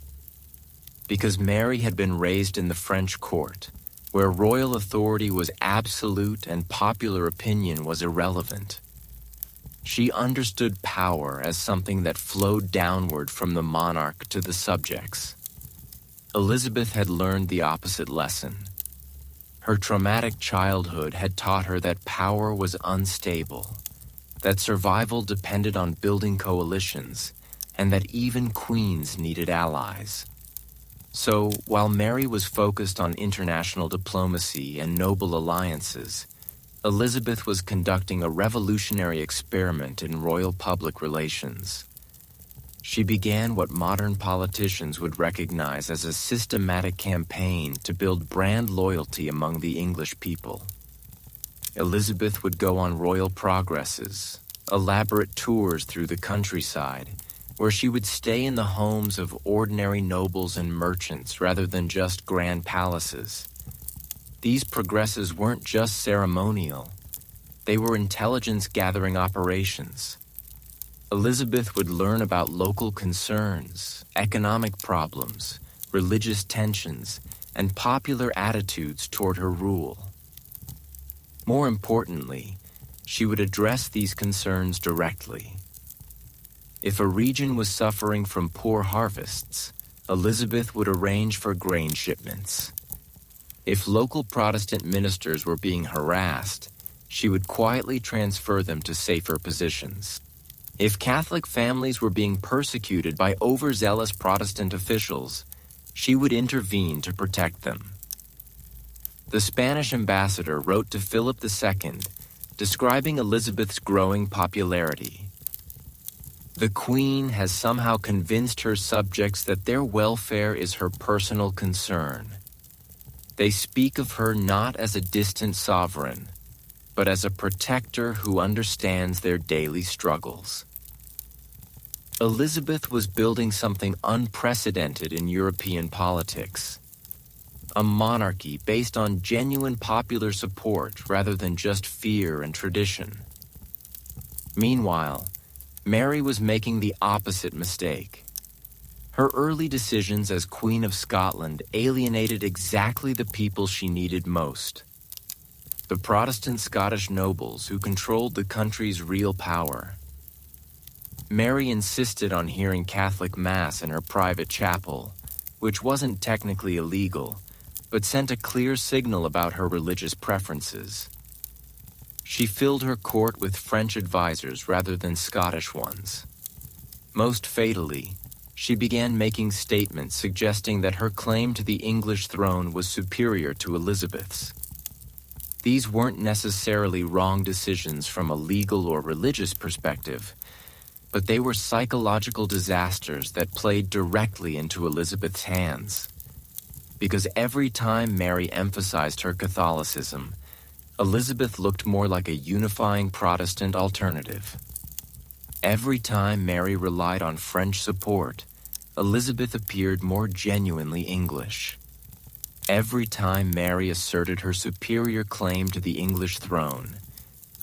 Because Mary had been raised in the French court, where royal authority was absolute and popular opinion was irrelevant. She understood power as something that flowed downward from the monarch to the subjects. Elizabeth had learned the opposite lesson. Her traumatic childhood had taught her that power was unstable, that survival depended on building coalitions, and that even queens needed allies. So, while Mary was focused on international diplomacy and noble alliances, Elizabeth was conducting a revolutionary experiment in royal public relations. She began what modern politicians would recognize as a systematic campaign to build brand loyalty among the English people. Elizabeth would go on royal progresses, elaborate tours through the countryside, where she would stay in the homes of ordinary nobles and merchants rather than just grand palaces. These progresses weren't just ceremonial. They were intelligence-gathering operations. Elizabeth would learn about local concerns, economic problems, religious tensions, and popular attitudes toward her rule. More importantly, she would address these concerns directly. If a region was suffering from poor harvests, Elizabeth would arrange for grain shipments. If local Protestant ministers were being harassed, she would quietly transfer them to safer positions. If Catholic families were being persecuted by overzealous Protestant officials, she would intervene to protect them. The Spanish ambassador wrote to Philip II, describing Elizabeth's growing popularity. The Queen has somehow convinced her subjects that their welfare is her personal concern. They speak of her not as a distant sovereign, but as a protector who understands their daily struggles. Elizabeth was building something unprecedented in European politics. A monarchy based on genuine popular support rather than just fear and tradition. Meanwhile, Mary was making the opposite mistake. Her early decisions as Queen of Scotland alienated exactly the people she needed most. The Protestant Scottish nobles who controlled the country's real power. Mary insisted on hearing Catholic Mass in her private chapel, which wasn't technically illegal, but sent a clear signal about her religious preferences. She filled her court with French advisors rather than Scottish ones. Most fatally, she began making statements suggesting that her claim to the English throne was superior to Elizabeth's. These weren't necessarily wrong decisions from a legal or religious perspective, but they were psychological disasters that played directly into Elizabeth's hands. Because every time Mary emphasized her Catholicism, Elizabeth looked more like a unifying Protestant alternative. Every time Mary relied on French support, Elizabeth appeared more genuinely English. Every time Mary asserted her superior claim to the English throne,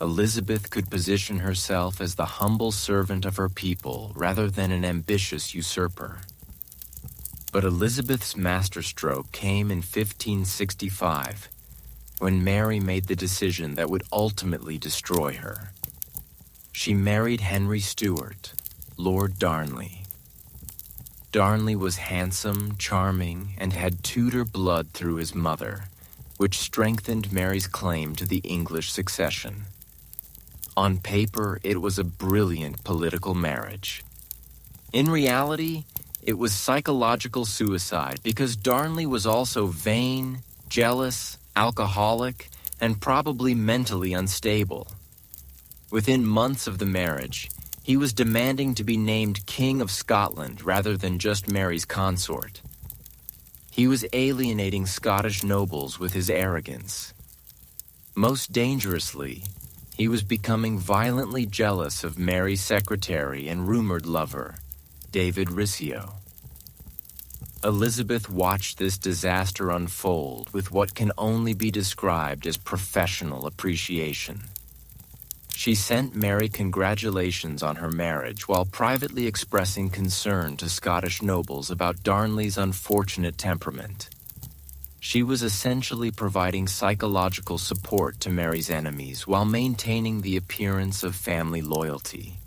Elizabeth could position herself as the humble servant of her people rather than an ambitious usurper. But Elizabeth's masterstroke came in 1565, when Mary made the decision that would ultimately destroy her. She married Henry Stuart, Lord Darnley. Darnley was handsome, charming, and had Tudor blood through his mother, which strengthened Mary's claim to the English succession. On paper, it was a brilliant political marriage. In reality, it was psychological suicide because Darnley was also vain, jealous, alcoholic, and probably mentally unstable. Within months of the marriage, he was demanding to be named King of Scotland rather than just Mary's consort. He was alienating Scottish nobles with his arrogance. Most dangerously, he was becoming violently jealous of Mary's secretary and rumored lover, David Rizzio. Elizabeth watched this disaster unfold with what can only be described as professional appreciation. She sent Mary congratulations on her marriage while privately expressing concern to Scottish nobles about Darnley's unfortunate temperament. She was essentially providing psychological support to Mary's enemies while maintaining the appearance of family loyalty.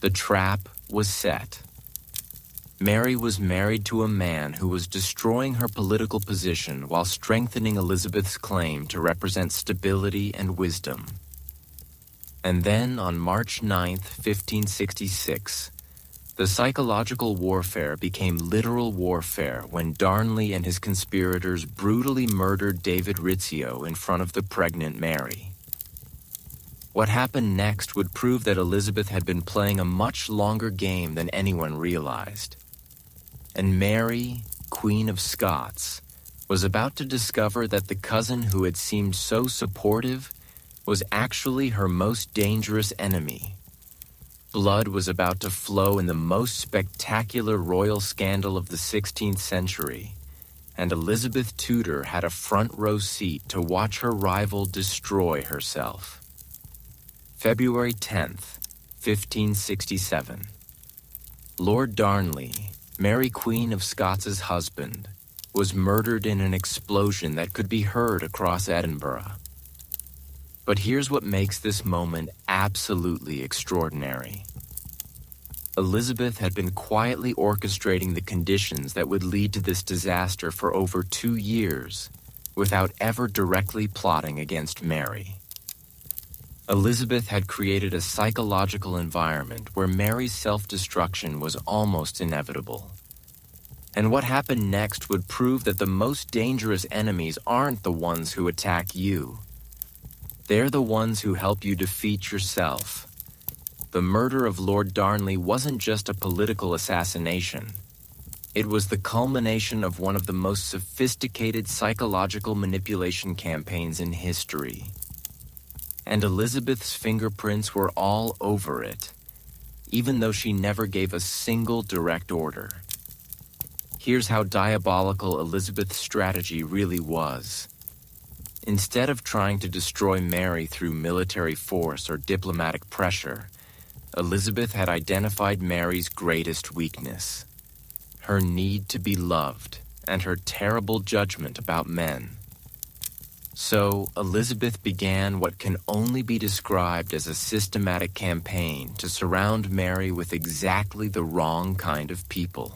The trap was set. Mary was married to a man who was destroying her political position while strengthening Elizabeth's claim to represent stability and wisdom. And then, on March 9, 1566, the psychological warfare became literal warfare when Darnley and his conspirators brutally murdered David Rizzio in front of the pregnant Mary. What happened next would prove that Elizabeth had been playing a much longer game than anyone realized. And Mary, Queen of Scots, was about to discover that the cousin who had seemed so supportive was actually her most dangerous enemy. Blood was about to flow in the most spectacular royal scandal of the 16th century, and Elizabeth Tudor had a front-row seat to watch her rival destroy herself. February 10th, 1567. Lord Darnley, Mary Queen of Scots' husband, was murdered in an explosion that could be heard across Edinburgh. But here's what makes this moment absolutely extraordinary. Elizabeth had been quietly orchestrating the conditions that would lead to this disaster for over 2 years, without ever directly plotting against Mary. Elizabeth had created a psychological environment where Mary's self-destruction was almost inevitable. And what happened next would prove that the most dangerous enemies aren't the ones who attack you. They're the ones who help you defeat yourself. The murder of Lord Darnley wasn't just a political assassination. It was the culmination of one of the most sophisticated psychological manipulation campaigns in history. And Elizabeth's fingerprints were all over it, even though she never gave a single direct order. Here's how diabolical Elizabeth's strategy really was. Instead of trying to destroy Mary through military force or diplomatic pressure, Elizabeth had identified Mary's greatest weakness: her need to be loved and her terrible judgment about men. So, Elizabeth began what can only be described as a systematic campaign to surround Mary with exactly the wrong kind of people.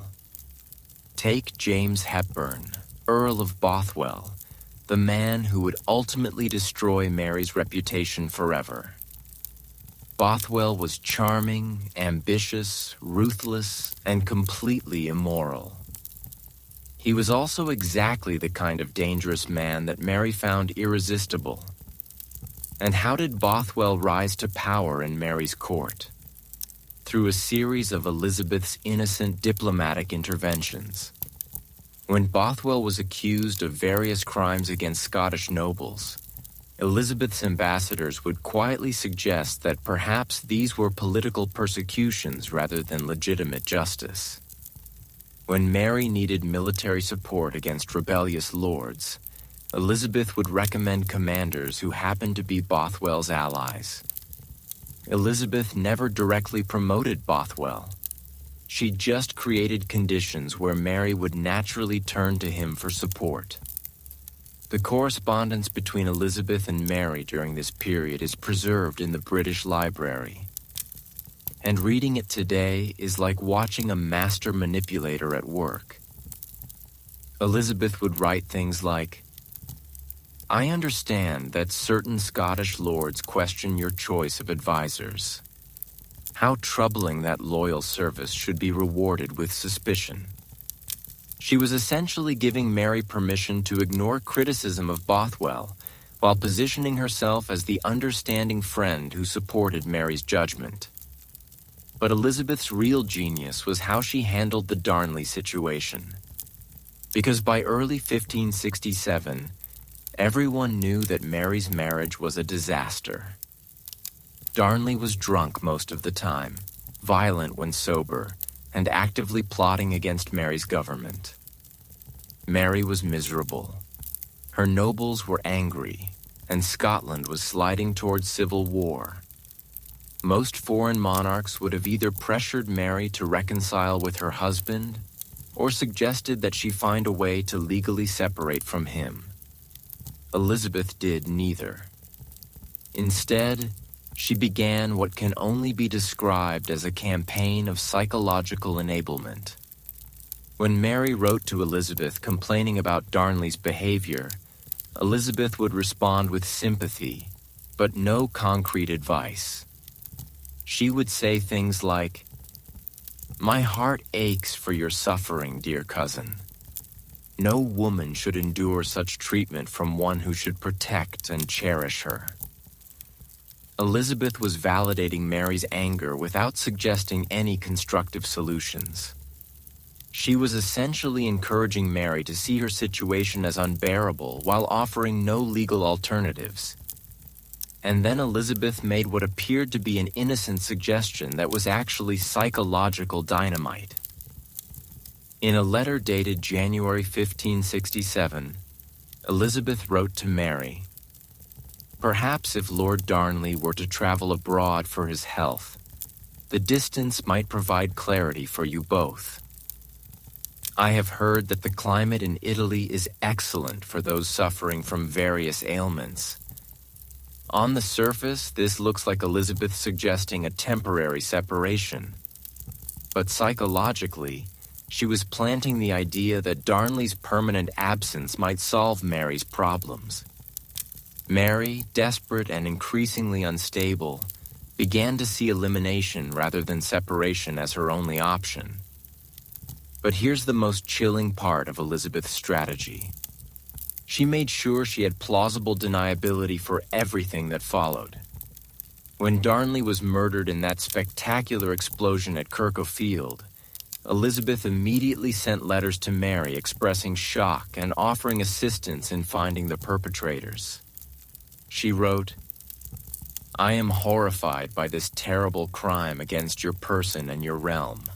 Take James Hepburn, Earl of Bothwell, the man who would ultimately destroy Mary's reputation forever. Bothwell was charming, ambitious, ruthless, and completely immoral. He was also exactly the kind of dangerous man that Mary found irresistible. And how did Bothwell rise to power in Mary's court? Through a series of Elizabeth's innocent diplomatic interventions. When Bothwell was accused of various crimes against Scottish nobles, Elizabeth's ambassadors would quietly suggest that perhaps these were political persecutions rather than legitimate justice. When Mary needed military support against rebellious lords, Elizabeth would recommend commanders who happened to be Bothwell's allies. Elizabeth never directly promoted Bothwell. She just created conditions where Mary would naturally turn to him for support. The correspondence between Elizabeth and Mary during this period is preserved in the British Library. And reading it today is like watching a master manipulator at work. Elizabeth would write things like, "I understand that certain Scottish lords question your choice of advisors. How troubling that loyal service should be rewarded with suspicion." She was essentially giving Mary permission to ignore criticism of Bothwell while positioning herself as the understanding friend who supported Mary's judgment. But Elizabeth's real genius was how she handled the Darnley situation. Because by early 1567, everyone knew that Mary's marriage was a disaster. Darnley was drunk most of the time, violent when sober, and actively plotting against Mary's government. Mary was miserable. Her nobles were angry, and Scotland was sliding towards civil war. Most foreign monarchs would have either pressured Mary to reconcile with her husband or suggested that she find a way to legally separate from him. Elizabeth did neither. Instead, she began what can only be described as a campaign of psychological enablement. When Mary wrote to Elizabeth complaining about Darnley's behavior, Elizabeth would respond with sympathy, but no concrete advice. She would say things like, "My heart aches for your suffering, dear cousin. No woman should endure such treatment from one who should protect and cherish her." Elizabeth was validating Mary's anger without suggesting any constructive solutions. She was essentially encouraging Mary to see her situation as unbearable while offering no legal alternatives. And then Elizabeth made what appeared to be an innocent suggestion that was actually psychological dynamite. In a letter dated January 1567, Elizabeth wrote to Mary, "Perhaps if Lord Darnley were to travel abroad for his health, the distance might provide clarity for you both. I have heard that the climate in Italy is excellent for those suffering from various ailments. On the surface, this looks like Elizabeth suggesting a temporary separation. But psychologically, she was planting the idea that Darnley's permanent absence might solve Mary's problems. Mary, desperate and increasingly unstable, began to see elimination rather than separation as her only option. But here's the most chilling part of Elizabeth's strategy. She made sure she had plausible deniability for everything that followed. When Darnley was murdered in that spectacular explosion at Kirkfield, Elizabeth immediately sent letters to Mary expressing shock and offering assistance in finding the perpetrators. She wrote, "I am horrified by this terrible crime against your person and your realm.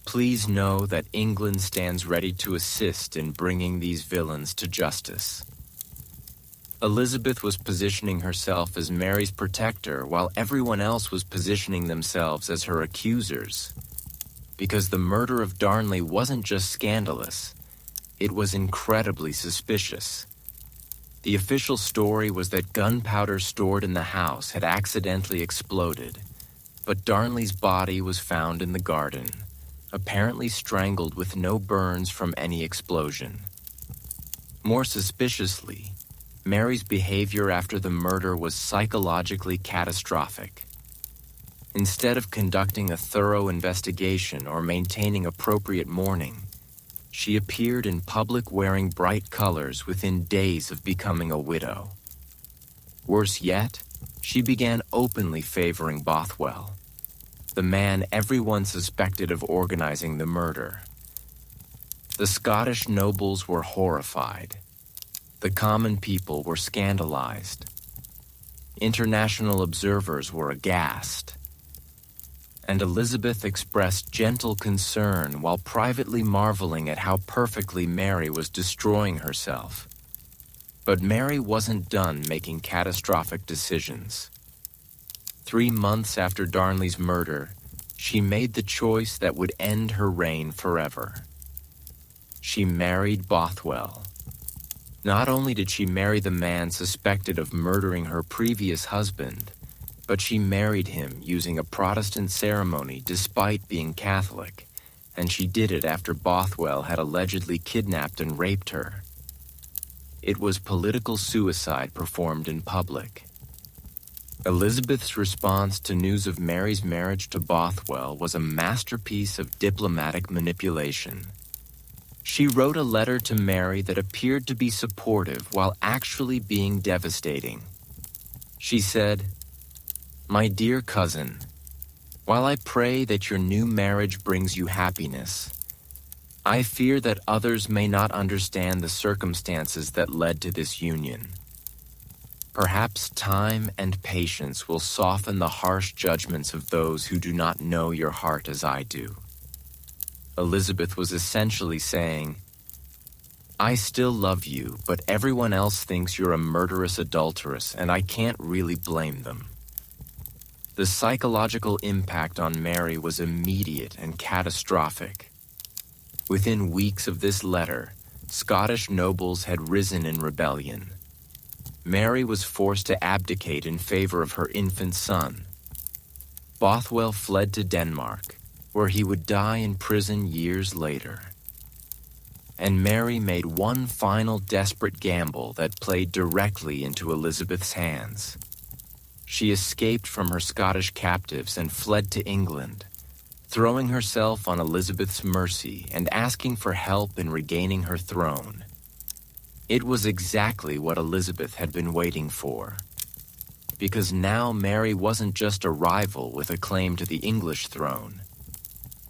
Please know that England stands ready to assist in bringing these villains to justice." Elizabeth was positioning herself as Mary's protector while everyone else was positioning themselves as her accusers. Because the murder of Darnley wasn't just scandalous, it was incredibly suspicious. The official story was that gunpowder stored in the house had accidentally exploded, but Darnley's body was found in the garden, apparently strangled with no burns from any explosion. More suspiciously, Mary's behavior after the murder was psychologically catastrophic. Instead of conducting a thorough investigation or maintaining appropriate mourning, she appeared in public wearing bright colors within days of becoming a widow. Worse yet, she began openly favoring Bothwell, the man everyone suspected of organizing the murder. The Scottish nobles were horrified. The common people were scandalized. International observers were aghast. And Elizabeth expressed gentle concern while privately marveling at how perfectly Mary was destroying herself. But Mary wasn't done making catastrophic decisions. 3 months after Darnley's murder, she made the choice that would end her reign forever. She married Bothwell. Not only did she marry the man suspected of murdering her previous husband, but she married him using a Protestant ceremony despite being Catholic, and she did it after Bothwell had allegedly kidnapped and raped her. It was political suicide performed in public. Elizabeth's response to news of Mary's marriage to Bothwell was a masterpiece of diplomatic manipulation. She wrote a letter to Mary that appeared to be supportive while actually being devastating. She said, "My dear cousin, while I pray that your new marriage brings you happiness, I fear that others may not understand the circumstances that led to this union. Perhaps time and patience will soften the harsh judgments of those who do not know your heart as I do." Elizabeth was essentially saying, "I still love you, but everyone else thinks you're a murderous adulteress, and I can't really blame them." The psychological impact on Mary was immediate and catastrophic. Within weeks of this letter, Scottish nobles had risen in rebellion. Mary was forced to abdicate in favor of her infant son. Bothwell fled to Denmark, where he would die in prison years later. And Mary made one final desperate gamble that played directly into Elizabeth's hands. She escaped from her Scottish captives and fled to England, throwing herself on Elizabeth's mercy and asking for help in regaining her throne. It was exactly what Elizabeth had been waiting for. because now Mary wasn't just a rival with a claim to the English throne.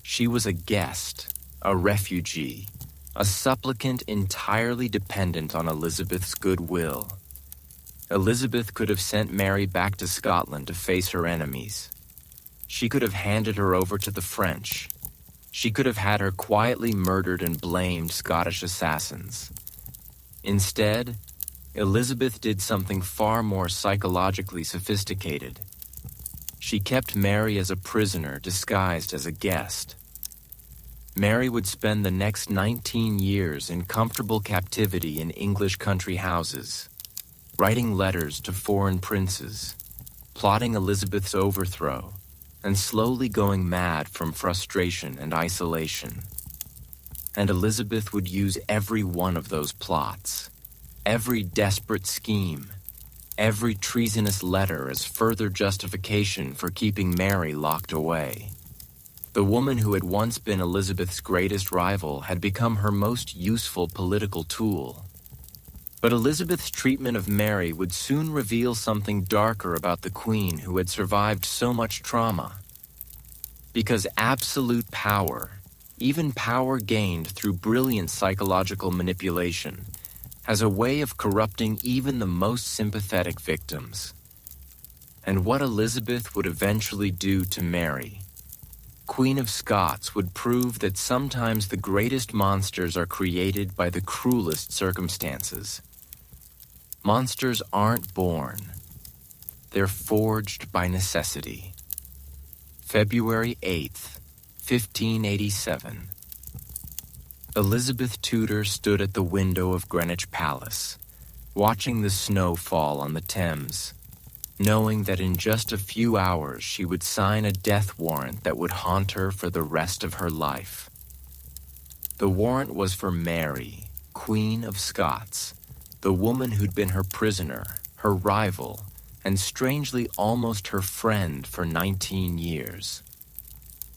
She was a guest, a refugee, a supplicant entirely dependent on Elizabeth's goodwill. Elizabeth could have sent Mary back to Scotland to face her enemies. She could have handed her over to the French. She could have had her quietly murdered and blamed Scottish assassins. Instead, Elizabeth did something far more psychologically sophisticated. She kept Mary as a prisoner disguised as a guest. Mary would spend the next 19 years in comfortable captivity in English country houses, writing letters to foreign princes, plotting Elizabeth's overthrow, and slowly going mad from frustration and isolation. And Elizabeth would use every one of those plots, every desperate scheme, every treasonous letter as further justification for keeping Mary locked away. The woman who had once been Elizabeth's greatest rival had become her most useful political tool. But Elizabeth's treatment of Mary would soon reveal something darker about the queen who had survived so much trauma. Because absolute power, even power gained through brilliant psychological manipulation, has a way of corrupting even the most sympathetic victims. And what Elizabeth would eventually do to Mary, Queen of Scots, would prove that sometimes the greatest monsters are created by the cruelest circumstances. Monsters aren't born. They're forged by necessity. February 8th, 1587. Elizabeth Tudor stood at the window of Greenwich Palace, watching the snow fall on the Thames, knowing that in just a few hours she would sign a death warrant that would haunt her for the rest of her life. The warrant was for Mary, Queen of Scots, the woman who'd been her prisoner, her rival, and strangely almost her friend for 19 years.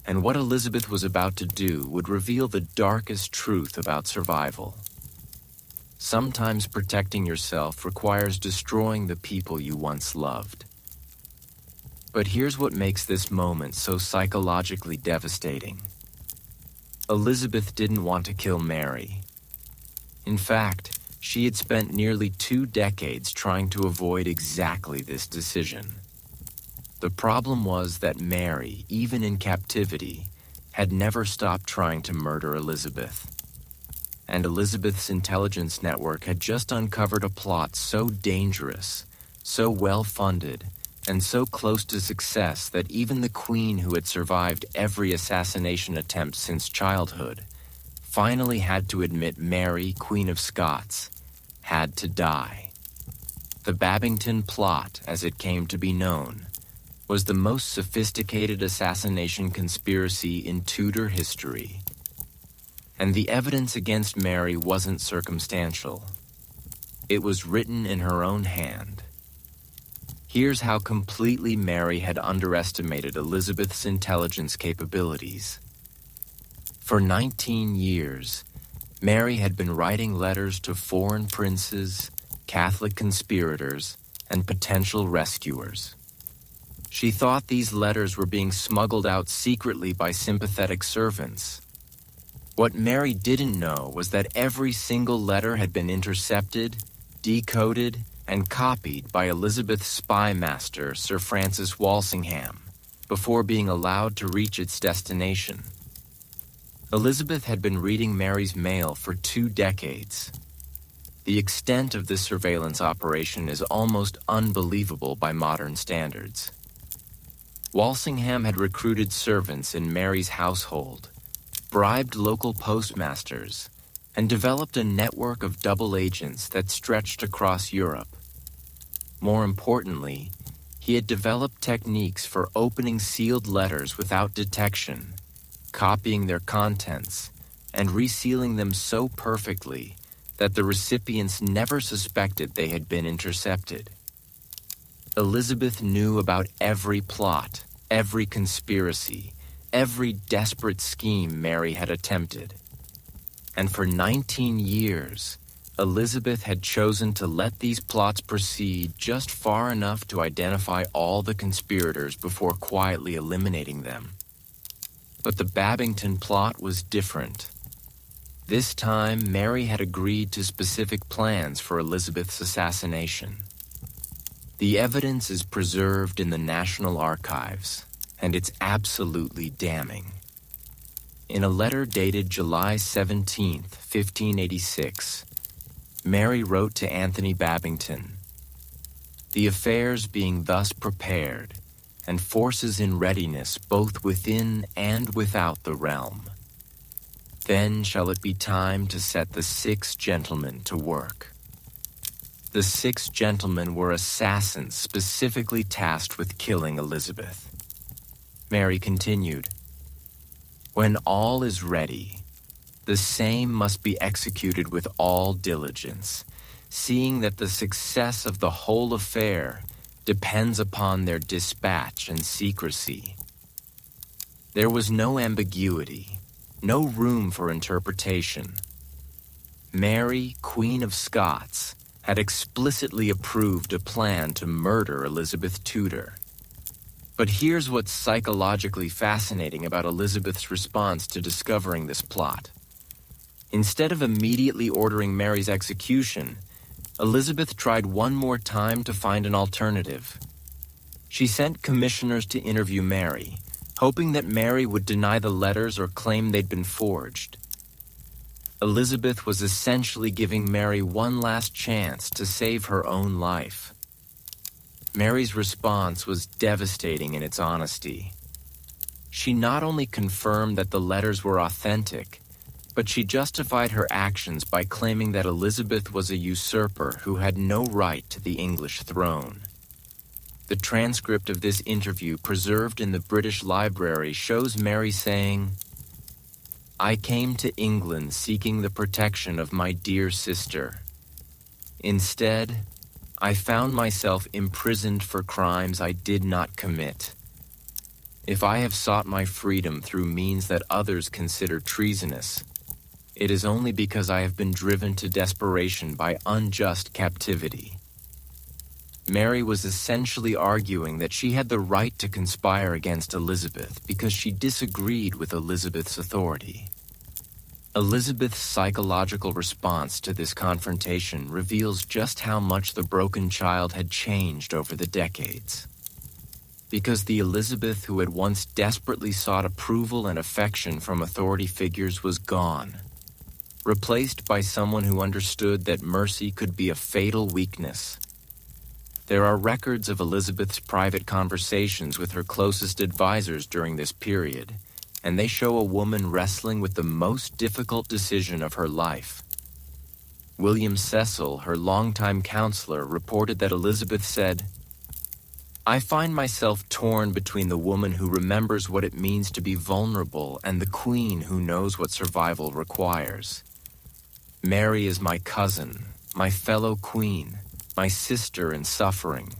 And what Elizabeth was about to do would reveal the darkest truth about survival. Sometimes protecting yourself requires destroying the people you once loved. But here's what makes this moment so psychologically devastating. Elizabeth didn't want to kill Mary. In fact, she had spent nearly 2 decades trying to avoid exactly this decision. The problem was that Mary, even in captivity, had never stopped trying to murder Elizabeth. And Elizabeth's intelligence network had just uncovered a plot so dangerous, so well-funded, and so close to success that even the queen who had survived every assassination attempt since childhood finally had to admit Mary, Queen of Scots, had to die. The Babington Plot, as it came to be known, was the most sophisticated assassination conspiracy in Tudor history. And the evidence against Mary wasn't circumstantial. It was written in her own hand. Here's how completely Mary had underestimated Elizabeth's intelligence capabilities. For 19 years, Mary had been writing letters to foreign princes, Catholic conspirators, and potential rescuers. She thought these letters were being smuggled out secretly by sympathetic servants. What Mary didn't know was that every single letter had been intercepted, decoded, and copied by Elizabeth's spy master, Sir Francis Walsingham, before being allowed to reach its destination. Elizabeth had been reading Mary's mail for 2 decades. The extent of this surveillance operation is almost unbelievable by modern standards. Walsingham had recruited servants in Mary's household, bribed local postmasters, and developed a network of double agents that stretched across Europe. More importantly, he had developed techniques for opening sealed letters without detection, copying their contents, and resealing them so perfectly that the recipients never suspected they had been intercepted. Elizabeth knew about every plot, every conspiracy, every desperate scheme Mary had attempted. And for 19 years, Elizabeth had chosen to let these plots proceed just far enough to identify all the conspirators before quietly eliminating them. But the Babington plot was different. This time, Mary had agreed to specific plans for Elizabeth's assassination. The evidence is preserved in the National Archives, and it's absolutely damning. In a letter dated July 17, 1586, Mary wrote to Anthony Babington, "The affairs being thus prepared, and forces in readiness both within and without the realm, then shall it be time to set the 6 gentlemen to work." The 6 gentlemen were assassins specifically tasked with killing Elizabeth. Mary continued, "When all is ready, the same must be executed with all diligence, seeing that the success of the whole affair depends upon their dispatch and secrecy." There was no ambiguity, no room for interpretation. Mary, Queen of Scots, had explicitly approved a plan to murder Elizabeth Tudor. But here's what's psychologically fascinating about Elizabeth's response to discovering this plot. Instead of immediately ordering Mary's execution, Elizabeth tried one more time to find an alternative. She sent commissioners to interview Mary, hoping that Mary would deny the letters or claim they'd been forged. Elizabeth was essentially giving Mary one last chance to save her own life. Mary's response was devastating in its honesty. She not only confirmed that the letters were authentic, but she justified her actions by claiming that Elizabeth was a usurper who had no right to the English throne. The transcript of this interview preserved in the British Library shows Mary saying, "I came to England seeking the protection of my dear sister. Instead, I found myself imprisoned for crimes I did not commit. If I have sought my freedom through means that others consider treasonous, it is only because I have been driven to desperation by unjust captivity." Mary was essentially arguing that she had the right to conspire against Elizabeth because she disagreed with Elizabeth's authority. Elizabeth's psychological response to this confrontation reveals just how much the broken child had changed over the decades. Because the Elizabeth who had once desperately sought approval and affection from authority figures was gone, replaced by someone who understood that mercy could be a fatal weakness. There are records of Elizabeth's private conversations with her closest advisors during this period, and they show a woman wrestling with the most difficult decision of her life. William Cecil, her longtime counselor, reported that Elizabeth said, "I find myself torn between the woman who remembers what it means to be vulnerable and the queen who knows what survival requires. Mary is my cousin, my fellow queen, my sister in suffering,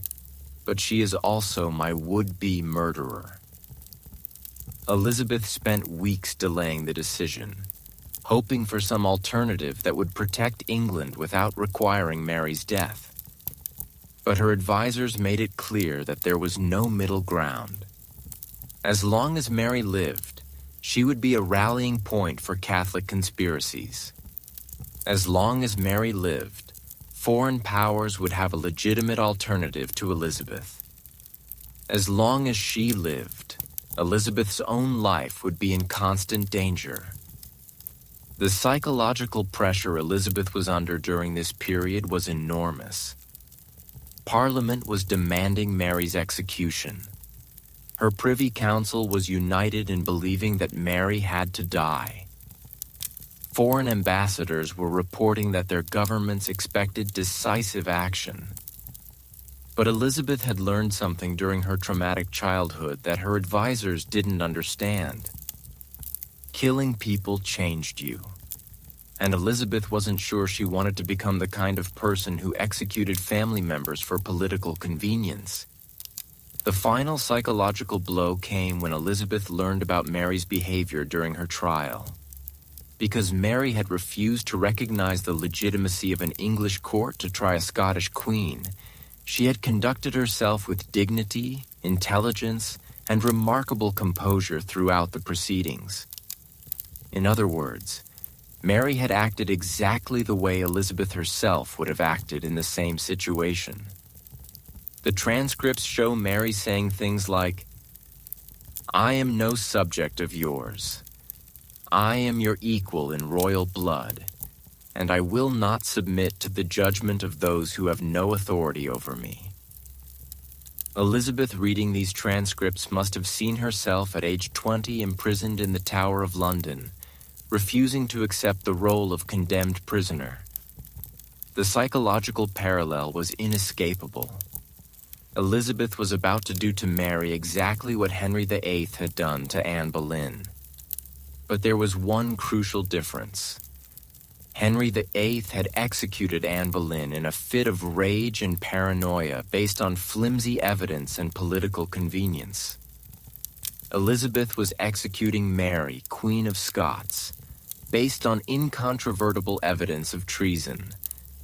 but she is also my would-be murderer." Elizabeth spent weeks delaying the decision, hoping for some alternative that would protect England without requiring Mary's death. But her advisors made it clear that there was no middle ground. As long as Mary lived, she would be a rallying point for Catholic conspiracies. As long as Mary lived, foreign powers would have a legitimate alternative to Elizabeth. As long as she lived, Elizabeth's own life would be in constant danger. The psychological pressure Elizabeth was under during this period was enormous. Parliament was demanding Mary's execution. Her Privy Council was united in believing that Mary had to die. Foreign ambassadors were reporting that their governments expected decisive action. But Elizabeth had learned something during her traumatic childhood that her advisors didn't understand. Killing people changed you. And Elizabeth wasn't sure she wanted to become the kind of person who executed family members for political convenience. The final psychological blow came when Elizabeth learned about Mary's behavior during her trial. Because Mary had refused to recognize the legitimacy of an English court to try a Scottish queen, she had conducted herself with dignity, intelligence, and remarkable composure throughout the proceedings. In other words, Mary had acted exactly the way Elizabeth herself would have acted in the same situation. The transcripts show Mary saying things like, "I am no subject of yours. I am your equal in royal blood, and I will not submit to the judgment of those who have no authority over me." Elizabeth reading these transcripts must have seen herself at age 20 imprisoned in the Tower of London, refusing to accept the role of condemned prisoner. The psychological parallel was inescapable. Elizabeth was about to do to Mary exactly what Henry VIII had done to Anne Boleyn. But there was one crucial difference. Henry VIII had executed Anne Boleyn in a fit of rage and paranoia based on flimsy evidence and political convenience. Elizabeth was executing Mary, Queen of Scots, based on incontrovertible evidence of treason,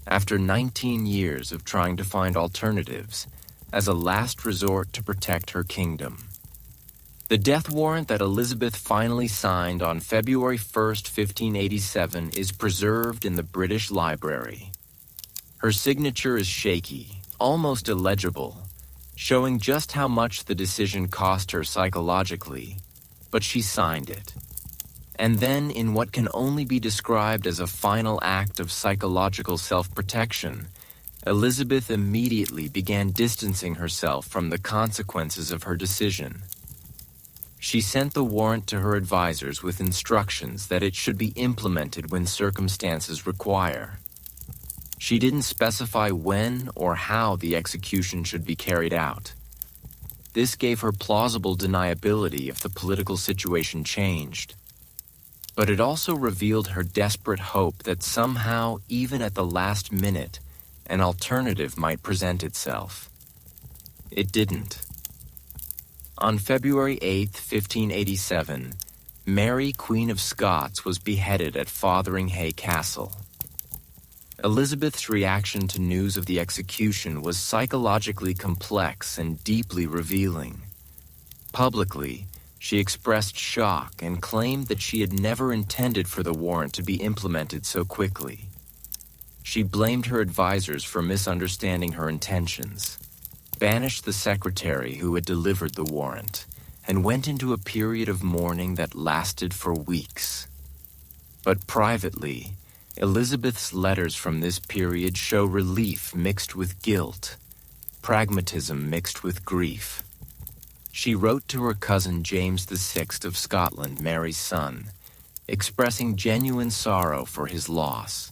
after 19 years of trying to find alternatives, as a last resort to protect her kingdom. The death warrant that Elizabeth finally signed on February 1st, 1587 is preserved in the British Library. Her signature is shaky, almost illegible, showing just how much the decision cost her psychologically, but she signed it. And then, in what can only be described as a final act of psychological self-protection, Elizabeth immediately began distancing herself from the consequences of her decision. She sent the warrant to her advisors with instructions that it should be implemented when circumstances require. She didn't specify when or how the execution should be carried out. This gave her plausible deniability if the political situation changed. But it also revealed her desperate hope that somehow, even at the last minute, an alternative might present itself. It didn't. On February 8, 1587, Mary, Queen of Scots, was beheaded at Fotheringhay Castle. Elizabeth's reaction to news of the execution was psychologically complex and deeply revealing. Publicly, she expressed shock and claimed that she had never intended for the warrant to be implemented so quickly. She blamed her advisors for misunderstanding her intentions, banished the secretary who had delivered the warrant, and went into a period of mourning that lasted for weeks. But privately, Elizabeth's letters from this period show relief mixed with guilt, pragmatism mixed with grief. She wrote to her cousin James VI of Scotland, Mary's son, expressing genuine sorrow for his loss,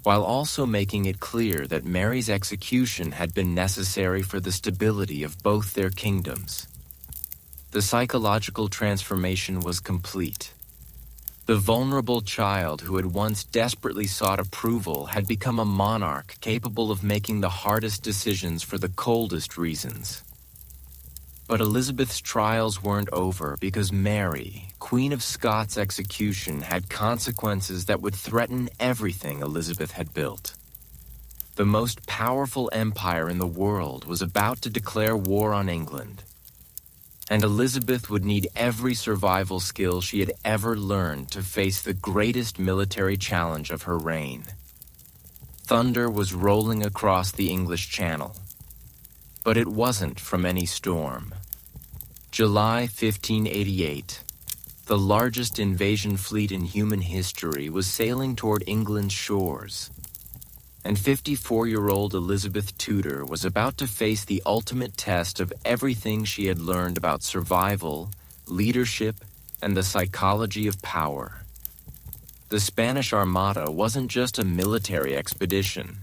while also making it clear that Mary's execution had been necessary for the stability of both their kingdoms. The psychological transformation was complete. The vulnerable child who had once desperately sought approval had become a monarch capable of making the hardest decisions for the coldest reasons. But Elizabeth's trials weren't over because Mary, Queen of Scots' execution had consequences that would threaten everything Elizabeth had built. The most powerful empire in the world was about to declare war on England, and Elizabeth would need every survival skill she had ever learned to face the greatest military challenge of her reign. Thunder was rolling across the English Channel, but it wasn't from any storm. July 1588, the largest invasion fleet in human history was sailing toward England's shores, and 54-year-old Elizabeth Tudor was about to face the ultimate test of everything she had learned about survival, leadership, and the psychology of power. The Spanish Armada wasn't just a military expedition.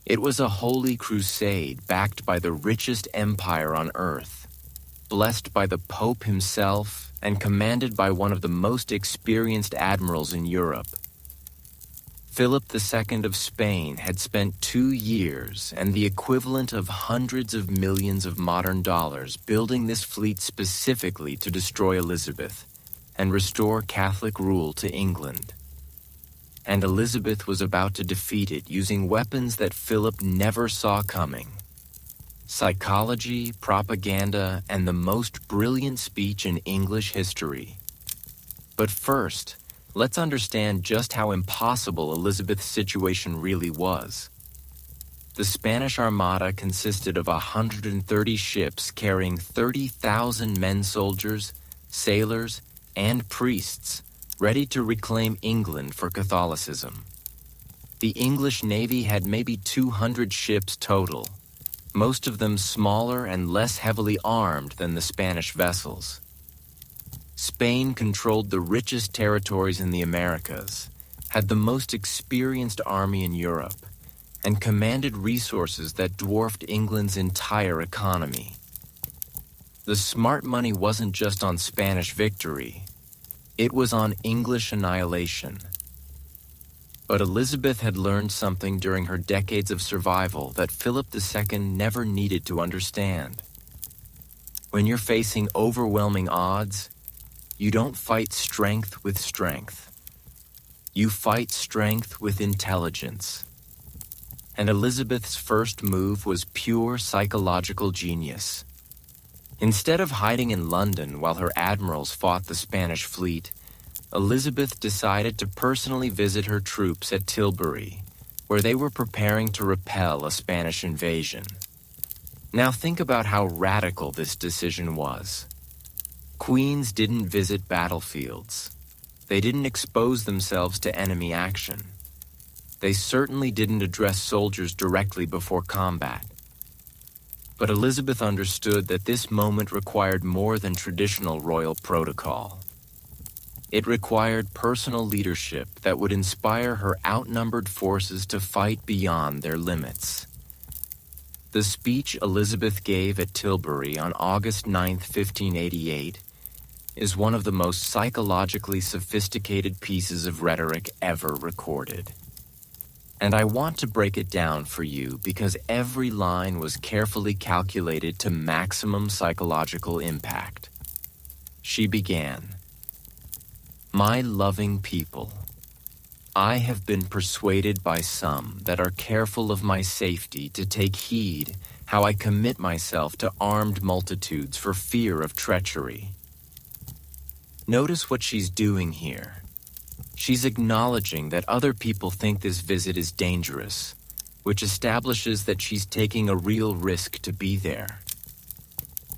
It was a holy crusade backed by the richest empire on earth, blessed by the Pope himself and commanded by one of the most experienced admirals in Europe. Philip II of Spain had spent 2 years and the equivalent of hundreds of millions of modern dollars building this fleet specifically to destroy Elizabeth and restore Catholic rule to England. and Elizabeth was about to defeat it using weapons that Philip never saw coming. Psychology, propaganda, and the most brilliant speech in English history. But first, let's understand just how impossible Elizabeth's situation really was. The Spanish Armada consisted of 130 ships carrying 30,000 men soldiers, sailors, and priests ready to reclaim England for Catholicism. The English Navy had maybe 200 ships total, most of them smaller and less heavily armed than the Spanish vessels. Spain controlled the richest territories in the Americas, had the most experienced army in Europe, and commanded resources that dwarfed England's entire economy. The smart money wasn't just on Spanish victory, it was on English annihilation. But Elizabeth had learned something during her decades of survival that Philip II never needed to understand. When you're facing overwhelming odds, you don't fight strength with strength. You fight strength with intelligence. And Elizabeth's first move was pure psychological genius. Instead of hiding in London while her admirals fought the Spanish fleet, Elizabeth decided to personally visit her troops at Tilbury, where they were preparing to repel a Spanish invasion. Now think about how radical this decision was. Queens didn't visit battlefields. They didn't expose themselves to enemy action. They certainly didn't address soldiers directly before combat. But Elizabeth understood that this moment required more than traditional royal protocol. It required personal leadership that would inspire her outnumbered forces to fight beyond their limits. The speech Elizabeth gave at Tilbury on August 9, 1588, is one of the most psychologically sophisticated pieces of rhetoric ever recorded. And I want to break it down for you because every line was carefully calculated to maximum psychological impact. She began, "My loving people, I have been persuaded by some that are careful of my safety to take heed how I commit myself to armed multitudes for fear of treachery." Notice what she's doing here. She's acknowledging that other people think this visit is dangerous, which establishes that she's taking a real risk to be there.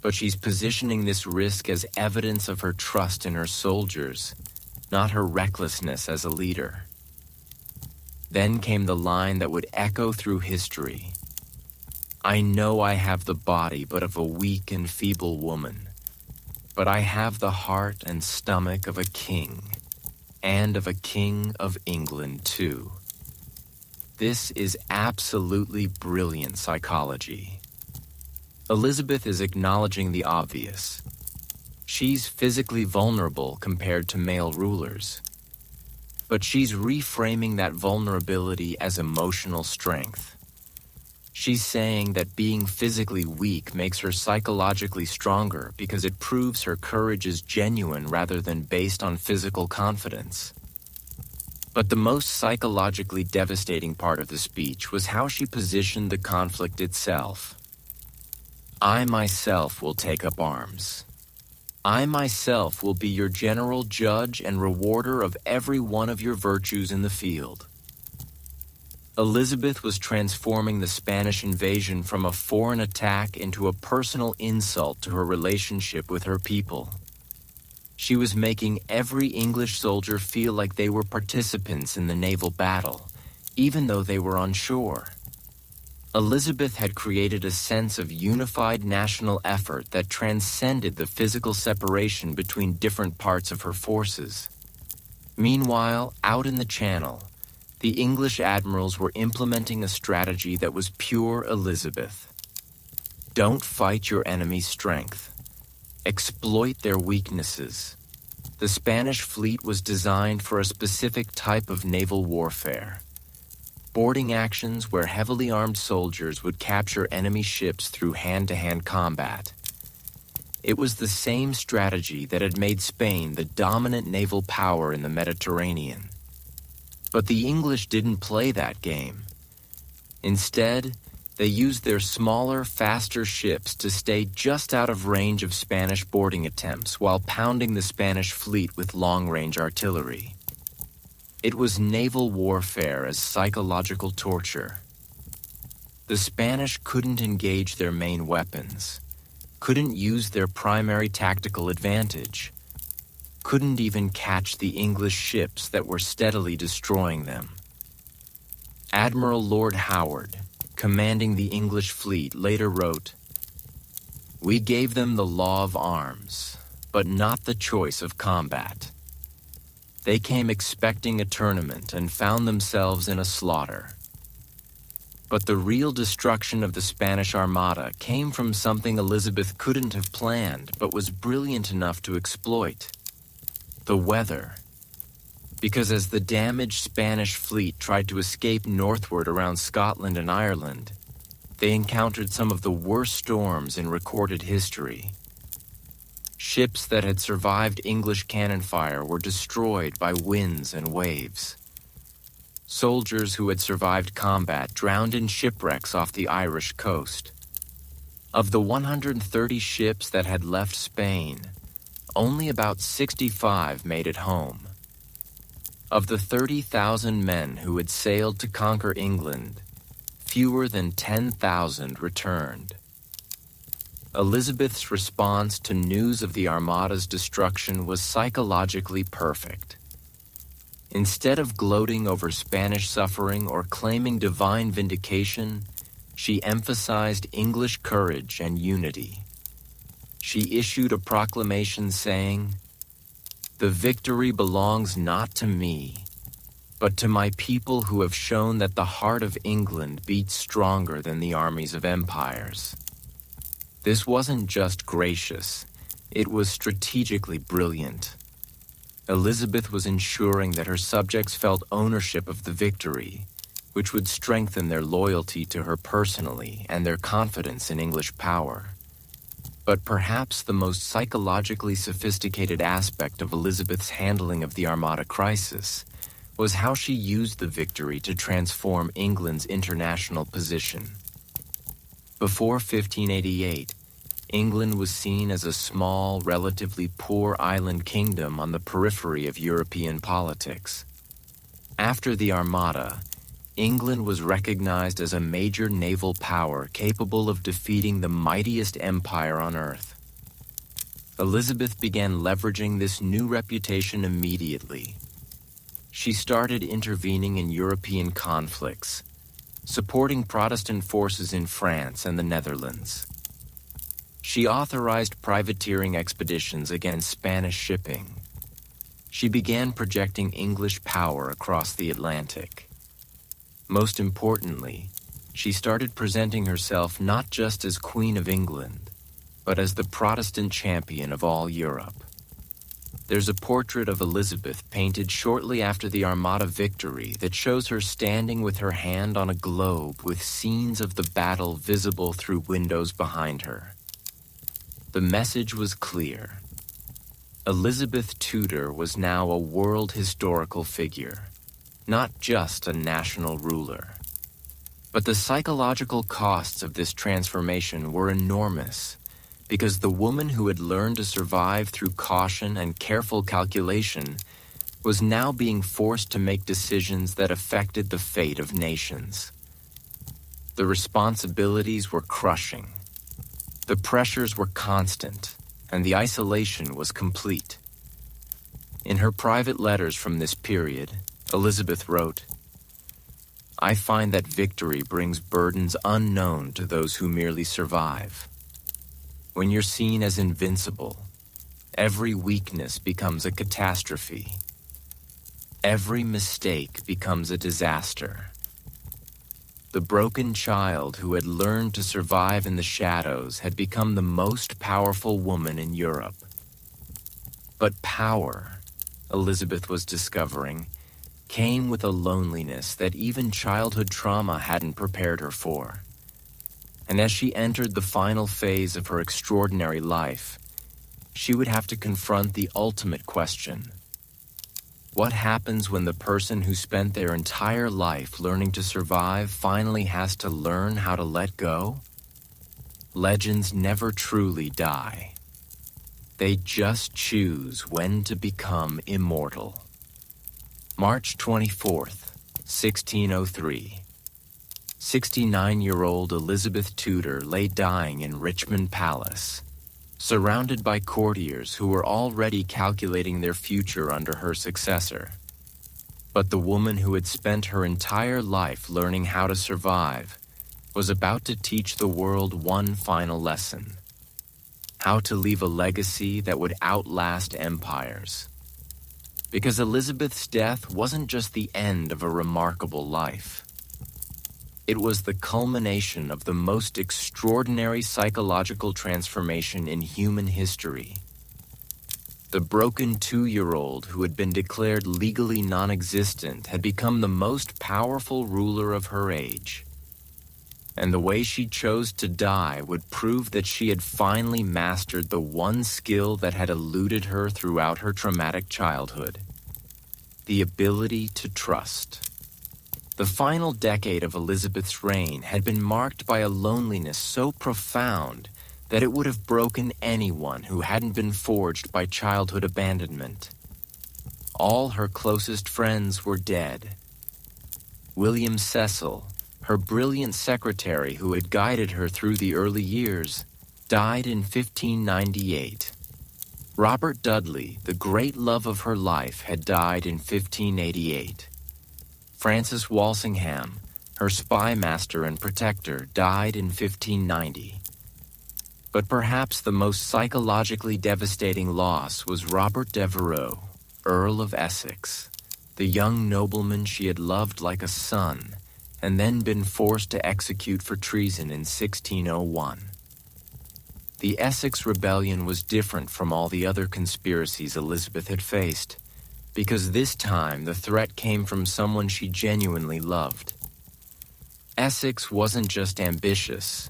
But she's positioning this risk as evidence of her trust in her soldiers, not her recklessness as a leader. Then came the line that would echo through history. "I know I have the body but of a weak and feeble woman, but I have the heart and stomach of a king, and of a king of England too." This is absolutely brilliant psychology. Elizabeth is acknowledging the obvious. She's physically vulnerable compared to male rulers, but she's reframing that vulnerability as emotional strength. She's saying that being physically weak makes her psychologically stronger because it proves her courage is genuine rather than based on physical confidence. But the most psychologically devastating part of the speech was how she positioned the conflict itself. "I myself will take up arms. I myself will be your general judge and rewarder of every one of your virtues in the field." Elizabeth was transforming the Spanish invasion from a foreign attack into a personal insult to her relationship with her people. She was making every English soldier feel like they were participants in the naval battle, even though they were on shore. Elizabeth had created a sense of unified national effort that transcended the physical separation between different parts of her forces. Meanwhile, out in the Channel, the English admirals were implementing a strategy that was pure Elizabeth. Don't fight your enemy's strength. Exploit their weaknesses. The Spanish fleet was designed for a specific type of naval warfare. Boarding actions where heavily armed soldiers would capture enemy ships through hand-to-hand combat. It was the same strategy that had made Spain the dominant naval power in the Mediterranean. But the English didn't play that game. Instead, they used their smaller, faster ships to stay just out of range of Spanish boarding attempts while pounding the Spanish fleet with long-range artillery. It was naval warfare as psychological torture. The Spanish couldn't engage their main weapons, couldn't use their primary tactical advantage, couldn't even catch the English ships that were steadily destroying them. Admiral Lord Howard, commanding the English fleet, later wrote, "We gave them the law of arms, but not the choice of combat. They came expecting a tournament and found themselves in a slaughter." But the real destruction of the Spanish Armada came from something Elizabeth couldn't have planned but was brilliant enough to exploit: the weather. Because as the damaged Spanish fleet tried to escape northward around Scotland and Ireland, they encountered some of the worst storms in recorded history. Ships that had survived English cannon fire were destroyed by winds and waves. Soldiers who had survived combat drowned in shipwrecks off the Irish coast. Of the 130 ships that had left Spain, only about 65 made it home. Of the 30,000 men who had sailed to conquer England, fewer than 10,000 returned. Elizabeth's response to news of the Armada's destruction was psychologically perfect. Instead of gloating over Spanish suffering or claiming divine vindication, she emphasized English courage and unity. She issued a proclamation saying, "The victory belongs not to me, but to my people who have shown that the heart of England beats stronger than the armies of empires." This wasn't just gracious, it was strategically brilliant. Elizabeth was ensuring that her subjects felt ownership of the victory, which would strengthen their loyalty to her personally and their confidence in English power. But perhaps the most psychologically sophisticated aspect of Elizabeth's handling of the Armada crisis was how she used the victory to transform England's international position. Before 1588, England was seen as a small, relatively poor island kingdom on the periphery of European politics. After the Armada, England was recognized as a major naval power capable of defeating the mightiest empire on earth. Elizabeth began leveraging this new reputation immediately. She started intervening in European conflicts, supporting Protestant forces in France and the Netherlands. She authorized privateering expeditions against Spanish shipping. She began projecting English power across the Atlantic. Most importantly, she started presenting herself not just as Queen of England, but as the Protestant champion of all Europe. There's a portrait of Elizabeth painted shortly after the Armada victory that shows her standing with her hand on a globe with scenes of the battle visible through windows behind her. The message was clear. Elizabeth Tudor was now a world historical figure, not just a national ruler. But the psychological costs of this transformation were enormous, because the woman who had learned to survive through caution and careful calculation was now being forced to make decisions that affected the fate of nations. The responsibilities were crushing. The pressures were constant, and the isolation was complete. In her private letters from this period, Elizabeth wrote, "I find that victory brings burdens unknown to those who merely survive. When you're seen as invincible, every weakness becomes a catastrophe. Every mistake becomes a disaster. The broken child who had learned to survive in the shadows had become the most powerful woman in Europe." But power, Elizabeth was discovering, came with a loneliness that even childhood trauma hadn't prepared her for. And as she entered the final phase of her extraordinary life, she would have to confront the ultimate question: What happens when the person who spent their entire life learning to survive finally has to learn how to let go? Legends never truly die. They just choose when to become immortal. March 24th, 1603. 69-year-old Elizabeth Tudor lay dying in Richmond Palace, surrounded by courtiers who were already calculating their future under her successor. But the woman who had spent her entire life learning how to survive was about to teach the world one final lesson: how to leave a legacy that would outlast empires. Because Elizabeth's death wasn't just the end of a remarkable life. It was the culmination of the most extraordinary psychological transformation in human history. The broken 2-year-old who had been declared legally non-existent had become the most powerful ruler of her age. And the way she chose to die would prove that she had finally mastered the one skill that had eluded her throughout her traumatic childhood: the ability to trust. The final decade of Elizabeth's reign had been marked by a loneliness so profound that it would have broken anyone who hadn't been forged by childhood abandonment. All her closest friends were dead. William Cecil, her brilliant secretary who had guided her through the early years, died in 1598. Robert Dudley, the great love of her life, had died in 1588. Francis Walsingham, her spy master and protector, died in 1590. But perhaps the most psychologically devastating loss was Robert Devereux, Earl of Essex, the young nobleman she had loved like a son, and then been forced to execute for treason in 1601. The Essex Rebellion was different from all the other conspiracies Elizabeth had faced, because this time the threat came from someone she genuinely loved. Essex wasn't just ambitious.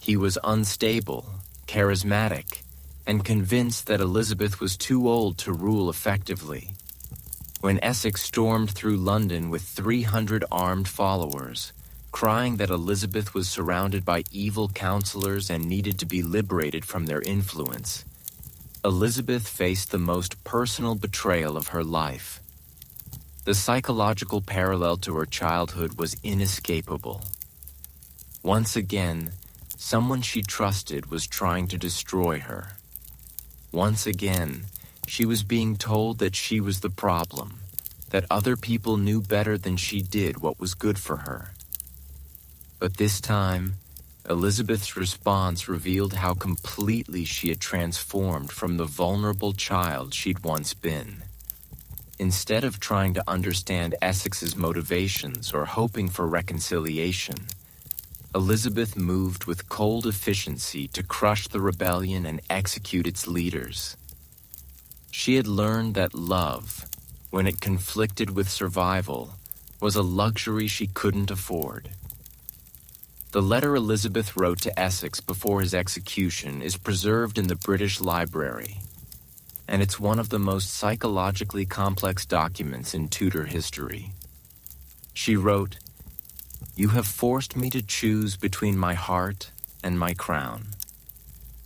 He was unstable, charismatic, and convinced that Elizabeth was too old to rule effectively. When Essex stormed through London with 300 armed followers, crying that Elizabeth was surrounded by evil counselors and needed to be liberated from their influence, Elizabeth faced the most personal betrayal of her life. The psychological parallel to her childhood was inescapable. Once again, someone she trusted was trying to destroy her. Once again, she was being told that she was the problem, that other people knew better than she did what was good for her. But this time, Elizabeth's response revealed how completely she had transformed from the vulnerable child she'd once been. Instead of trying to understand Essex's motivations or hoping for reconciliation, Elizabeth moved with cold efficiency to crush the rebellion and execute its leaders. She had learned that love, when it conflicted with survival, was a luxury she couldn't afford. The letter Elizabeth wrote to Essex before his execution is preserved in the British Library, and it's one of the most psychologically complex documents in Tudor history. She wrote, "You have forced me to choose between my heart and my crown.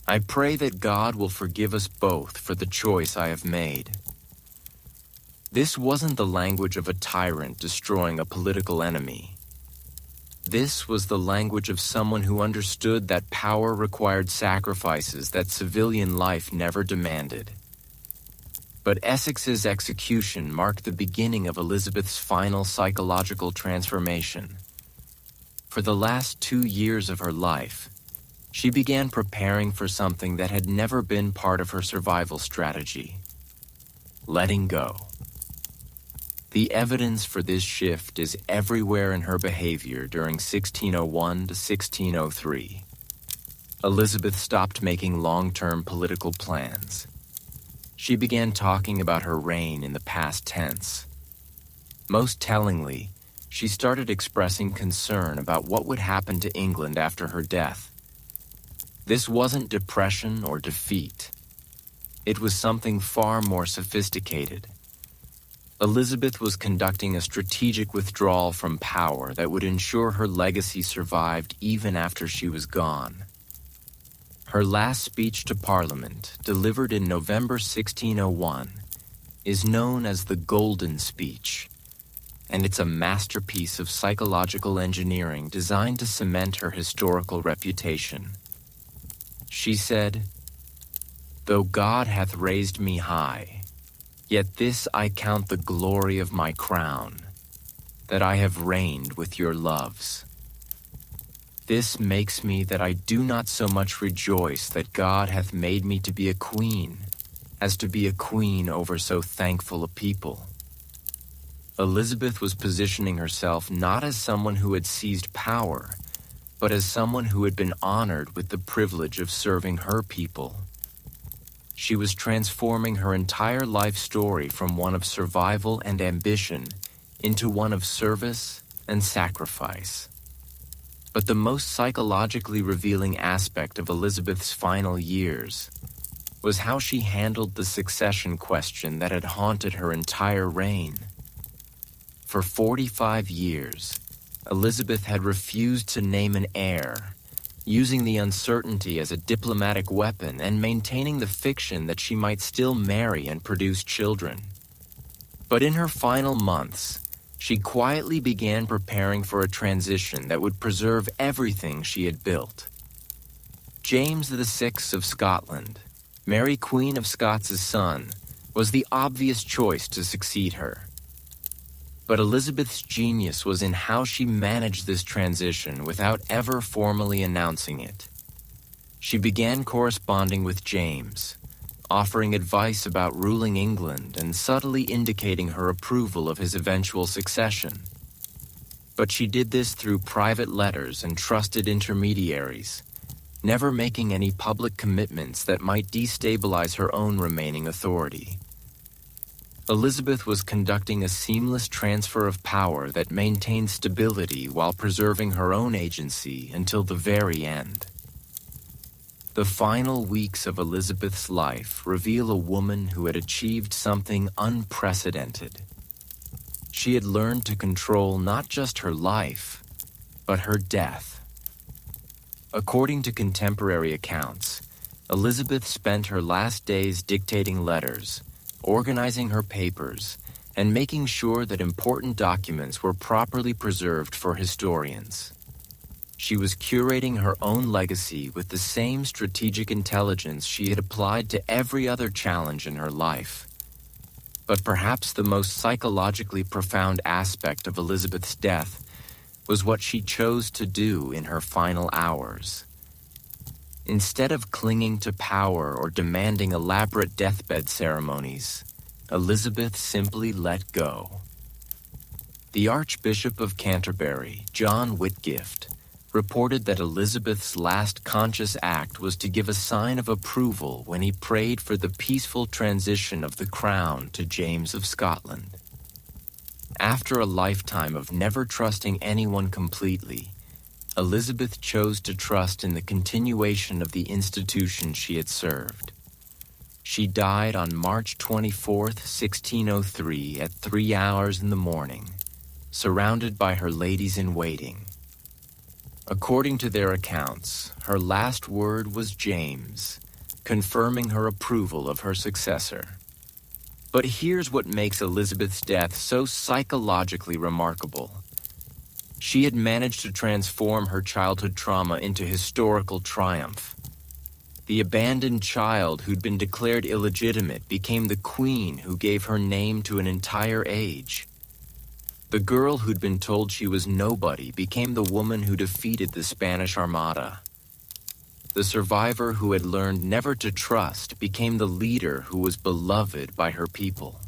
I pray that God will forgive us both for the choice I have made." This wasn't the language of a tyrant destroying a political enemy. This was the language of someone who understood that power required sacrifices that civilian life never demanded. But Essex's execution marked the beginning of Elizabeth's final psychological transformation. For the last 2 years of her life, she began preparing for something that had never been part of her survival strategy: letting go. The evidence for this shift is everywhere in her behavior during 1601 to 1603. Elizabeth stopped making long-term political plans. She began talking about her reign in the past tense. Most tellingly, she started expressing concern about what would happen to England after her death. This wasn't depression or defeat. It was something far more sophisticated. Elizabeth was conducting a strategic withdrawal from power that would ensure her legacy survived even after she was gone. Her last speech to Parliament, delivered in November 1601, is known as the Golden Speech, and it's a masterpiece of psychological engineering designed to cement her historical reputation. She said, "Though God hath raised me high, yet this I count the glory of my crown, that I have reigned with your loves. This makes me that I do not so much rejoice that God hath made me to be a queen, as to be a queen over so thankful a people." Elizabeth was positioning herself not as someone who had seized power, but as someone who had been honored with the privilege of serving her people. She was transforming her entire life story from one of survival and ambition into one of service and sacrifice. But the most psychologically revealing aspect of Elizabeth's final years was how she handled the succession question that had haunted her entire reign. For 45 years, Elizabeth had refused to name an heir, using the uncertainty as a diplomatic weapon and maintaining the fiction that she might still marry and produce children. But in her final months, she quietly began preparing for a transition that would preserve everything she had built. James VI of Scotland, Mary Queen of Scots' son, was the obvious choice to succeed her. But Elizabeth's genius was in how she managed this transition without ever formally announcing it. She began corresponding with James, offering advice about ruling England and subtly indicating her approval of his eventual succession. But she did this through private letters and trusted intermediaries, never making any public commitments that might destabilize her own remaining authority. Elizabeth was conducting a seamless transfer of power that maintained stability while preserving her own agency until the very end. The final weeks of Elizabeth's life reveal a woman who had achieved something unprecedented. She had learned to control not just her life, but her death. According to contemporary accounts, Elizabeth spent her last days dictating letters, organizing her papers, and making sure that important documents were properly preserved for historians. She was curating her own legacy with the same strategic intelligence she had applied to every other challenge in her life. But perhaps the most psychologically profound aspect of Elizabeth's death was what she chose to do in her final hours. Instead of clinging to power or demanding elaborate deathbed ceremonies, Elizabeth simply let go. The Archbishop of Canterbury, John Whitgift, reported that Elizabeth's last conscious act was to give a sign of approval when he prayed for the peaceful transition of the crown to James of Scotland. After a lifetime of never trusting anyone completely, Elizabeth chose to trust in the continuation of the institution she had served. She died on March 24, 1603 at 3 hours in the morning, surrounded by her ladies-in-waiting. According to their accounts, her last word was James, confirming her approval of her successor. But here's what makes Elizabeth's death so psychologically remarkable. She had managed to transform her childhood trauma into historical triumph. The abandoned child who'd been declared illegitimate became the queen who gave her name to an entire age. The girl who'd been told she was nobody became the woman who defeated the Spanish Armada. The survivor who had learned never to trust became the leader who was beloved by her people.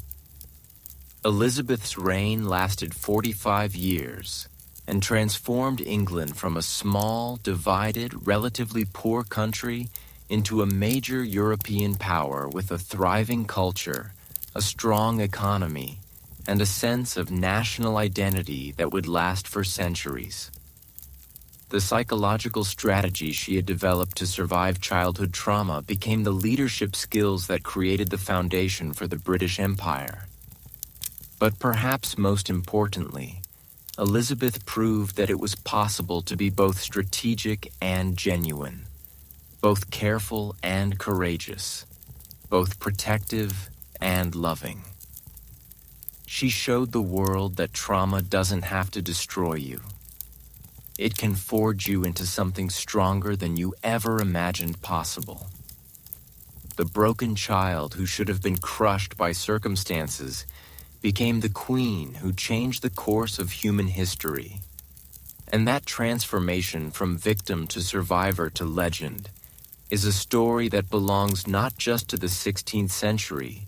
Elizabeth's reign lasted 45 years and transformed England from a small, divided, relatively poor country into a major European power with a thriving culture, a strong economy, and a sense of national identity that would last for centuries. The psychological strategy she had developed to survive childhood trauma became the leadership skills that created the foundation for the British Empire. But perhaps most importantly, Elizabeth proved that it was possible to be both strategic and genuine, both careful and courageous, both protective and loving. She showed the world that trauma doesn't have to destroy you. It can forge you into something stronger than you ever imagined possible. The broken child who should have been crushed by circumstances became the queen who changed the course of human history. And that transformation from victim to survivor to legend is a story that belongs not just to the 16th century,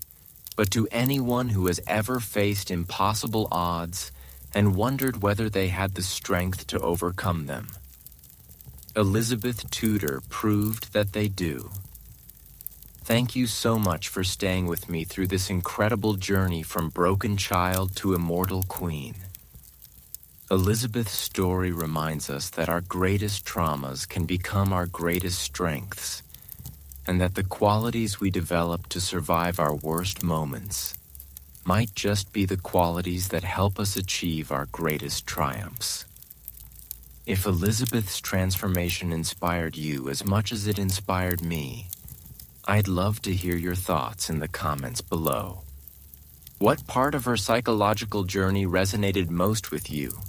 but to anyone who has ever faced impossible odds and wondered whether they had the strength to overcome them. Elizabeth Tudor proved that they do. Thank you so much for staying with me through this incredible journey from broken child to immortal queen. Elizabeth's story reminds us that our greatest traumas can become our greatest strengths, and that the qualities we develop to survive our worst moments might just be the qualities that help us achieve our greatest triumphs. If Elizabeth's transformation inspired you as much as it inspired me, I'd love to hear your thoughts in the comments below. What part of her psychological journey resonated most with you?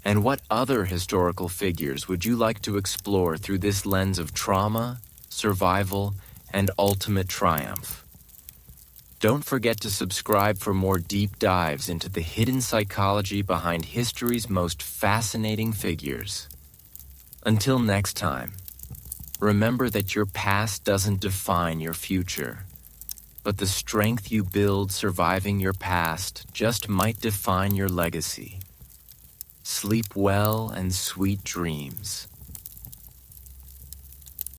And what other historical figures would you like to explore through this lens of trauma, survival, and ultimate triumph? Don't forget to subscribe for more deep dives into the hidden psychology behind history's most fascinating figures. Until next time, remember that your past doesn't define your future, but the strength you build surviving your past just might define your legacy. Sleep well and sweet dreams.